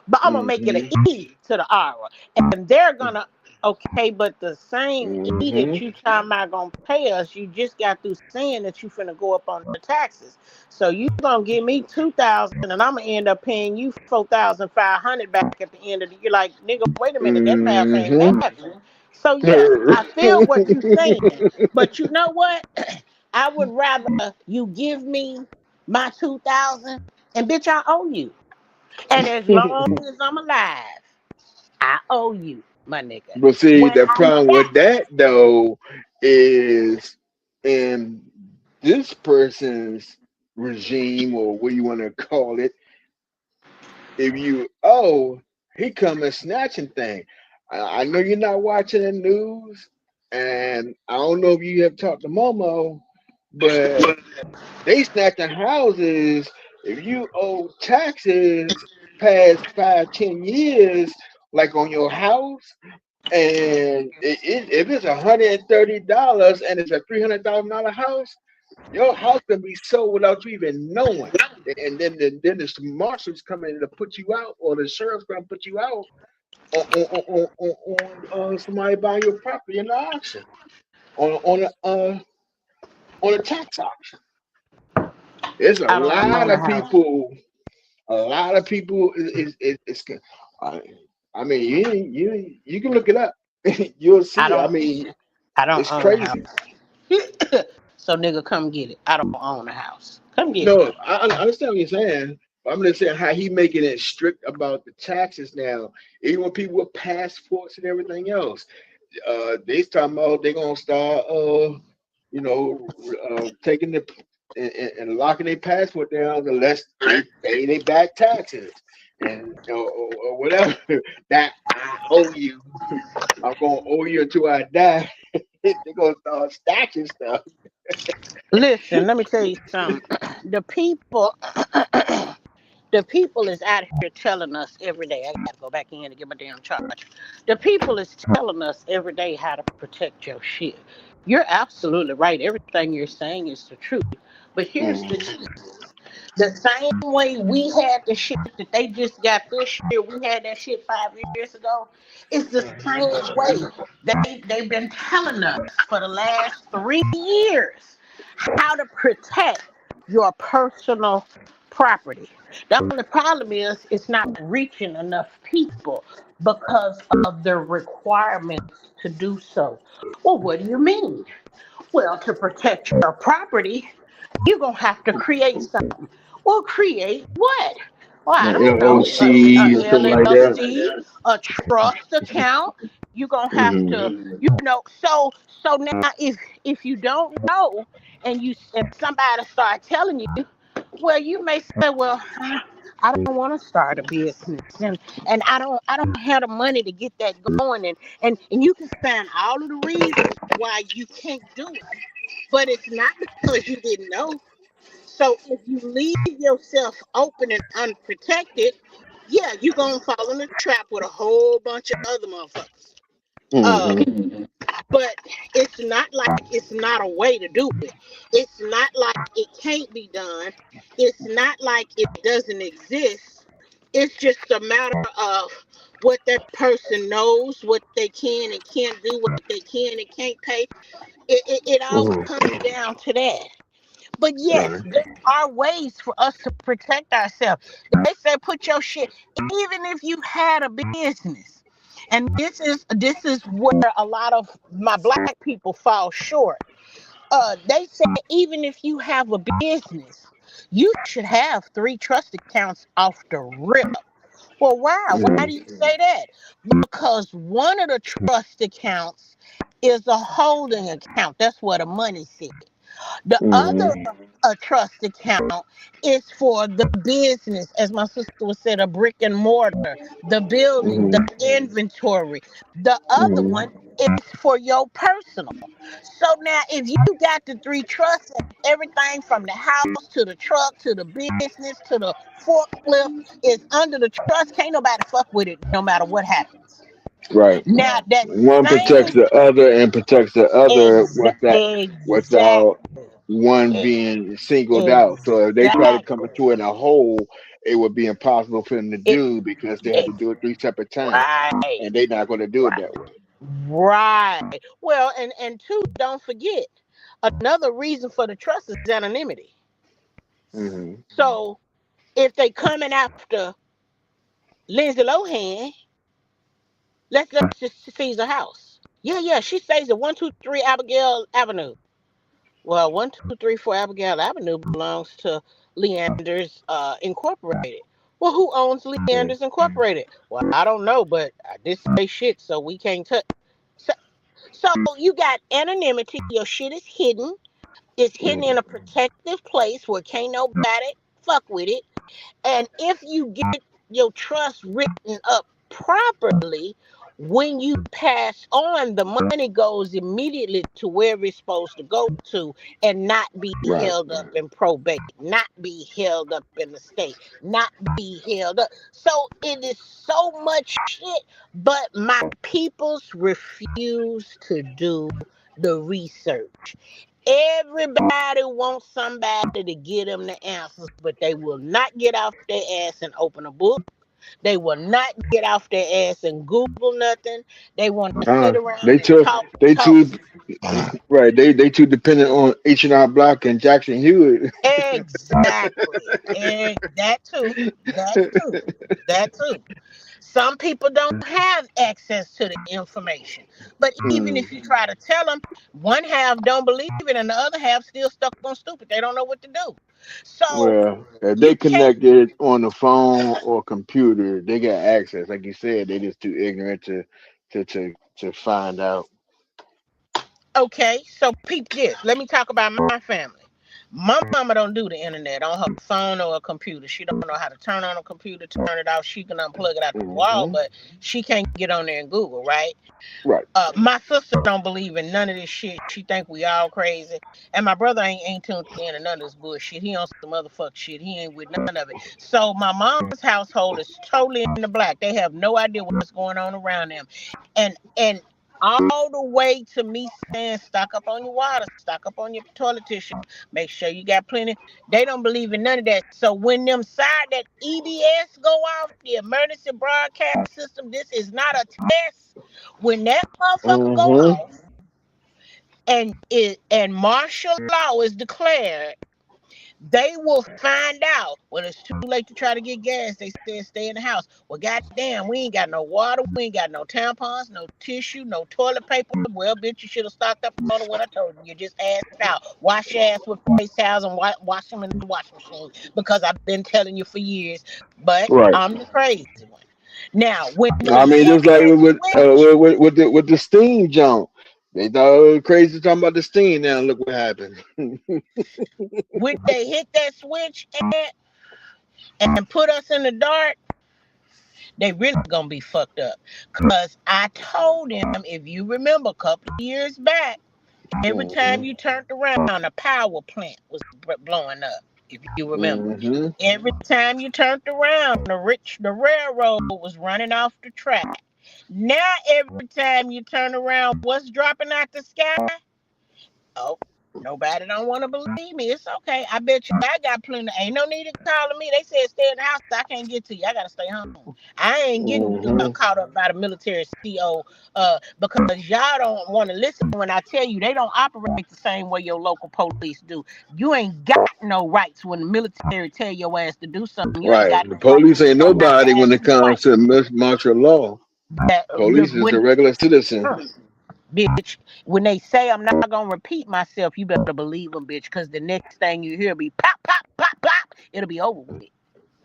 but I'm gonna make it an Hmm. E to the aura, and they're gonna okay. But the same E that Hmm. you talking about gonna pay us, you just got through saying that you finna go up on the taxes. So you gonna give me 2,000, and I'm gonna end up paying you 4,500 back at the end of the year. Like nigga, wait a minute, that math ain't Hmm. mathing. So yeah, I feel what you're saying, but you know what? I would rather you give me my 2,000, and bitch, I owe you. And as long as I'm alive, I owe you, my nigga. But see, When the I'm problem with back, that though is in this person's regime, or what you want to call it, if you owe, he come and snatching thing. I know you're not watching the news, and I don't know if you have talked to Momo, but they snatching houses. If you owe taxes past 5, 10 years, like on your house, and if it's $130 and it's a $300,000 house, your house can be sold without you even knowing. And then the marshals come in to put you out, or the sheriff's gonna put you out on somebody buying your property in the auction, on a tax auction. There's a I don't lot own a of house. people. A lot of people I, I mean, you can look it up. You'll I see. I don't. mean, I don't it's own a crazy. house. So nigga, come get it. I don't own a house. Come get it. No, I understand what you're saying. But I'm just saying how he making it strict about the taxes now. Even when people with passports and everything else, they talking about they gonna start, you know, taking the and locking their passport down unless they pay their back taxes and or whatever that I owe you. I'm gonna owe you until I die. They're gonna start stacking stuff. Listen, let me tell you something. The people, the people is out here telling us every day. I gotta go back in to get my damn charge. The people is telling us every day how to protect your shit. You're absolutely right. Everything you're saying is the truth. But here's the Mm. key. The same way we had the shit that they just got this year, we had that shit 5 years ago. It's the same way they've been telling us for the last 3 years how to protect your personal property. The only problem is it's not reaching enough people because of the requirements to do so. Well, what do you mean? Well, to protect your property, you're going to have to create something. Well, create what? Well, I Like don't know. A LLC or something like that. LLC, a trust account. You're going to have to, Hmm. so now if you don't know and somebody start telling you, well, you may say, well, I don't want to start a business and I don't have the money to get that going and you can find all of the reasons why you can't do it. But it's not because you didn't know. So if you leave yourself open and unprotected, yeah, you're gonna fall in a trap with a whole bunch of other motherfuckers. Hmm. But it's not like it's not a way to do it. It's not like it can't be done. It's not like it doesn't exist. It's just a matter of what that person knows, what they can and can't do, what they can and can't pay. It all Mhm. comes down to that. But yes, Right. there are ways for us to protect ourselves. They say put your shit, even if you had a business. And this is where a lot of my black people fall short. They say even if you have a business, you should have 3 trust accounts off the rip. Well, why? Why Mhm. do you say that? Because one of the trust accounts is a holding account. That's where the money sits. The other Mhm. a trust account is for the business, as my sister would say, the brick and mortar, the building, the Mhm. inventory. The other one Mhm. is for your personal. So now, if you got the 3 trusts and everything from the house to the truck to the business to the forklift is under the trust, can't nobody fuck with it no matter what happens. Right. Now, that One protects same the other and protects the other without exactly. one being singled out. So if they try to come Exactly. into it in a whole, it would be impossible for them to It, do because they had to it do it 3 separate times, right, and they're not going to do it right, that way. right. Well, and two, don't forget another reason for the trust is anonymity. Hmm. So if they coming after Lindsay Lohan, let's just seize her house. Yeah, yeah, she stays at 123 Abigail Avenue. Well, 123 4 Abigail Avenue belongs to Leander's Incorporated. Well, who owns Leander's Incorporated? Well, I don't know, but this say shit, so we can't touch. So, so you got anonymity. Your shit is hidden. It's hidden in a protective place where can't nobody fuck with it. And if you get your trust written up properly, when you pass on, the money goes immediately to where it's supposed to go to and not be Right. held up in probate, not be held up in the state, not be held up. So it is so much shit, but my peoples refuse to do the research. Everybody wants somebody to get them the answers, but they will not get off their ass and open a book. They will not get off their ass and Google nothing. They want to sit around They and too. talk, They talk. too. Right. They too dependent on H&R Block and Jackson Hewitt. Exactly. That too. That too. That too. Some people don't have access to the information. But even Hmm. if you try to tell them, one half don't believe it and the other half still stuck on stupid. They don't know what to do. So Well, if you they can't. connected on the phone or computer, they got access. Like you said, they just too ignorant to find out. Okay, so peep this. Let me talk about my family. My mama don't do the internet on her phone or a computer. She don't know how to turn on a computer, turn it off. She can unplug it out the wall, Hmm. but she can't get on there and Google, right? Right. My sister don't believe in none of this shit. She think we all crazy. And my brother ain't tuned in none of this bullshit. He on some motherfucker shit. He ain't with none of it. So my mom's household is totally in the black. They have no idea what's going on around them. And all the way to me saying stock up on your water, stock up on your toilet tissue, make sure you got plenty. They don't believe in none of that. So when them side that EBS go off, the emergency broadcast system, this is not a test. When that motherfucker go Hmm. off and martial law is declared, they will find out when it's too late to try to get gas. They said stay in the house. Well, goddamn, we ain't got no water. We ain't got no tampons, no tissue, no toilet paper. Well, bitch, you should have stocked up on it when I told you. You just asked out. Wash your ass with face towels and wash them in the washing machine because I've been telling you for years. But Right. I'm the crazy one. Now, when I it mean, hit just like that switch, with the steam jump, they thought it was crazy talking about the steam. Now look what happened. when they hit that switch and put us in the dark, they really gonna be fucked up. Cause I told them, if you remember a couple of years back, every time Hmm. you turned around, a power plant was blowing up. If you remember, Hmm. every time you turned around, the railroad was running off the track. Now every time you turn around, what's dropping out the sky? Oh. Nobody don't want to believe me. It's okay. I bet you I got plenty. Ain't no need to calling me. They said stay in the house. I can't get to you. I gotta stay home. I ain't getting Mm-hmm. caught up by the military CO because y'all don't want to listen when I tell you they don't operate the same way your local police do. You ain't got no rights when the military tell your ass to do something. You ain't Right. got The no rights police ain't to not nobody when ask it you comes twice. to martial law. That Police is a when regular citizen. bitch, when they say I'm not gonna repeat myself, you better believe them, bitch, because the next thing you hear be pop, pop, pop, pop. It'll be over with.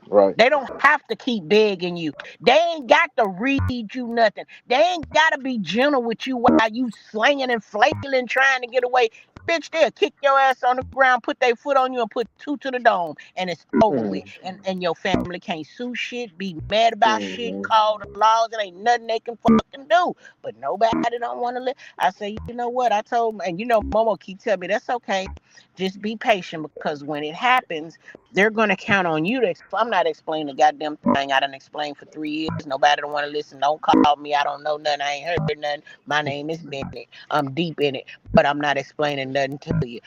Right. They don't have to keep begging you. They ain't got to read you nothing. They ain't got to be gentle with you while you slinging and flailing trying to get away. Bitch, they'll kick your ass on the ground, put their foot on you, and put two to the dome, and it's over with. Mm-hmm. And your family can't sue shit, be mad about shit, Mm-hmm. call the laws. It ain't nothing they can fucking do. But nobody don't want to live. I say, you know what? I told, and Momo keep telling me that's okay. Just be patient because when it happens, they're gonna count on you to. I'm not explaining the goddamn thing. I done explained for 3 years. Nobody don't want to listen. Don't call me. I don't know nothing. I ain't heard nothing. My name is Bennett. I'm deep in it, but I'm not explaining nothing to you.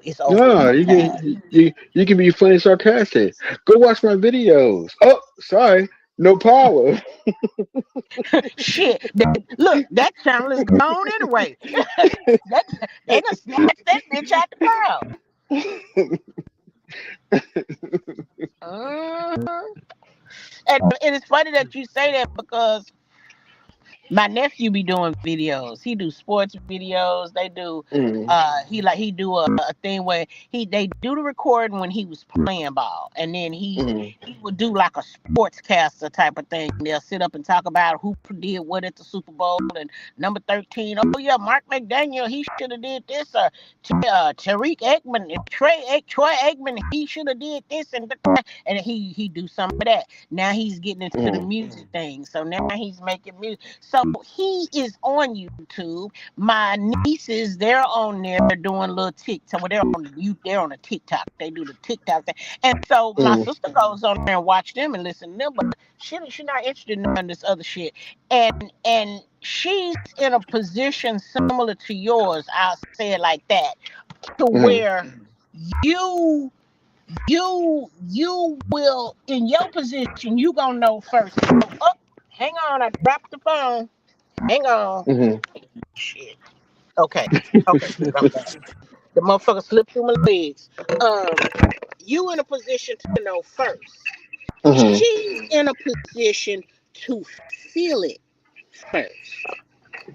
It's over No, with. you can be funny sarcastic. Go watch my videos. Oh, sorry, no power. Shit. Look, that channel is gone anyway. that they done snatched that bitch out the crowd. Mhm. And it's funny that you say that because my nephew be doing videos. He do sports videos. They do Mm, he do a thing where they do the recording when he was playing ball, and then mm, he would do like a sportscaster type of thing. They'll sit up and talk about who did what at the Super Bowl and number 13. Oh yeah, Mark McDaniel, he should have did this. Tariq Eggman, Troy Eggman, he should have did this and he do some of that. Now he's getting into the mm, music thing. So now he's making music. So he is on YouTube. My nieces, they're on there doing little TikTok. Well, they're on a TikTok. They do the TikTok thing. And so my mm, sister goes on there and watch them and listen to them, but she not interested in none of this other shit. And she's in a position similar to yours. I'll say it like that, to mm, where you you will in your position you gonna know first. Oh, hang on, I dropped the phone. Hang on. mm, Shit. Okay. Okay, good. I'm back. The motherfucker slipped through my legs. You in a position to know first. mm. She's in a position to feel it first.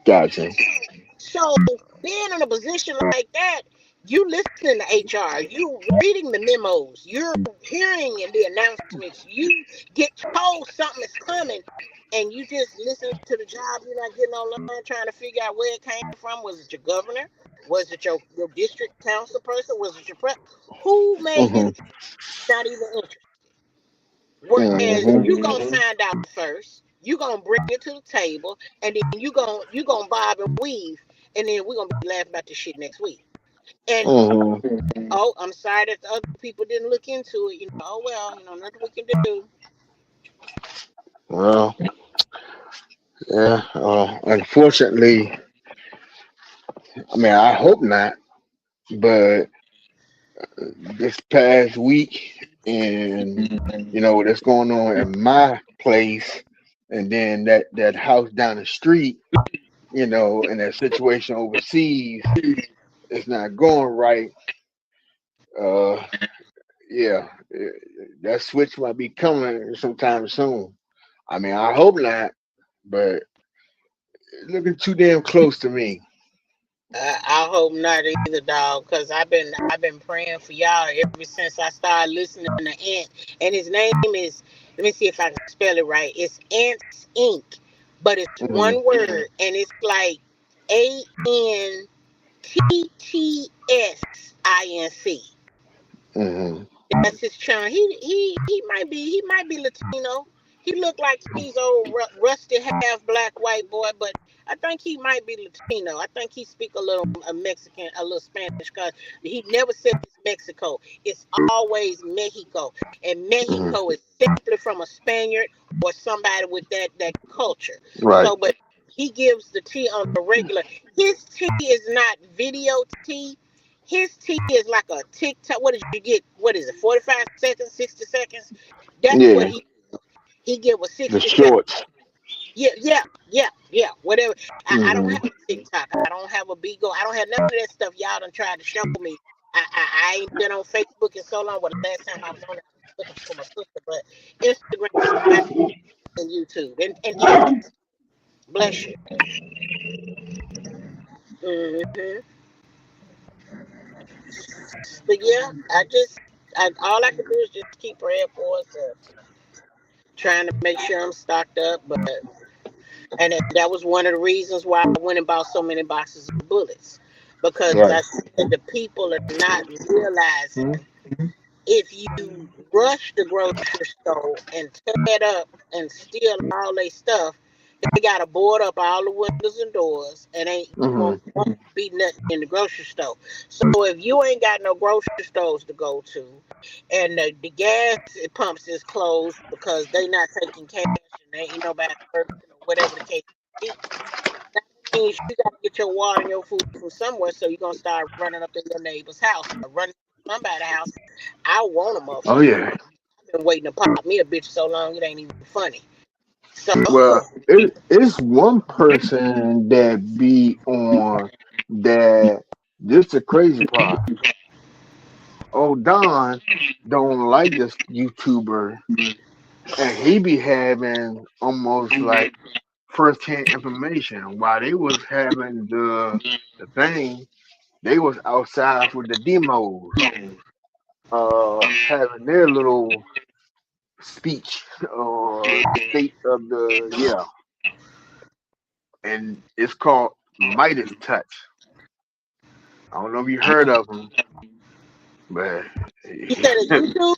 Gotcha. So being in a position like that, you listening to HR, you reading the memos, you're hearing the announcements, you get told something is coming, and you just listen to the job. You're not getting online trying to figure out where it came from. Was it your governor? Was it your district council person? Was it your who made this? Mm-hmm. Not even interested. Whereas Mm-hmm. you gonna find out first, you gonna bring it to the table, and then you gonna bob and weave, and then we're gonna be laughing about this shit next week. And Mm-hmm. oh, I'm sorry that the other people didn't look into it. Oh well, nothing we can do. Well, yeah. Unfortunately, I mean, I hope not. But this past week, and what's going on in my place, and then that house down the street, and that situation overseas, it's not going right. Uh, yeah, that switch might be coming sometime soon. I mean, I hope not, but it's looking too damn close to me. I hope not either, dog. Cause I've been praying for y'all ever since I started listening to Ant, and his name is. Let me see if I can spell it right. It's Ants Inc. But it's Mm-hmm. one word, and it's like ANTTSINC. Mm-hmm. That's his channel. He might be Latino. He looked like he's old rusty half black white boy, but I think he might be Latino. I think he speak a little Mexican, a little Spanish, because he never says Mexico. It's always Mexico, and Mm-hmm. Mexico is simply from a Spaniard or somebody with that culture. Right. So, but he gives the tea on the regular. His tea is not video tea. His tea is like a TikTok. What did you get? What is it? 45 seconds, 60 seconds. That's what Yeah, he give a the 60 second. shorts. Yeah, yeah, yeah, yeah. Whatever. I don't Hmm. have a TikTok. I don't have a Bigo. I don't have none of that stuff y'all done tried to show me. I ain't been on Facebook in so long. Well, the last time I was on it, I was looking for my sister. But Instagram is back and YouTube and X. Bless you. hmm But yeah, all I can do is just keep praying for us, trying to make sure I'm stocked up. But and that was one of the reasons why I went and bought so many boxes of bullets, because I Right. said the people are not Mhm. realizing, if you rush the grocery store and tear it up and steal all their stuff, they gotta board up all the windows and doors, and ain't Mhm. won't be nothing in the grocery store. So if you ain't got no grocery stores to go to, and the gas pumps is closed because they not taking cash and they ain't nobody working or whatever the case may be, that means you gotta get your water and your food from somewhere. So you're gonna start running up in your neighbor's house or running to somebody's house. I want a Oh motherfucker. yeah. I've been waiting to pop me a bitch so long it ain't even funny. So Well, it's one person that be on that. This the crazy part. Oh, Don don't like this YouTuber, and he be having almost like first-hand information. While they was having the thing, they was outside with the demos, having their little speech or state of the yeah, and it's called Midas Touch. I don't know if you heard of him, but you said a YouTube?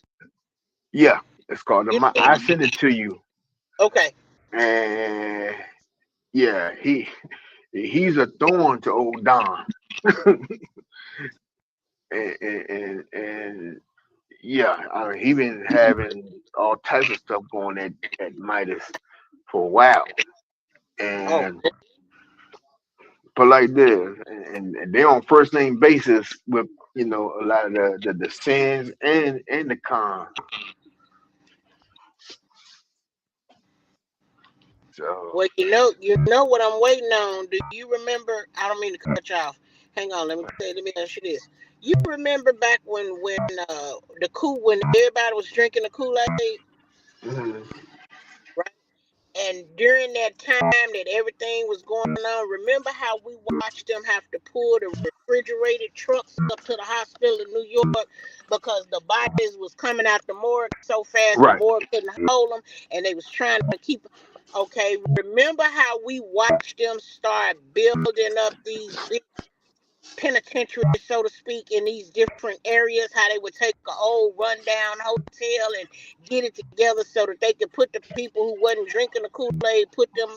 yeah, it's called the. You I sent it to you, okay? and yeah, he's a thorn to old Don, and yeah, I mean he been having all types of stuff going at Midas for a while, Oh, and but like this, and they on first name basis with a lot of the sins and the cons. So well, you know what I'm waiting on. Do you remember? I don't mean to cut you off. Hang on, let me ask you this. You remember back when everybody was drinking the Kool-Aid, mhm. right? And during that time that everything was going on, remember how we watched them have to pull the refrigerated trucks up to the hospital in New York because the bodies was coming out the morgue so fast the Right. morgue couldn't hold them, and they was trying to keep. Okay, remember how we watched them start building up these big penitentiary, so to speak, in these different areas, how they would take an old rundown hotel and get it together so that they could put the people who wasn't drinking the Kool-Aid, put them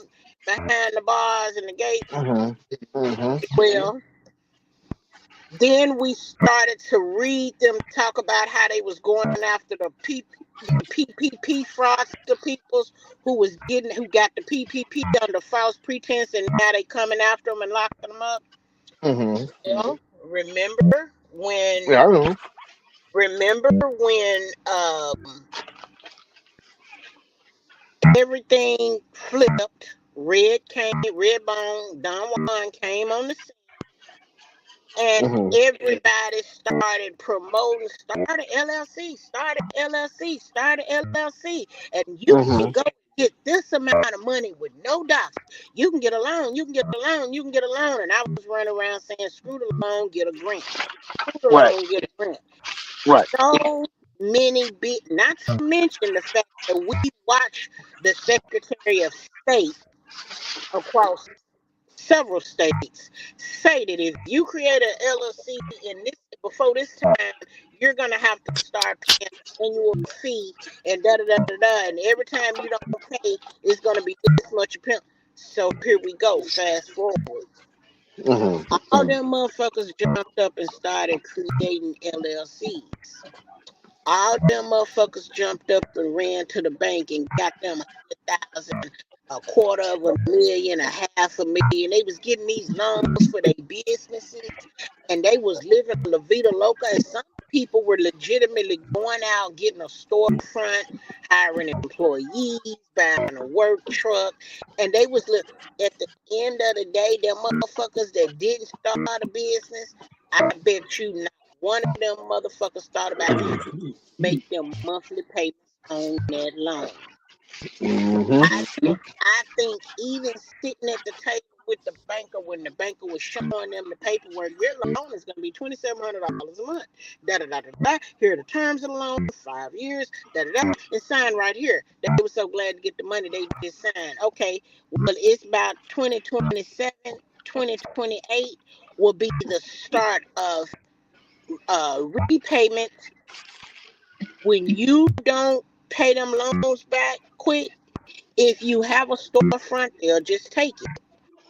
behind the bars and the gates. Mhm. Mhm. Well, then we started to read them talk about how they was going after the PPP fraudster peoples who got the PPP under false pretense, and now they coming after them and locking them up. Mhm. Well, when Yeah, I know. remember when everything flipped. Red Bone, Don Juan came on the scene, and Mhm. everybody started promoting, started LLC, and you can Mhm. go get this amount of money with no doctor. You can get a loan, you can get a loan, you can get a loan. And I was running around saying, screw the loan, get a grant. Screw the Right. loan, get a grant. Right. So many big, not to mention the fact that we watch the Secretary of State across several states say that if you create an LLC in this before this time, you're gonna have to start paying an annual fee and da da da da da. And every time you don't pay, it's gonna be this much a penalty. So here we go. Fast forward. Mhm. All them motherfuckers jumped up and started creating LLCs. All them motherfuckers jumped up and ran to the bank and got them 100,000 a quarter of a million, a half a million. They was getting these loans for their businesses, and they was living La Vida Loca. And some people were legitimately going out, getting a storefront, hiring employees, buying a work truck, and they was at the end of the day, them motherfuckers that didn't start a business. I bet you not one of them motherfuckers thought about how to make them monthly payments on that loan. Mm-hmm. I I think even sitting at the table with the banker when the banker was showing them the paperwork, your loan is going to be $2,700 a month. Da da da da da. Here are the terms of the loan, 5 years. Da da da. And sign right here. They were so glad to get the money they just signed. Okay, well it's about 2027, 2028 will be the start of repayment. When you don't pay them loans back quick, if you have a storefront, they'll just take it,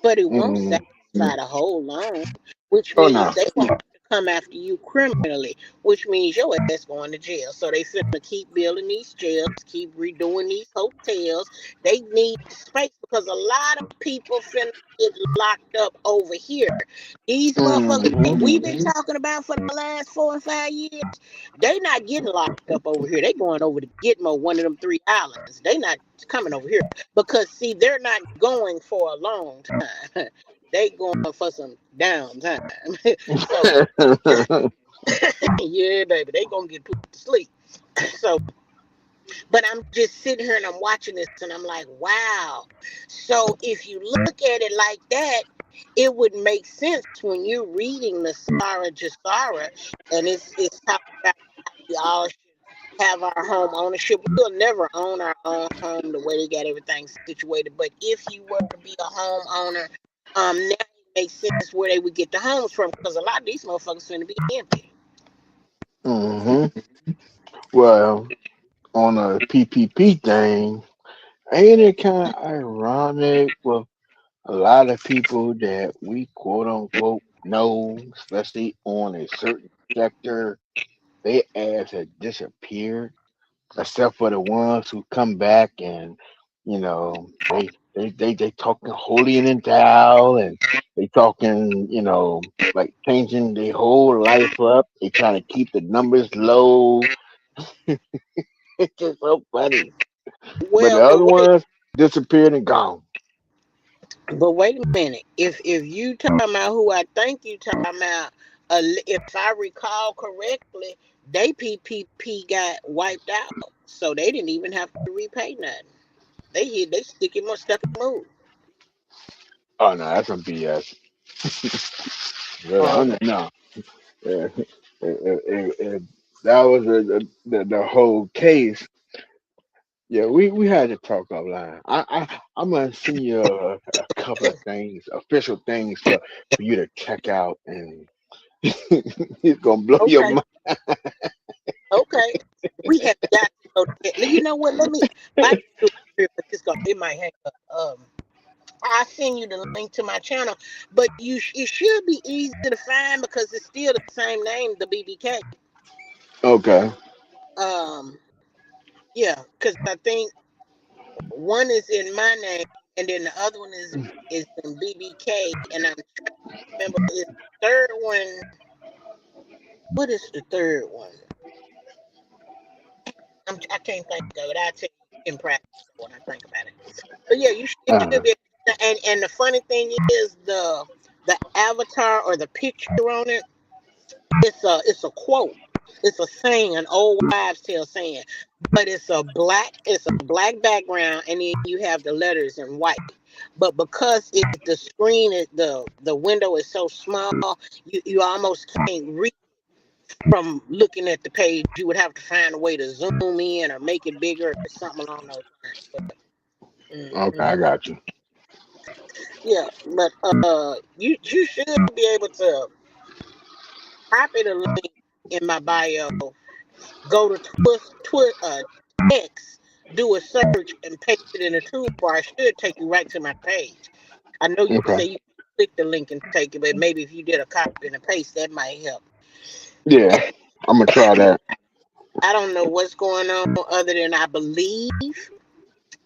but it won't Mm-hmm. satisfy the whole loan, which Oh means no. they will have to come after you criminally, which means your ass going to jail. So they finna keep building these jails, keep redoing these hotels. They need space because a lot of people finna get locked up over here. These motherfuckers that Mm-hmm. we've been talking about for the last 4 and 5 years, they not getting locked up over here. They going over to Gitmo, one of them three islands. They not coming over here because see, they're not going for a long time. They going for some downtime. So yeah, baby, they gonna get put to sleep. So, but I'm just sitting here and I'm watching this and I'm like, wow. So if you look at it like that, it would make sense when you're reading the Sarah Jasara, and it's talking about how we all should have our home ownership. We'll never own our own home the way they got everything situated. But if you were to be a homeowner, now it makes sense where they would get the homes from because a lot of these motherfuckers finna be empty. Mm-hmm. Well, on a PPP thing, ain't it kind of ironic with a lot of people that we quote unquote know, especially on a certain sector, they ass had disappeared, except for the ones who come back and you know they talking holy and endowed and they talking like changing their whole life up. They trying to keep the numbers low. It's just so funny. But Well, the other ones disappeared and gone. wait a minute. If you talking about who I think you talking about, if I recall correctly, they PPP got wiped out, so they didn't even have to repay nothing. They stick him or stuck and move. Oh no, that's some BS. Really, Oh, I okay. don't know. Yeah. If that was the whole case, yeah, we had to talk offline. I'm gonna send you a couple of things, official things for you to check out, and it's gonna blow your Okay. mind. Okay. We have got to go. You know what? Let me. I can do it here, but it might hang up. I'll send you the link to my channel, but it should be easy to find because it's still the same name, the BBK. Okay. Um, yeah, because I think one is in my name, and then the other one is in BBK, and I'm trying to remember is the third one. What is the third one? I can't think of it. I'll tell you in practice when I think about it. But yeah, it should Uh, be. And the funny thing is the avatar or the picture on it. It's a quote. It's a saying, an old wives' tale saying, but it's a black background, and then you have the letters in white. But because the screen is the window is so small, you almost can't read from looking at the page. You would have to find a way to zoom in or make it bigger or something along those lines. But okay, mhm. I got you. Yeah, but you should be able to copy the link in my bio. Go to text, do a search, and paste it in the toolbar. It should take you right to my page. I know you Okay. say you click the link and take it, but maybe if you did a copy and a paste, that might help. Yeah, I'm gonna try that. I don't know what's going on other than I believe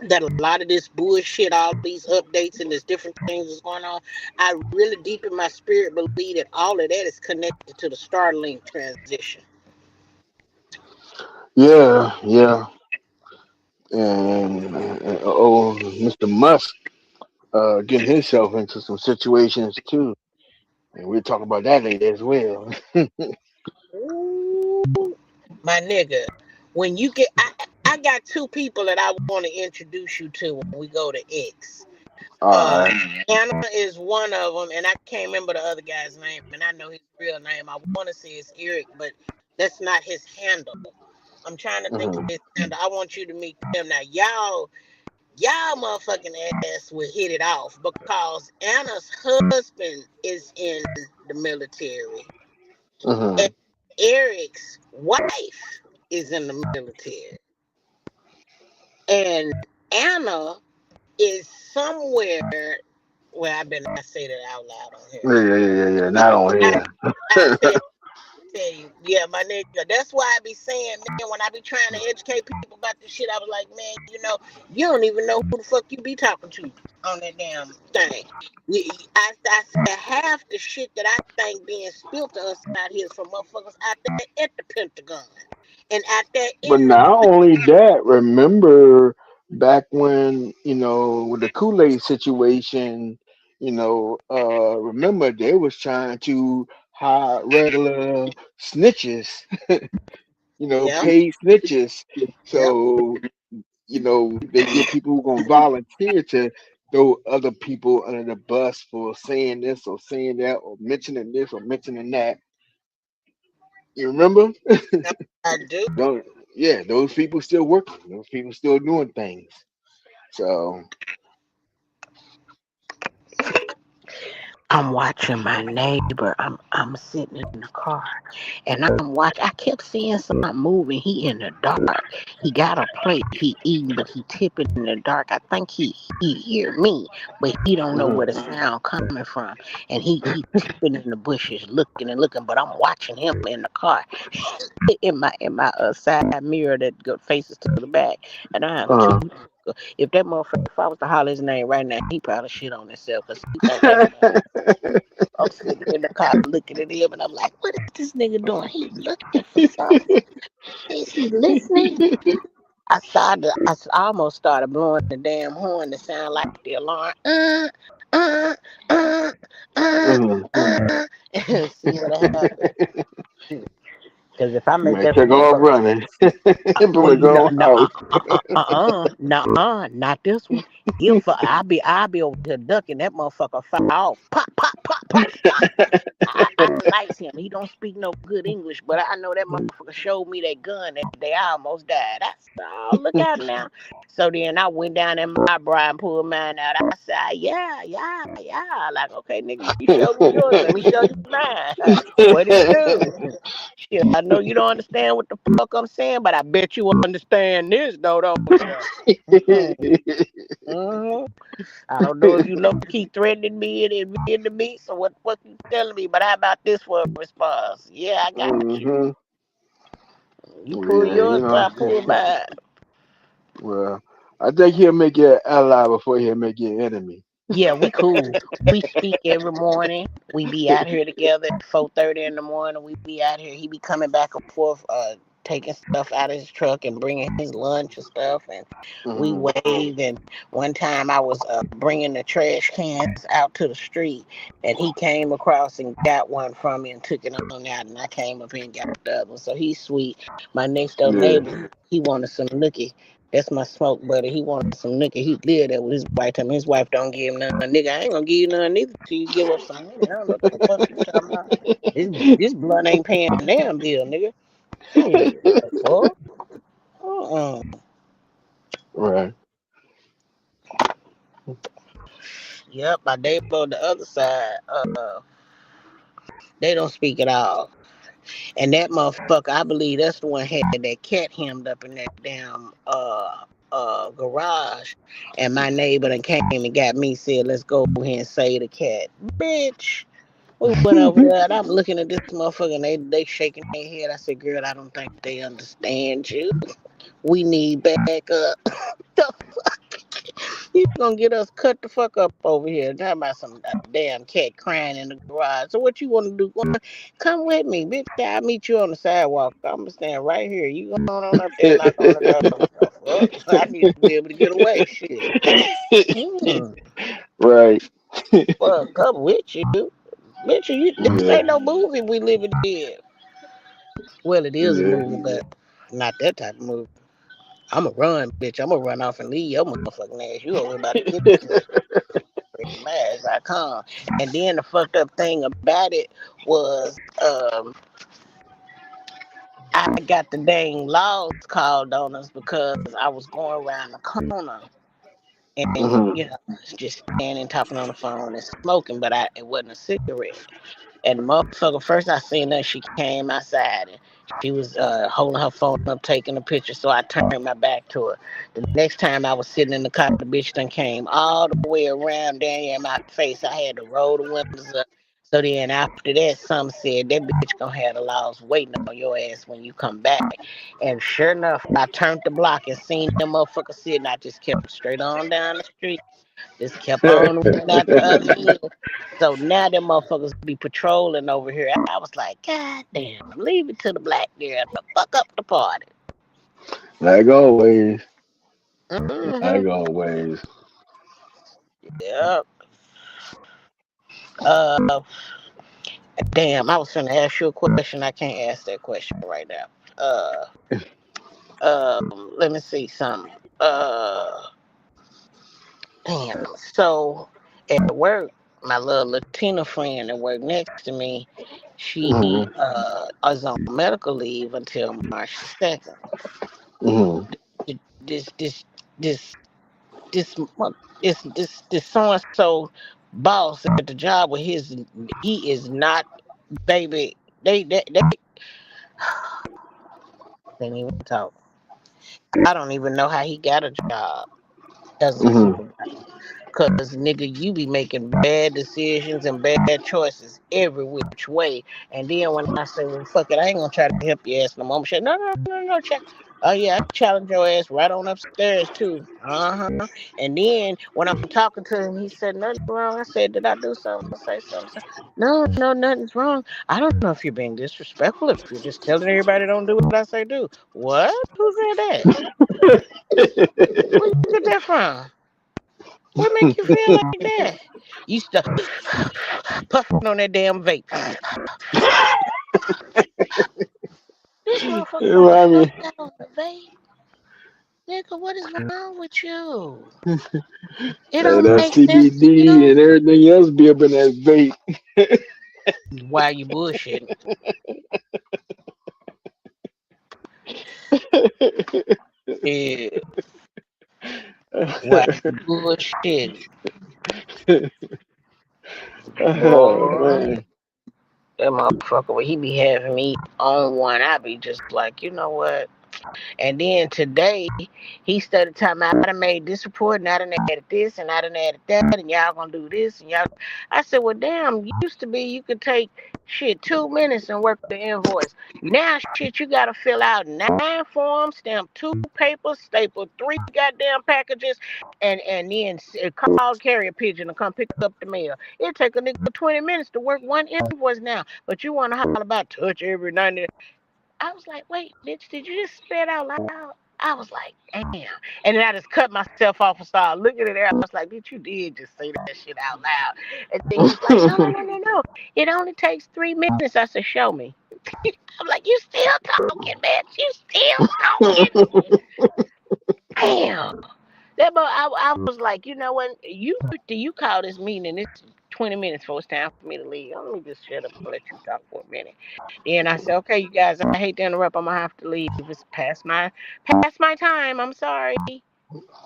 that a lot of this bullshit, all these updates and there's different things that's going on. I really deep in my spirit believe that all of that is connected to the Starlink transition. Yeah, yeah. And oh, Mr. Musk getting himself into some situations too. And we'll talk about that later as well. Ooh, my nigga, when you get, I got two people that I want to introduce you to when we go to X. All right. Anna is one of them, and I can't remember the other guy's name, and I know his real name. I want to say it's Eric, but that's not his handle. I'm trying to think of Mm-hmm. his handle. I want you to meet them now. Y'all motherfucking ass will hit it off because Anna's husband is in the military. And Mm-hmm. Eric's wife is in the military. And Anna is somewhere. Well, I better not say that out loud on here. Yeah, yeah, yeah, yeah, yeah. Yeah, Not on I, here. I tell you, yeah, my nigga. That's why I be saying, man, when I be trying to educate people about this shit, I was like, man, you don't even know who the fuck you be talking to on that damn thing. I said half the shit that I think being spilled to us out here is from motherfuckers out there at the Pentagon and out there But in the. not only that, remember back when, with the Kool-Aid situation, remember they was trying to hire regular snitches, Yeah, paid snitches. yep. So, they get people who gonna volunteer to throw other people under the bus for saying this or saying that or mentioning this or mentioning that. You remember? I do. Those, yeah, those people still working. Those people still doing things. So, I'm watching my neighbor. I'm sitting in the car and I'm watching. I kept seeing something moving. He in the dark. He got a plate. He eating, but he tipping in the dark. I think he hear me, but he don't know mhm. where the sound coming from. And he tipping in the bushes, looking and looking. But I'm watching him in the car, in my side mirror that faces to the back. And I am uh, too. If that motherfucker, if I was to holler his name right now, he probably shit on himself because he think ain't nobody. I'm sitting in the car looking at him, and I'm like, "What is this nigga doing? He looking for something? Is he listening?" I almost started blowing the damn horn to sound like the alarm. Uh, uh, mhm. and see what happened. Because if I You make might that take off motherfucker, running. oh, Probably you know, go no, house. not this one. I'll be over here ducking that motherfucker. Fire off, pop, pop, pop, pop, pop. I nice him. He don't speak no good English, but I know that motherfucker showed me that gun that day. I almost died. I said, "Oh, look out now." So then I went down in my bra and pulled mine out. I said, "Yeah, yeah, yeah." Like, okay, nigga, you showed me yours. Let me show you mine. What it do? Shit, I know you don't understand what the fuck I'm saying, but I bet you understand this, though, don't you? Mhm. I don't know if you low key threatening me and in the meat, so what the fuck you telling me? But how about this for a response? Yeah, I got you. hmm You pull Yeah, yours, but I pull mine. well, I think he'll make you an ally before he'll make you an enemy. Yeah, we cool. We speak every morning. We be out here together at 4:30 in the morning. We be out here. He be coming back and forth, taking stuff out of his truck and bringing his lunch and stuff. And we Hmm wave. And one time I was bringing the trash cans out to the street, and he came across and got one from me and took it on out. And I came up here and got the other one. So he's sweet. My next door Yeah. neighbor, he wanted some nookie. That's my smoke buddy. He wanted some nigga. He lived there with his wife. Tell me his wife don't give him none. Nigga, I ain't gonna give you none neither till you give up some nigga. I don't know what the fuck you talking about. This blunt ain't paying a damn bill, nigga. Shit, what the fuck? Uh-uh. Right. Yep, my neighbor on the other side, they don't speak at all. And that motherfucker, I believe that's the one had that cat hemmed up in that damn garage. And my neighbor then came and got me, said, let's go ahead and save the cat. Bitch. We went over there and I'm looking at this motherfucker and they shaking their head. I said, girl, I don't think they understand you. We need backup. The fuck? You gonna get us cut the fuck up over here. Talking about some damn cat crying in the garage. So what you wanna do? Come with me, bitch. I'll meet you on the sidewalk. I'm gonna stand right here. You go on up there, knock on the door. The fuck? I need to be able to get away. Shit. Mm, Right. fuck, come with you. Bitch, this Yeah. ain't no movie we living in. Well, it is a Yeah. movie, but not that type of movie. I'ma run, bitch. I'ma run off and leave your motherfucking ass. You over here about to get killed. Mass.com. And then the fucked up thing about it was I got the dang laws called on us because I was going around the corner and Mhm. just standing talking on the phone and smoking, but it wasn't a cigarette. And the motherfucker, first I seen her, she came outside and she was holding her phone up, taking a picture. So I turned my back to her. The next time I was sitting in the car, the bitch done came all the way around down here in my face. I had to roll the windows up. So then after that, some said that bitch gonna have the laws waiting on your ass when you come back. And sure enough, I turned the block and seen them motherfuckers sitting. I just kept straight on down the street. Just kept on running out the other end. So now them motherfuckers be patrolling over here. I was like, God damn, leave it to the black girl to fuck up the party. Like always. Hmm. Like always. Yep. Uh, damn, I was trying to ask you a question. I can't ask that question right now. Uh, Let me see something. Damn. So at work, my little Latina friend that worked next to me, she Mhm. is on medical leave until March 2nd. Mhm. This this this this this so and so boss at the job with his he is not baby. They can't even talk. I don't even know how he got a job as a Mhm. supervisor. Cause nigga, you be making bad decisions and bad choices every which way. And then when I say, well, fuck it, I ain't gonna try to help your ass no more. I'm saying, no, oh yeah, I challenge your ass right on upstairs too. Uh-huh. And then when I'm talking to him, he said, nothing wrong. I said, did I do something? I say something. No, nothing's wrong. I don't know if you're being disrespectful, if you're just telling everybody don't do what I say do. What? Who said that? Where you get that from? What make you feel like that? You start puffing on that damn vape. This motherfucker want to Remind puff me. out on the vape. Nigga, what is wrong with you? It And don't that make sense to CBD you. and everything else be up in that vape. Why you bullshitting? Yeah, why you bullshitting? Oh Boy, man. that motherfucker, when he be having me on one, I be just like, you know what? And then today, he started talking about, I done made this report, and I done added this, and I done added that, and y'all gonna do this, and y'all. I said, well, damn, used to be you could take shit 2 minutes and work the invoice. Now, shit, you gotta fill out 9 forms, stamp 2 papers, staple 3 goddamn packages, and then call carrier pigeon to come pick up the mail. It take a nigga 20 minutes to work one invoice now, but you wanna holler about touch every 90. I was like, wait, bitch, did you just say it out loud? I was like, damn. And then I just cut myself off and started looking at her. I was like, bitch, you did just say that shit out loud. And then he's like, no. It only takes 3 minutes. I said, show me. I'm like, you still talking, bitch. You still talking. Damn. I was like, you know what? You call this meeting and it's 20 minutes before it's time for me to leave. Let me just shut up and let you talk for a minute. Then I said, okay, you guys, I hate to interrupt. I'm gonna have to leave. It's past my time. I'm sorry.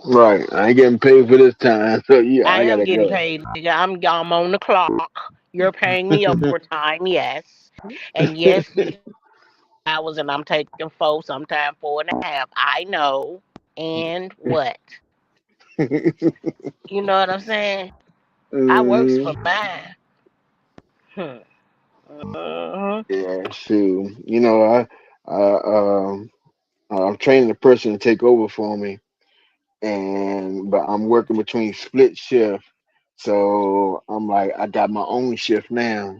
Right. I ain't getting paid for this time. So yeah, I I am gotta getting go. paid, nigga. I'm on the clock. You're paying me overtime, yes. And yes, these hours and I'm taking 4, sometimes 4.5. I know. And what? You know what I'm saying? I works for Mhm. mine. Hmm. Uh-huh. Yeah, shoot. I I'm training the person to take over for me, and but I'm working between split shift. So I'm like, I got my own shift now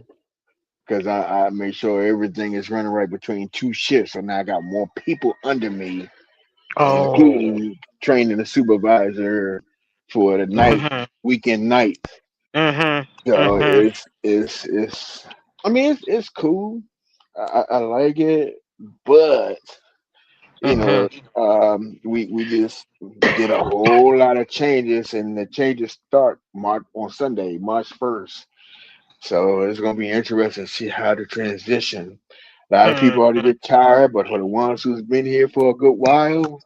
because I make sure everything is running right between two shifts. So now I got more people under me, Oh. including training the supervisor for the night, Mhm. weekend nights. Mhm. So Mhm. it's I mean it's cool. I like it, but you know, Mhm. we just did a whole lot of changes, and the changes start March on Sunday, March 1st. So it's gonna be interesting to see how the transition. A lot of people already Mhm. retired, but for the ones who's been here for a good while,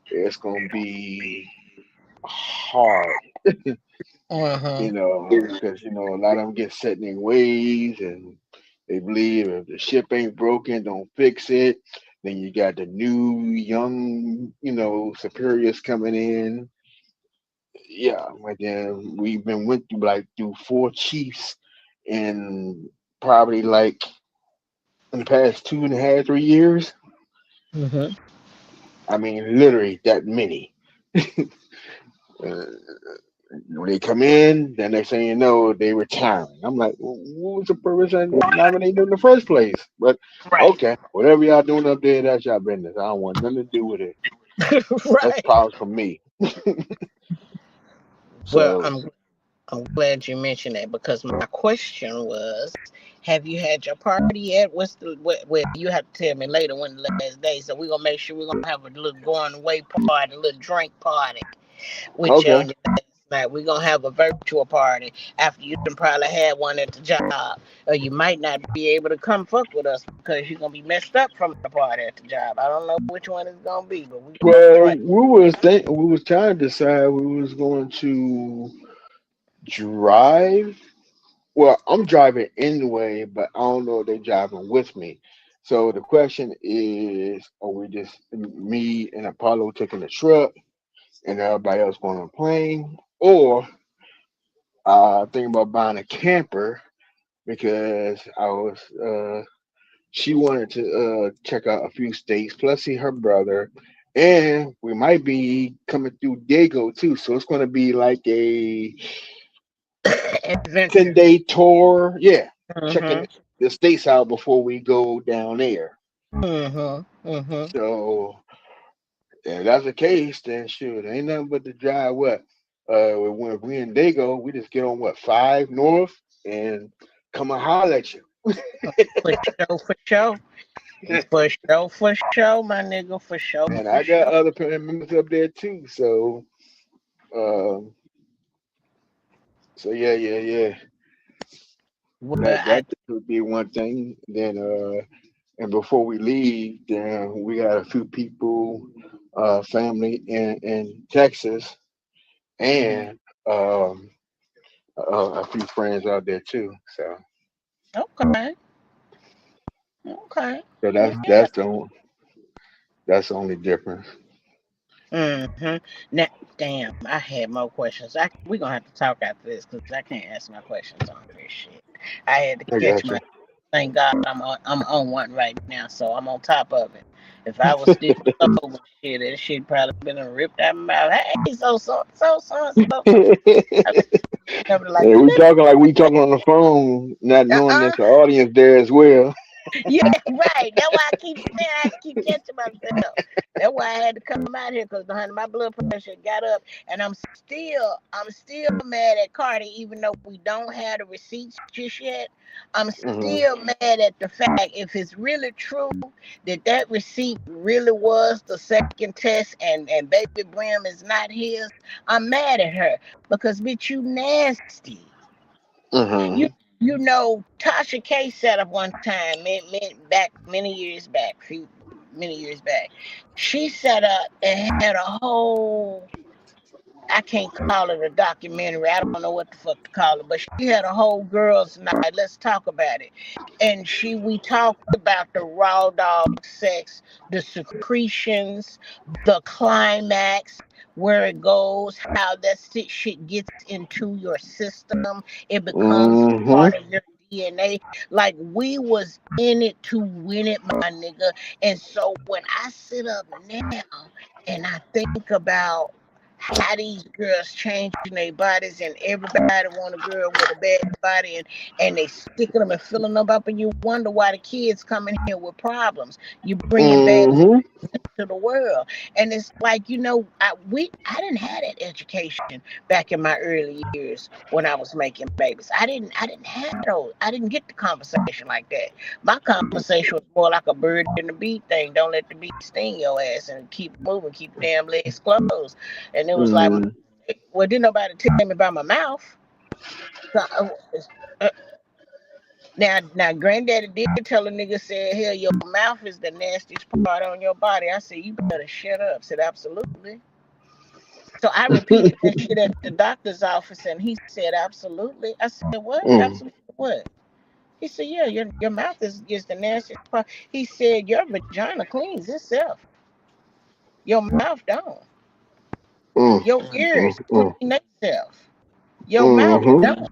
it's gonna be hard, Mhm. because a lot of them get set in their ways, and they believe if the ship ain't broken, don't fix it. Then you got the new young, superiors coming in. Yeah, but then we've been went through through four chiefs in probably like in the past 2.5, 3 years. Mhm. I mean, literally that many. Uh, when they come in, then they say, they retiring. I'm like, well, what was the purpose of nominating them in the first place? But Right. okay, whatever y'all doing up there, that's y'all business. I don't want nothing to do with it. That's Right. problems for me. Well, So I'm glad you mentioned that because my question was, have you had your party yet? What's the well? You have to tell me later when the last day. So we're gonna make sure we're gonna have a little going away party, a little drink party with you okay. on your last night. We're gonna have a virtual party after you done probably had one at the job, or you might not be able to come fuck with us because you're gonna be messed up from the party at the job. I don't know which one it's gonna be, but we're gonna Well, try. we was trying to decide we was going to drive. Well, I'm driving anyway, but I don't know if they're driving with me. So the question is, are we just me and Apollo taking the truck and everybody else going on a plane, or thinking about buying a camper because she wanted to check out a few states, plus see her brother, and we might be coming through Dago too. So it's going to be like a ten Adventure. day tour. Yeah, checking Mhm. the states out before we go down there. Mhm. Mhm. So if that's the case, then shoot, ain't nothing but to drive what. When we in Dago, we just get on what 5 north and come and holler at you. For sure. For sure. For sure. For sure, my nigga. For sure. And For I got sure. other family members up there too. Um, so yeah, yeah, yeah. Well, That would be one thing. Then and before we leave, then we got a few people, family in Texas, Mhm. and um, a few friends out there too. Okay. Okay. So Yeah. that's the only difference. Mm-hmm. Now, damn, I had more questions. We're gonna have to talk after this because I can't ask my questions on this shit. I had to I catch got my. you. Thank God I'm on one right now, so I'm on top of it. If I was still sober, shit, that shit probably been ripped out of my mouth. Hey, so. I've been like, Yeah, we talking like we talking on the phone, not knowing uh-uh. that the audience there as well. Yeah, right. That's why I keep saying I had to keep catching myself. That's why I had to come out here because honey, my blood pressure got up, and I'm still mad at Cardi, even though we don't have the receipts just yet. I'm Hmm. still mad at the fact if it's really true that receipt really was the second test, and Baby Brim is not his. I'm mad at her because bitch, you nasty. You Hmm. Tasha K set up one time, back many years back, many years back. She set up and had a whole. I can't call it a documentary. I don't know what the fuck to call it, but she had a whole girls' night. Let's talk about it. And we talked about the raw dog sex, the secretions, the climax, where it goes, how that shit gets into your system. It becomes Hmm. part of your DNA. Like we was in it to win it, my nigga. And so when I sit up now and I think about how these girls changing their bodies, and everybody want a girl with a bad body, and they sticking them and filling them up, and you wonder why the kids coming here with problems. You bringing bad Mm-hmm. to the world. And it's like, I didn't have that education back in my early years when I was making babies. I didn't have those. I didn't get the conversation like that. My conversation was more like a bird and a bee thing. Don't let the bee sting your ass, and keep moving, keep your damn legs closed. And it was like, Mm. well, didn't nobody tell me about my mouth. So, uh, now, granddaddy did tell a nigga, said, hell, your mouth is the nastiest part on your body. I said, you better shut up. Said, absolutely. So I repeated that shit at the doctor's office, and he said, absolutely. I said, what? Mm. Absolutely what? He said, yeah, your mouth is the nastiest part. He said, your vagina cleans itself. Your mouth don't. Mm. Your ears Mm. clean themselves. Your mouth Mm-hmm. don't.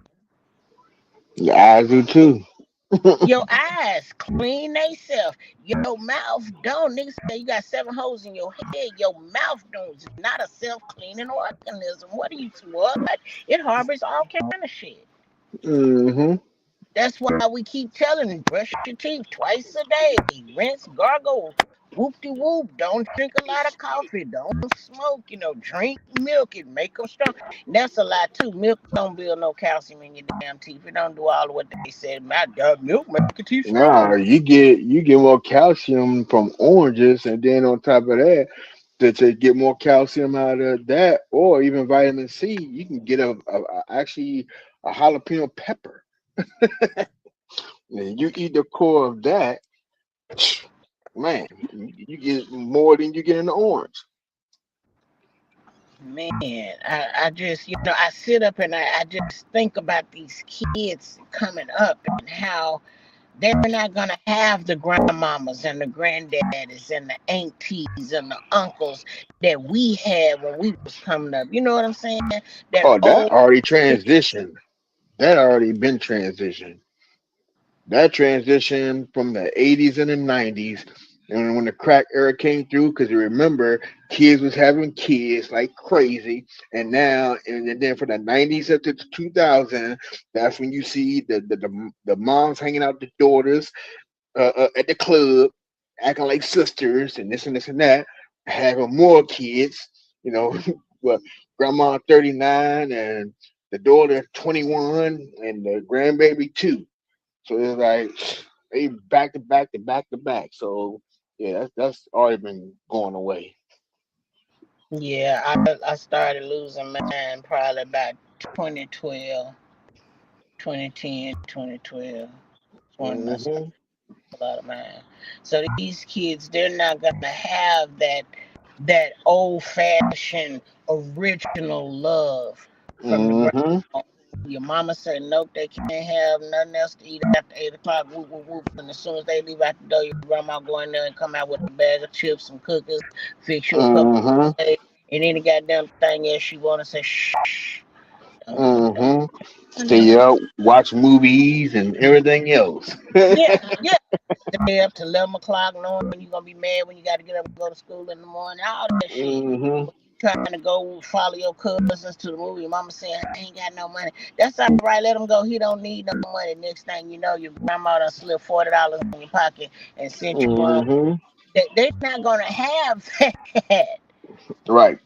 Your eyes do too. Your eyes clean themselves. Your mouth don't. Niggas say you got seven holes in your head. Your mouth don't. It's not a self-cleaning organism. What are you, what? It harbors all kind of shit. Mm-hmm. That's why we keep telling them, brush your teeth twice a day, rinse, gargle, whoop de whoop. Don't drink a lot of coffee. Don't smoke. Drink milk. It make them strong. And that's a lot too. Milk don't build no calcium in your damn teeth. It don't do all of what they said. My milk make your teeth Nah, strong. you get more calcium from oranges, and then on top of that, to get more calcium out of that, or even vitamin C, you can get actually a jalapeno pepper. And you eat the core of that, man, you get more than you get in the orange. Man, I just, I sit up and I just think about these kids coming up and how they're not gonna have the grandmamas and the granddaddies and the aunties and the uncles that we had when we was coming up. You know what I'm saying? That Oh, that old. already transitioned. That already been transitioned. That transition from the 80s and the 90s, and when the crack era came through, because you remember kids was having kids like crazy, and now and then from the 90s up to 2000, that's when you see the moms hanging out the daughters at the club, acting like sisters, and this and this and that, having more kids. You know, well, grandma 39 and the daughter 21 and the grandbaby 2. So it's like they back to back to back to back. So yeah, that's already been going away. Yeah, I started losing mine probably about 2012, 2010, 2012. That's when I started Hmm. a lot of mine. So these kids, they're not gonna have that old fashioned original love from the Hmm. grandma. Your mama said nope, they can't have nothing else to eat after 8 o'clock. Whoop whoop whoop. And as soon as they leave out the door, your grandma go in there and come out with a bag of chips, some cookies, fix you a cup of Hmm. tea, and any goddamn thing else she wanna say. Shh, don't Hmm. do that. Stay up, watch movies and everything else. Yeah, yeah. Stay up till 11 o'clock, knowing you're gonna be mad when you got to get up and go to school in the morning. All that shit. Hmm. Trying to go follow your cousins to the movie. Your mama saying, I ain't got no money. That's all right. Let him go. He don't need no money. Next thing you know, your grandma done slipped $40 in your pocket and sent you on. Hmm. They're not gonna have that. Right.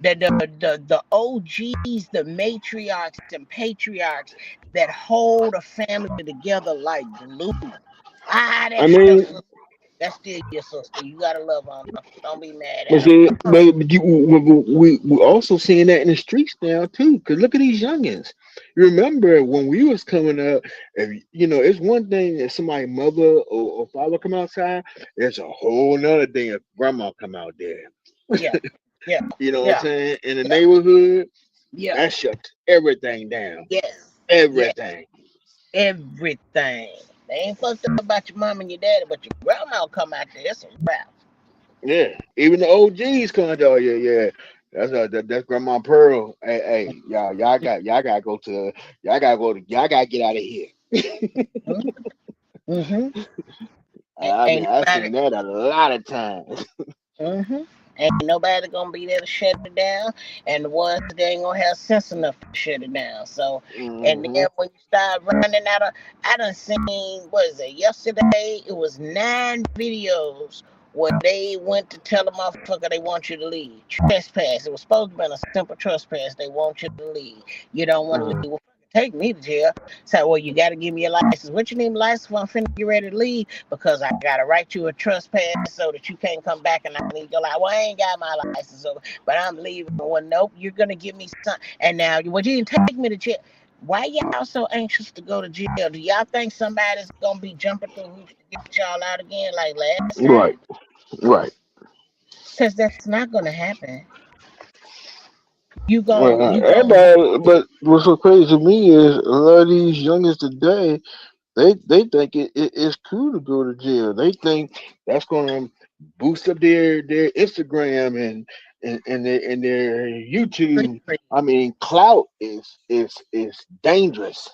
The OGs, the matriarchs and patriarchs that hold a family together like glue. I That's your mean, sister. That's still your sister. You gotta love on her. Don't be mad but at her. see, we also seeing that in the streets now too. Cause look at these youngins. You remember when we was coming up? If it's one thing if somebody mother or father come outside. It's a whole nother thing if grandma come out there. Yeah, yeah, You know what I'm yeah, saying? In the yeah, neighborhood, yeah. that shuts everything down. Yes, yes. Everything. Everything. They ain't fucked up about your mom and your daddy, but your grandma come out there. It's a wrap. Yeah. Even the OGs come out. Oh yeah, yeah. That's Grandma Pearl. Hey, y'all gotta get out of here. Mm-hmm. I mean, Ain't I've nobody. seen that a lot of times. Mm-hmm. Ain't nobody gonna be there to shut it down, and the ones that ain't gonna have sense enough to shut it down. So, and Hmm. then when you start running out of, I done seen, what is it? Yesterday, it was 9 videos where they went to tell the motherfucker they want you to leave. Trespass. It was supposed to be a simple trespass. They want you to leave. You don't want to leave. Hmm. Well, take me to jail. So, well, you got to give me a license. What you need a license for? I'm finna get ready to leave because I got to write you a trespass so that you can't come back and I need your license. Well, I ain't got my license, so, but I'm leaving. Well, nope, you're going to give me some. And now, well, you didn't take me to jail. Why y'all so anxious to go to jail? Do y'all think somebody's going to be jumping through hoops to get y'all out again like last Right. time? Right. Because that's not going to happen. You Well, going everybody, but what's so crazy to me is a lot of these youngins today, they think it's cool to go to jail. They think that's going to boost up their Instagram and their YouTube. to I mean, clout is dangerous.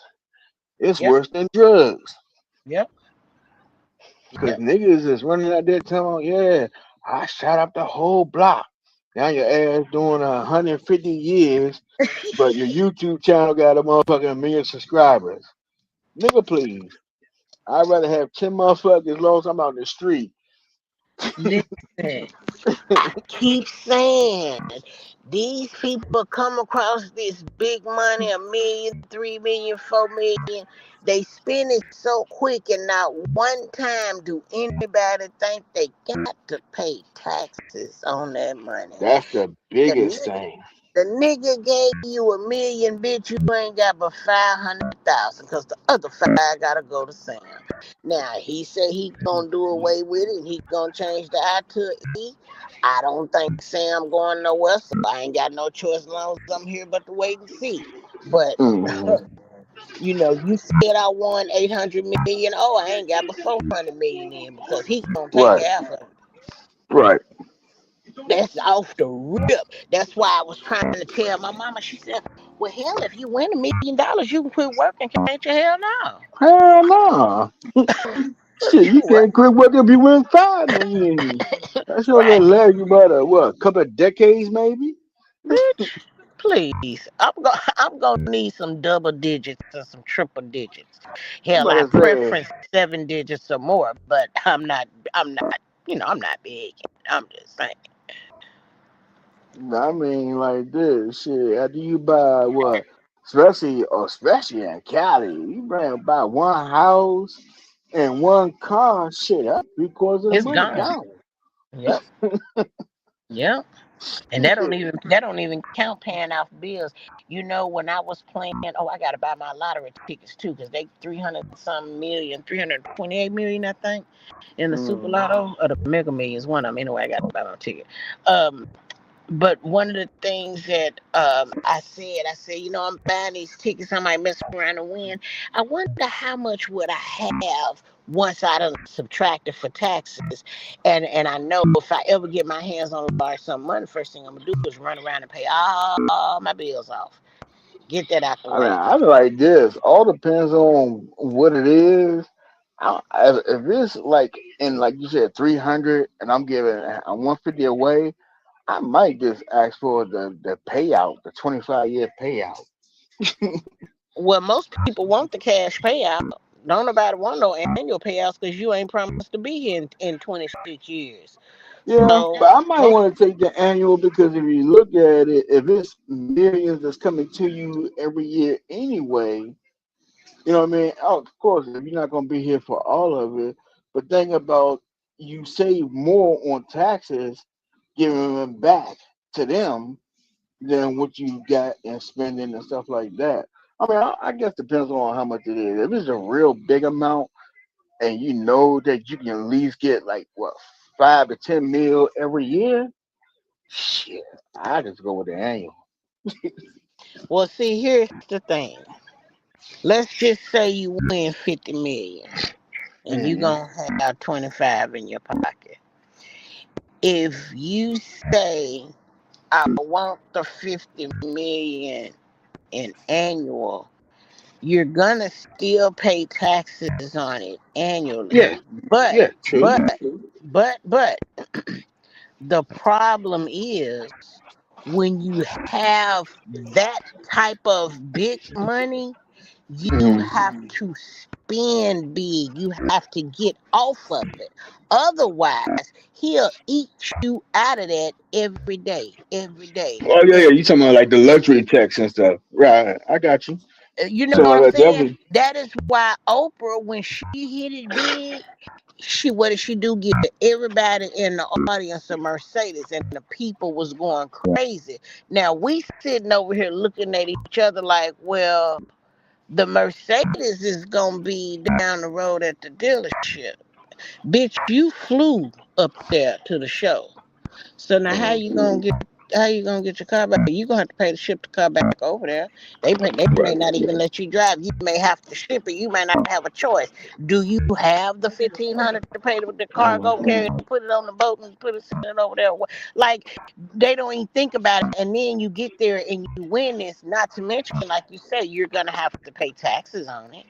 It's Yep, worse than drugs. yep, Cause yep. niggas is running out there telling, yeah, I shot up the whole block. Now your ass doing 150 years, but your YouTube channel got a motherfucking million subscribers. Nigga, please. I'd rather have 10 motherfuckers as long as I'm out in the street. Listen, I keep saying these people come across this big money, 1 million, 3 million, 4 million. They spend it so quick, and not one time do anybody think they got to pay taxes on that money. That's the The biggest nigga, thing. the nigga gave you 1 million, bitch. You ain't got but 500,000, cause the other five gotta go to Sam. Now he said he gonna do away with it, and he gonna change the I to a E. I don't think Sam going nowhere, so I ain't got no choice as long as I'm here but to wait and see. But Hmm. you said I won 800 million. Oh, I ain't got but 400 million in because he gonna take Right, half of it. right. That's off the rip. That's why I was trying to tell my mama. She said, "Well, hell, if you win $1 million, you can quit working, can't you?" Hell no. Hell no. Shit, you What? can't quit working if you win 5 million. That's only Right, last you about a couple of decades maybe. bitch. Please, I'm gonna need some double digits and some triple digits. I'm Hell, I about to say, preference 7 digits or more, but I'm not big. I'm just saying. I mean, like this shit. After you buy what, especially in Cali, you buy one house and one car. Shit, that's 3/4 of the It's money gone. gone. Yep. Yep. And that don't even count paying off bills. When I was playing, oh, I gotta buy my lottery tickets too, because they 300 some million, 328 million, I think, in the super Mm. lotto or the mega millions, one of them. Anyway, I gotta buy my ticket. Um, but one of the things that I said, I'm buying these tickets, I might mess around and win. I wonder how much would I have once I done subtracted for taxes. And I know if I ever get my hands on a large sum of money, first thing I'm gonna do is run around and pay all my bills off. Get that out the I mean, way. I be like this. All depends on what it is. If it's like in like you said 300, and I'm giving a 150 away, I might just ask for the payout, the 25-year payout. Well, most people want the cash payout. Don't nobody want no annual payouts because you ain't promised to be here in 26 years. Yeah, So but I might most want to take the annual because if you look at it, if it's millions that's coming to you every year anyway, you know what I mean? Oh, of course, if you're not going to be here for all of it, but think about you save more on taxes giving them back to them than what you got in spending and stuff like that. I mean, I guess depends on how much it is. If it's a real big amount and you know that you can at least get like what 5 to 10 mil every year, shit, I just go with the annual. Well, see, here's the thing. Let's just say you win 50 million and you Hmm. gonna have 25 in your pocket. If you say I want the 50 million in annual, you're gonna still pay taxes on it Yeah, annually. But yeah, true. but but The problem is when you have that type of big money, you Mm. have to spend big. You have to get off of it. Otherwise, he'll eat you out of that every day, every day. Oh yeah, yeah. You talking about like the luxury tax and stuff, right? I got you. You know So what I'm saying? definitely. That is why Oprah, when she hit it big, she what did she do? Give everybody in the audience a Mercedes, and the people was going crazy. Now we sitting over here looking at each other like, well, the Mercedes is gonna be down the road at the dealership. Bitch, you flew up there to the show. So now how you gonna get your car back? You gonna have to pay to ship the car back over there. They may Right. not even let you drive. You may have to ship it. You may not have a choice. Do you have the 1,500 to pay the cargo carrier to put it on the boat and put it send it over there? Like they don't even think about it. And then you get there and you win this. Not to mention, like you say, you're gonna have to pay taxes on it.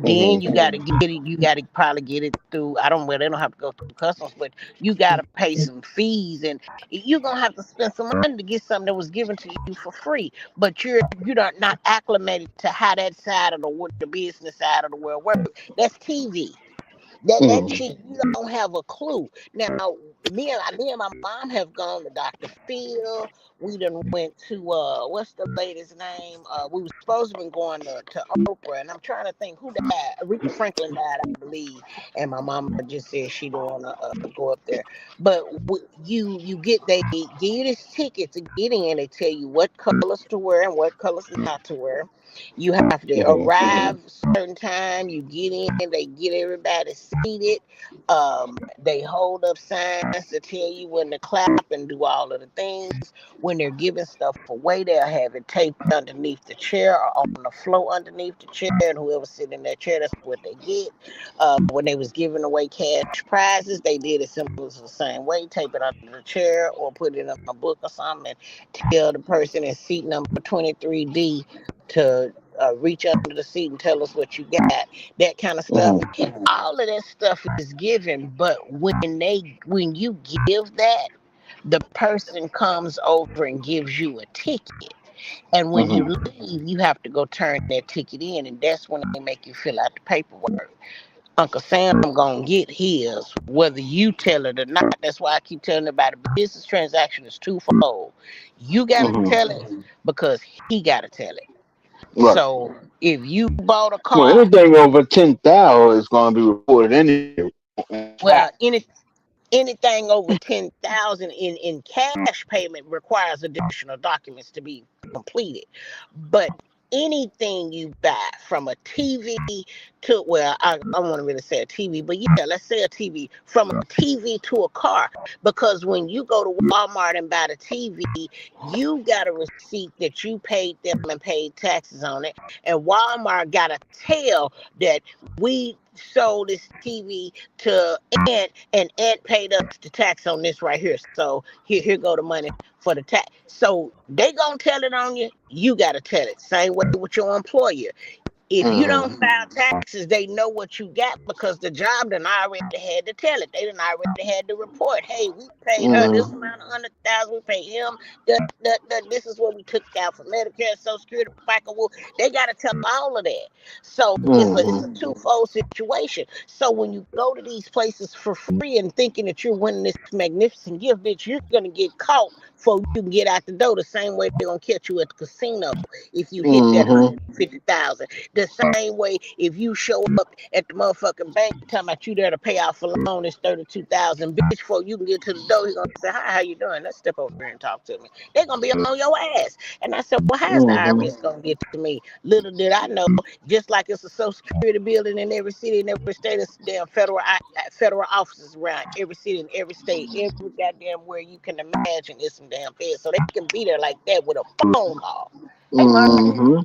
Then Mm-hmm. you got to get it. You got to probably get it through. I don't. Well, they don't have to go through customs, but you got to pay some fees, and you're gonna have to spend some money to get something that was given to you for free. But you're not acclimated to how that side of the business side of the world works. That's TV. That Mm-hmm. shit you don't have a clue. Now me and my mom have gone to Dr. Phil. We done went to what's the lady's name? We were supposed to been going to Oprah, and I'm trying to think who died. Aretha Franklin died, I believe, and my mama just said she don't want to go up there. But you get they give you this ticket to get in. They tell you what colors to wear and what colors not to wear. You have to arrive certain time. You get in. They get everybody seated. They hold up signs to tell you when to clap and do all of the things. When they're giving stuff away, they'll have it taped underneath the chair or on the floor underneath the chair, and whoever's sitting in that chair, that's what they get. When they was giving away cash prizes, they did it simple as the same way: tape it under the chair or put it in a book or something, and tell the person in seat number 23D to reach under the seat and tell us what you got, that kind of stuff. Mm-hmm. All of that stuff is given, but when you give that, the person comes over and gives you a ticket. And when you Mm-hmm. leave, you have to go turn that ticket in, and that's when they make you fill out the paperwork. Uncle Sam gonna get his, whether you tell it or not. That's why I keep telling about a business transaction is twofold. You gotta tell Mm-hmm. it because he gotta tell it. Right. So if you bought a Well, car, anything over 10,000 is going to be reported anyway on the well, spot. anything over 10,000 in cash payment requires additional documents to be completed. But anything you buy from a TV to, well, I want to really say a TV, but yeah, let's say a TV, from a TV to a car, because when you go to Walmart and buy the TV, you got a receipt that you paid them and paid taxes on it, and Walmart got to tell that we sold this TV to Aunt, and Aunt paid us the tax on this right here. So here go the money for the tax. So they gonna tell it on you. You gotta tell it. Same way with your employer. If you don't Mm-hmm. file taxes, they know what you got because the job done already had to tell it. They done already had to report. Hey, we paid her this Mm-hmm. amount of 100,000. We paid him. This is what we took out for Medicare, Social Security, FICA. They got to tell all of that. So it's a Mm-hmm. twofold situation. So when you go to these places for free and thinking that you're winning this magnificent gift, bitch, you're gonna get caught before you can get out the door. The same way they're gonna catch you at the casino if you hit that Mm-hmm. 150,000. The same way if you show up at the motherfucking bank talking about you there to pay off a loan is 32,000, bitch. Before you can get to the door, he's gonna say, "Hi, how you doing? Let's step over here and talk to me." They're gonna be on your ass. And I said, "Well, how's the IRS Mm-hmm. gonna get to me?" Little did I know, just like it's a Social Security building in every city and every state, it's damn federal offices around every city and every state, every goddamn where you can imagine is some damn feds. So they can be there like that with a phone call. Hey, Martha. Mm-hmm.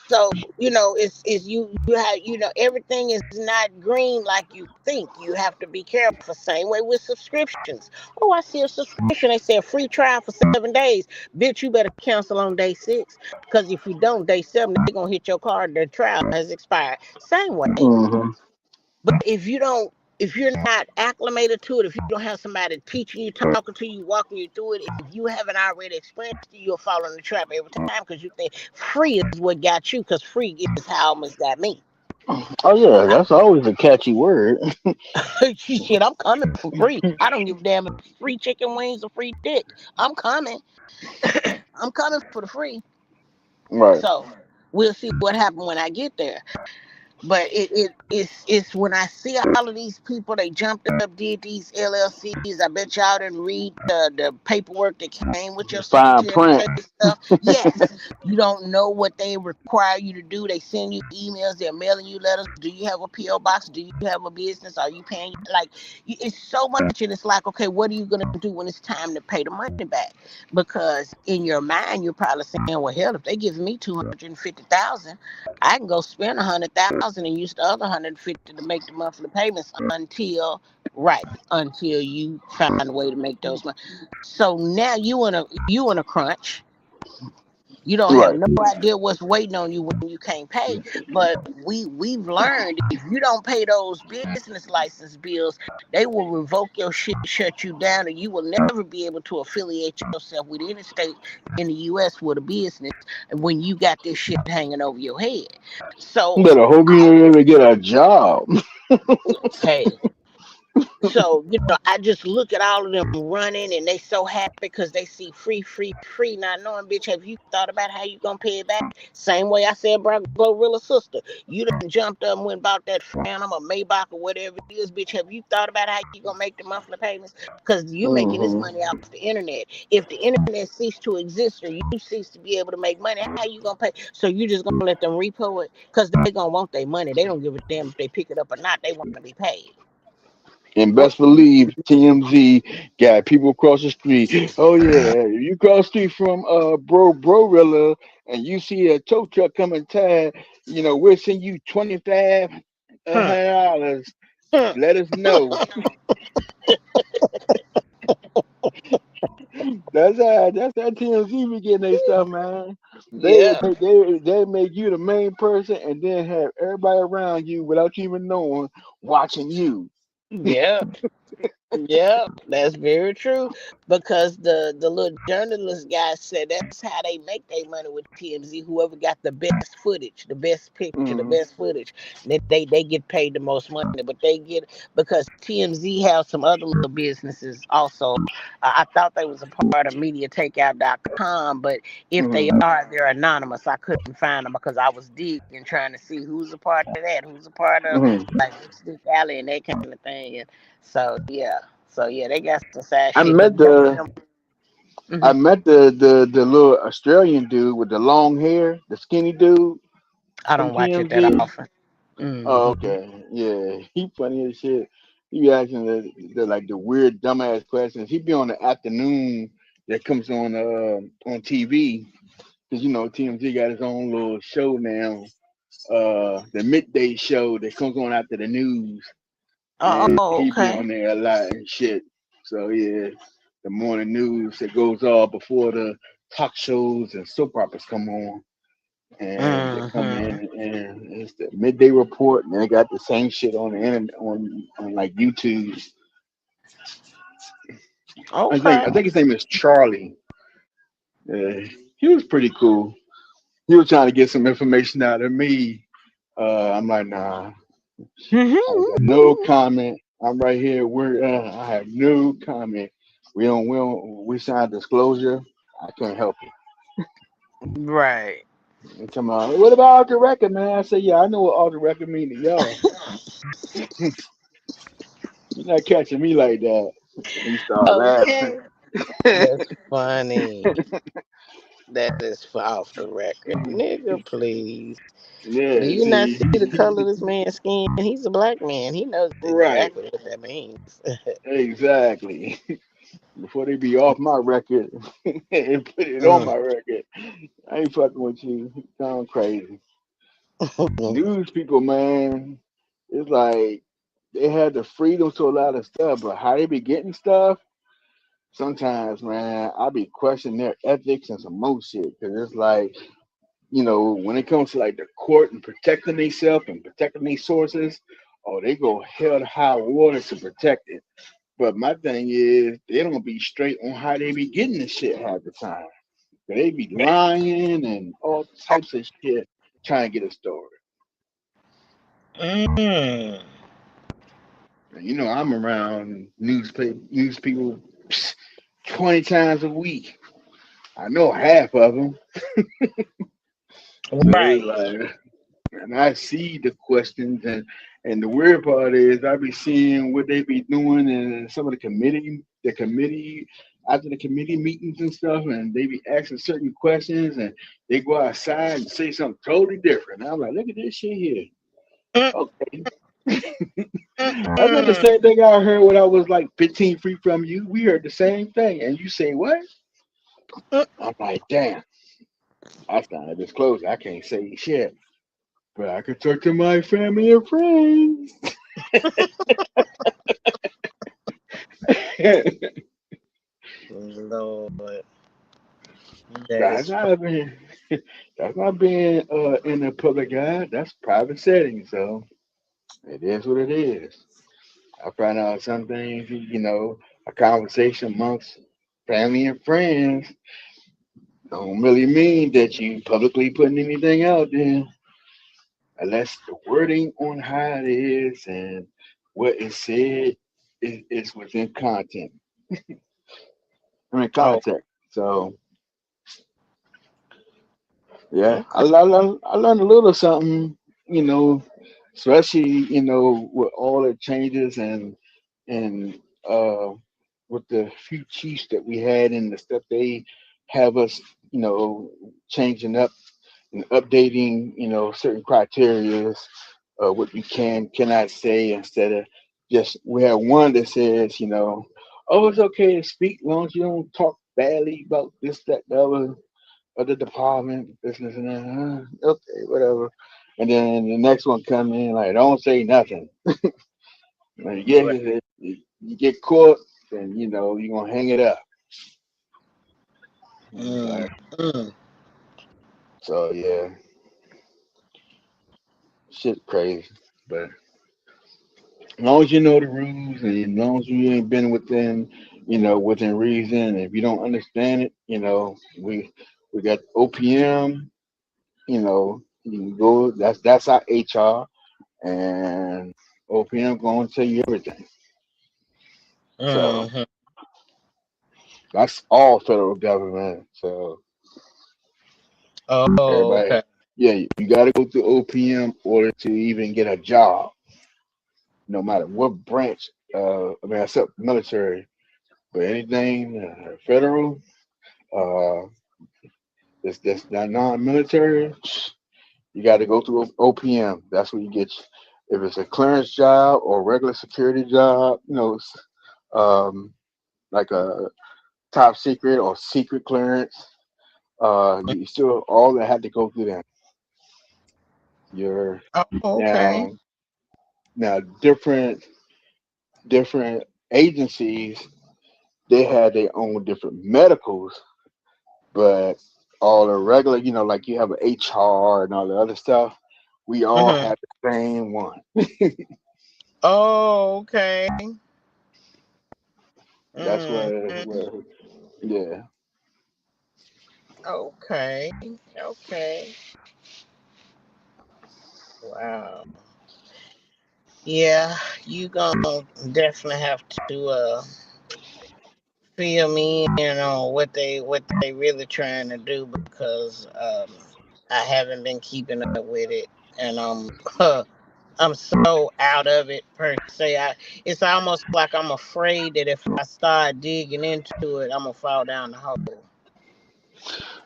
So it's you have everything is not green like you think. You have to be careful. Same way with subscriptions. Oh, I see a subscription. They say a free trial for 7 days. Bitch, you better cancel on day 6 because if you don't, day 7 they're gonna hit your card. The trial has expired. Same way. Mm-hmm. But if you don't. if you're not acclimated to it, if you don't have somebody teaching you, talking to you, walking you through it, if you haven't already experienced it, you'll fall in the trap every time because you think free is what got you. Because free is how almost got me. Oh yeah, that's always a catchy word. Shit, I'm coming for free. I don't give a damn if it's free chicken wings or free dick. I'm coming. I'm coming for the free. Right. So we'll see what happens when I get there. But it's when I see all of these people, they jumped up, did these LLCs. I bet y'all didn't read the paperwork that came with your Fine Secretary of print. State stuff. Yes, you don't know what they require you to do. They send you emails, they're mailing you letters. Do you have a PO box? Do you have a business? Are you paying? Like, it's so much, and it's like, okay, what are you gonna do when it's time to pay the money back? Because in your mind, you're probably saying, well, hell, if they give me 250,000. I can go spend 100,000 and use the other 150 to make the monthly payments until right until you find a way to make those money. So now you in a crunch. You don't have Right. no idea what's waiting on you when you can't pay. But we've learned if you don't pay those business license bills, they will revoke your shit, shut you down, and you will never be able to affiliate yourself with any state in the U.S. with a business when you got this shit hanging over your head. You So better hope you don't ever get a job. hey, so I just look at all of them running, and they so happy because they see free, free, free. Not knowing, bitch, have you thought about how you gonna pay it back? Same way I said, bro, Glorilla sister, you done jumped up and went about that Phantom or Maybach or whatever it is, bitch. Have you thought about how you gonna make the monthly payments? Because you making this Hmm. money off the internet. If the internet ceased to exist or you cease to be able to make money, how you gonna pay? So you just gonna let them repo it because they gonna want their money. They don't give a damn if they pick it up or not. They want to be paid. And What? best believe TMZ got people across the street. Oh yeah, if you cross the street from Brorilla and you see a tow truck coming tired, we'll send you 25 Huh? $100. Huh? Let us know. That's how TMZ be getting their stuff, man. They Yeah, they make you the main person and then have everybody around you without you even knowing watching you. yeah. Yeah, that's very true. Because the little journalist guy said that's how they make their money with TMZ. Whoever got the best footage, the best picture, the Hmm. best footage, they get paid the most money. But they get because TMZ has some other little businesses also. I thought they was a part of MediaTakeout.com, but if they Hmm. are, they're anonymous. I couldn't find them because I was digging trying to see who's a part of that, who's a part of Hmm. like Lipstick Alley and that kind of thing. And so yeah. So yeah, they got some sad I shit, met but them, the them I hmm met the little Australian dude with the long hair, the skinny dude I from don't watch it that TMZ. often. Oh, Hmm. okay. Yeah, he funny as shit. He be asking the like the weird dumbass questions. He be on the afternoon that comes on TV because TMZ got his own little show now. The midday show that comes on after the news, Oh, and he be okay. on there a lot and shit. So yeah, the morning news that goes off before the talk shows and soap operas come on, and they come Hmm. in and it's the midday report, and they got the same shit on the internet on like YouTube. I Okay. think his name is Charlie. He was pretty cool. He was trying to get some information out of me. I'm like, nah, I got no comment. I'm right here. I have no comment. We signed disclosure. I can't help you. Right. And come on, what about off the record, man? I say, yeah, I know what off the record mean to y'all. You're not catching me like that. And he started laughing. Okay. That's funny. That is off the record, nigga. Please. Do Yeah, you not see the see, color of this man's skin? He's a black man. He knows right, exactly what that means. exactly. Before they be off my record and put it on Mm. my record, I ain't fucking with you. You sound crazy. News people, man, it's like they had the freedom to a lot of stuff, but how they be getting stuff, sometimes, man, I be questioning their ethics and some more shit. Cause it's like, when it comes to like the court and protecting themselves and protecting their sources, or they go hell to high water to protect it. But my thing is, they don't be straight on how they be getting the shit half the time. They be lying and all types of shit trying to get a story. Mm. And you know, I'm around news people 20 times a week. I know half of them. So it's Right. like, and I see the questions, and the weird part is I be seeing what they be doing in some of the committee after the committee meetings and stuff, and they be asking certain questions, and they go outside and say something totally different. I'm like, look at this shit here. Mm, Okay, that's not the mm, same thing I heard when I was like 15 feet from you. We heard the same thing, and you say what? mm, I'm like, damn. I started disclosing. I can't say shit, but I can talk to my family and friends. Lord, that That's is. not being that's not being in the public eye. That's private setting. So it is what it is. I find out some things, a conversation amongst family and friends don't really mean that you publicly putting anything out there unless the wording on how it is and what is said is within content. I mean Oh, context. So yeah, I, okay. I, learned, I learned a little something, you know, especially with all the changes and uh, with the few chiefs that we had and the stuff they have us, changing up and updating, certain criterias, what you cannot say instead of just we have one that says, oh, it's okay to speak as long as you don't talk badly about this, that, the other department, business and that. Okay, whatever. And then the next one come in like, don't say nothing. When Right. you get caught, then you're gonna hang it up. And it's Mm, like, mm, so yeah, shit crazy. But as long as you know the rules and as long as you ain't been within reason, if you don't understand it, we got OPM, you can go. That's our HR, and OPM going to tell you everything. So mm. that's all federal government. So Oh, everybody, okay. yeah, you got to go through OPM in order to even get a job, no matter what branch. I mean, except military, but anything federal, uh, that's not non-military, you got to go through OPM. That's where you get. If it's a clearance job or regular security job, um, like a top secret or secret clearance, you still all that had to go through them. You're Oh, okay. now now different agencies, they had their own different medicals, but all the regular, like you have an HR and all the other stuff, we all Mm-hmm. had the same one. Oh, okay. That's Mm-hmm. where yeah. Okay. Okay. Wow. Yeah, you gonna definitely have to fill me in on what they really trying to do because I haven't been keeping up with it and I'm so out of it per se. It's almost like I'm afraid that if I start digging into it, I'm gonna fall down the hole.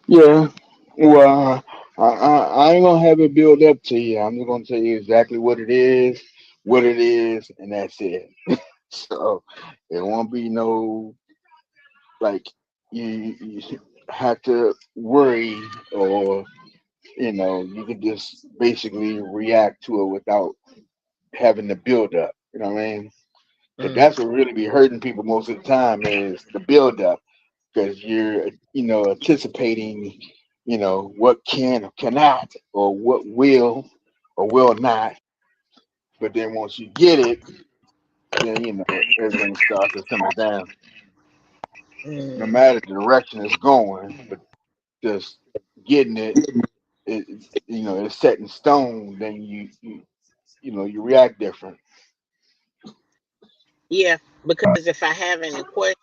Yeah. Well, I ain't gonna have it build up to you. I'm just gonna tell you exactly what it is, and that's it. So it won't be no like you have to worry, or you can just basically react to it without having the build up. You know what I mean? Because Mm, that's what really be hurting people most of the time is the build up. Because you're anticipating what can or cannot or what will or will not But then once you get it, then everything starts to simmer down. No Mm. matter the direction it's going, but just getting it, it it's set in stone. Then you react different. Yeah, because if I have any questions,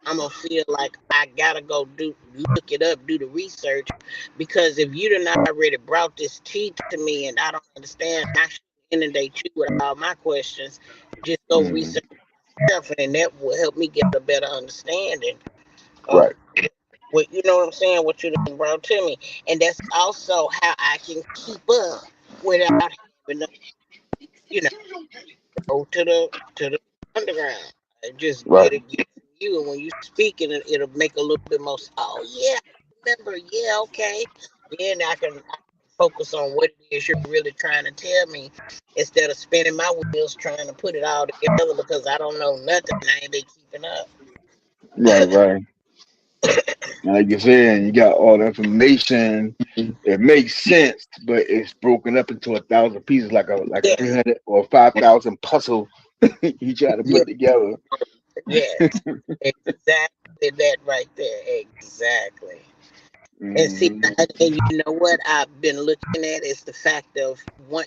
I'm gonna feel like I gotta go look it up, do the research. Because if you done already brought this tea to me and I don't understand, I should inundate you with all my questions. Just go Mm, research yourself, and that will help me get a better understanding of right. what you know what I'm saying, what you done brought to me, and that's also how I can keep up without having to, you know, go to the underground. And just Right. get it from you, and when you speak it, it'll make a little bit more. Oh yeah, remember? Yeah, okay. Then I can focus on what it is you're really trying to tell me, instead of spinning my wheels trying to put it all together because I don't know nothing. I ain't been keeping up. Right. Right. Like you said, you got all the information. It makes sense, but it's broken up into 1,000 pieces, like a Yeah, 300 or 5,000 puzzle. You try to yeah, put together. yes, exactly that right there. Exactly. And see, Hmm. and you know what I've been looking at is the fact of one,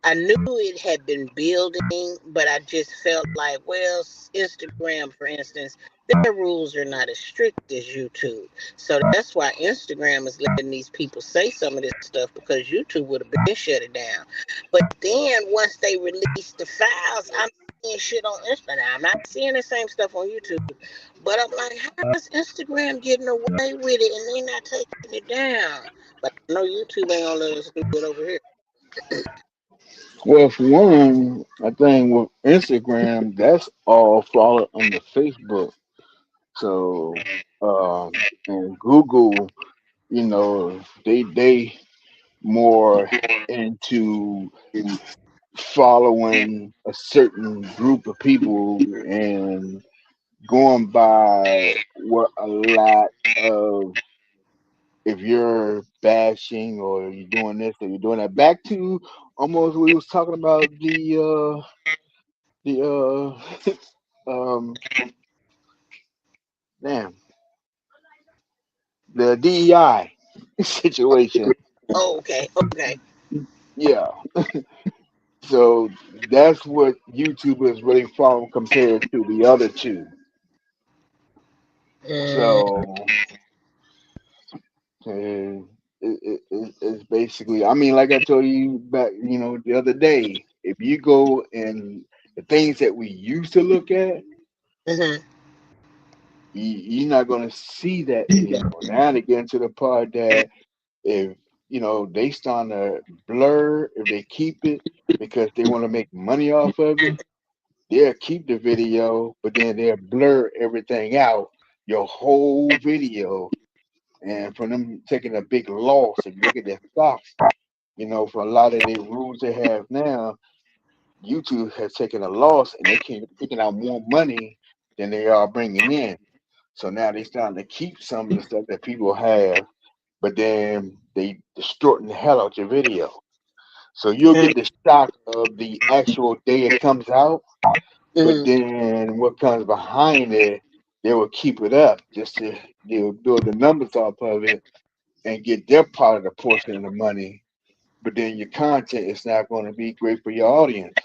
I knew it had been building, but I just felt like, well, Instagram, for instance, their rules are not as strict as YouTube. So that's why Instagram is letting these people say some of this stuff, because YouTube would have been shut it down. But then once they release the files, I'm seeing shit on Instagram. I'm not seeing the same stuff on YouTube. But I'm like, how is Instagram getting away with it and they not taking it down? But I know YouTube ain't gonna let us do it over here. Well, for one, I think with Instagram, that's all followed under Facebook. So, and Google, they more into following a certain group of people and going by what a lot of, if you're bashing or you're doing this or you're doing that. Back to almost we was talking about the damn, the DEI situation. Oh, okay, okay. Yeah. So that's what YouTube is really following compared to the other two. Mm, So it's basically, I mean, like I told you back, the other day, if you go and the things that we used to look at, mm-hmm, you're not going to see that anymore. Now they get into the part that if, they start to blur, if they keep it because they want to make money off of it, they'll keep the video, but then they'll blur everything out, your whole video. And for them taking a big loss, if you look at their stocks, for a lot of the rules they have now, YouTube has taken a loss and they keep taking out more money than they are bringing in. So now they're starting to keep some of the stuff that people have, but then they distorting the hell out your video. So you'll get the shock of the actual day it comes out, but mm-hmm, then what comes behind it, they will keep it up just to build the numbers off of it and get their part of the portion of the money. But then your content is not going to be great for your audience.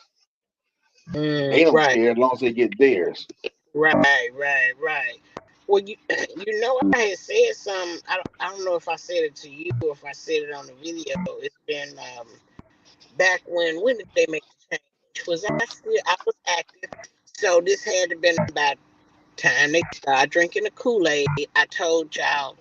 They don't right, care as long as they get theirs. right. Well, I had said some. I don't know if I said it to you or if I said it on the video. It's been back when did they make the change? I was active, so this had to been about time they started drinking the Kool-Aid. I told y'all,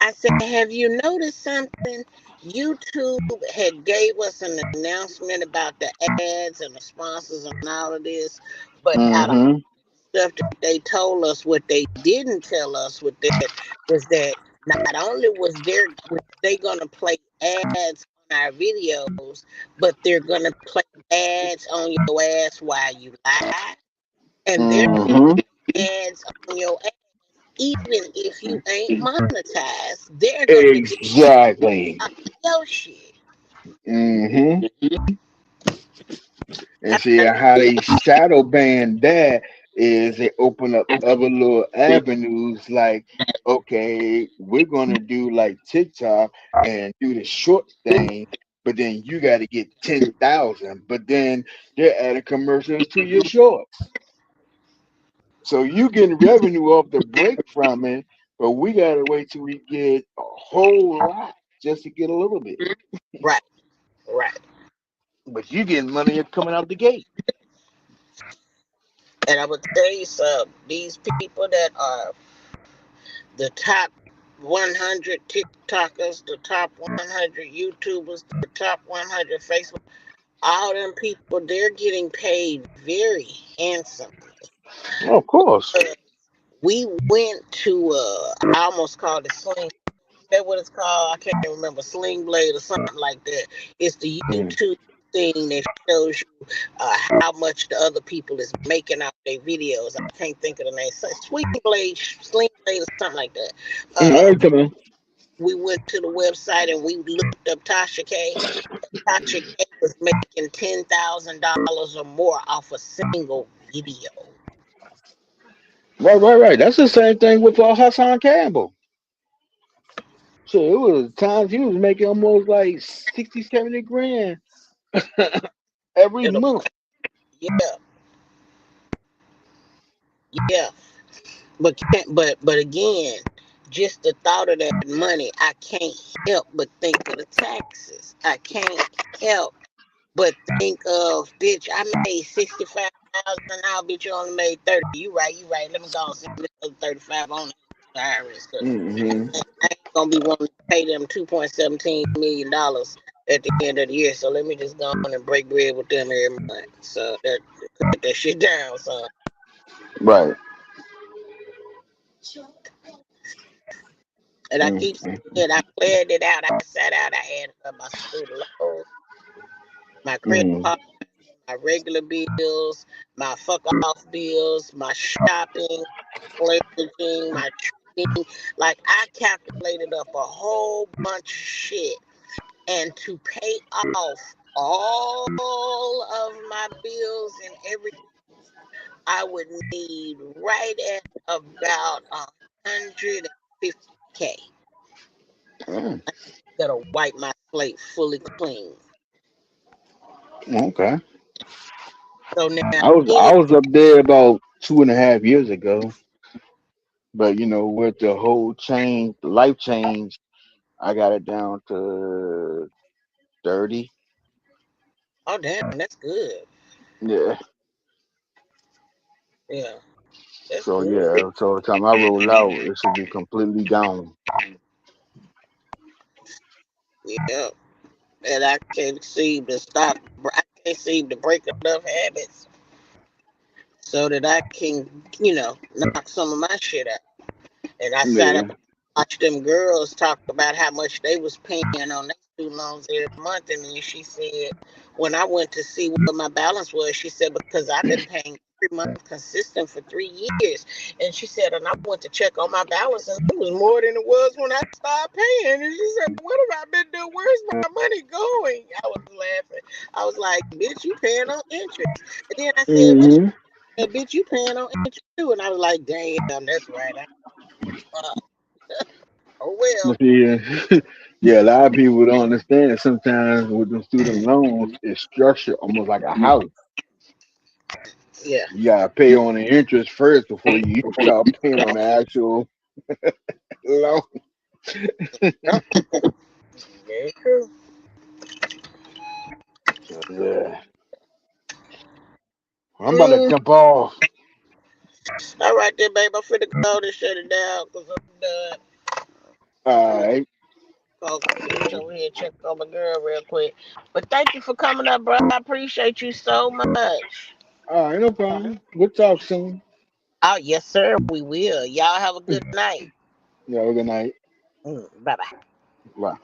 I said, have you noticed something? YouTube had gave us an announcement about the ads and the sponsors and all of this, but out of Mm-hmm. stuff that they told us, what they didn't tell us with that was that not only was they gonna play ads on our videos, but they're gonna play ads on your ass while you live, and they're gonna Mm-hmm. play ads on your ass even if you ain't monetized. They're gonna get Exactly. your shit. Mm-hmm. And see how they shadow ban that is they open up other little avenues like, okay, we're gonna do like TikTok and do the short thing, but then you gotta get 10,000. But then they're adding commercials to your shorts. So you getting revenue off the break from it, but we gotta wait till we get a whole lot just to get a little bit. Right, right. But you getting money coming out the gate. And I would tell you some, these people that are the top 100 TikTokers, the top 100 YouTubers, the top 100 Facebook, all them people, they're getting paid very handsome. Of course. We went to, I almost called it Sling. That what it's called? I can't remember. Sling Blade or something like that. It's the Mm. YouTube thing that shows you how much the other people is making out their videos. I can't think of the name. Sling Blade or something like that. All Uh, right, come on. we went to the website and we looked up Tasha K. Tasha K was making $10,000 or more off a single video. Right. That's the same thing with Hassan Campbell. So it was times he was making almost like 60, 70 grand every It'll, month. yeah, yeah. But again, just the thought of that money, I can't help but think of the taxes. I can't help but think of, bitch, I made 65,000 now, bitch, you only made 30. You right, you right. Let me go and send this other 35 on the IRS because Hmm. I ain't gonna be wanting to pay them $2.17 million at the end of the year. So let me just go on and break bread with them every month. So that cut that shit down, son. Right. And I keep Hmm. saying I planned it out. I sat out. I had my student loans, my credit Hmm. card, my regular bills, my fuck off bills, my shopping, splurging, my treating. Like I calculated up a whole bunch of shit, and to pay off all of my bills and everything, I would need right at about 150K. Oh, That'll wipe my slate fully clean. okay. So now, I was up there about 2.5 years ago, but with the whole change, life change, I got it down to 30. oh damn, that's good. Yeah. Yeah, that's So good. yeah. So the time I roll out, it should be completely gone. Yeah, and I can't seem to stop. I can't seem to break enough habits so that I can, knock some of my shit out. And I sat Yeah. up and watched them girls talk about how much they was paying on their student loans every month. And then she said, when I went to see what my balance was, she said, because I've been paying every month consistent for 3 years. And she said, and I went to check on my balance and it was more than it was when I started paying. And she said, what have I been doing? Where's my money going? I was laughing. I was like, bitch, you paying on interest. And then I said, what Hmm. you, bitch, you paying on interest too? And I was like, damn, that's right. Oh well. Yeah. Yeah, a lot of people don't understand sometimes with the student loans, it's structured almost like a house. Yeah. You gotta pay on the interest first before you start paying on the actual loan. Yep. Very true. So, yeah. I'm about to Mm. jump off. All right then, babe. I'm finna go and shut it down because I'm done. All I'm right. gonna switch over here and check on my girl real quick. But thank you for coming up, bro. I appreciate you so much. All right, no problem. We'll talk soon. Oh yes, sir. We will. Y'all have a good night. Yeah, good night. Bye bye. Bye.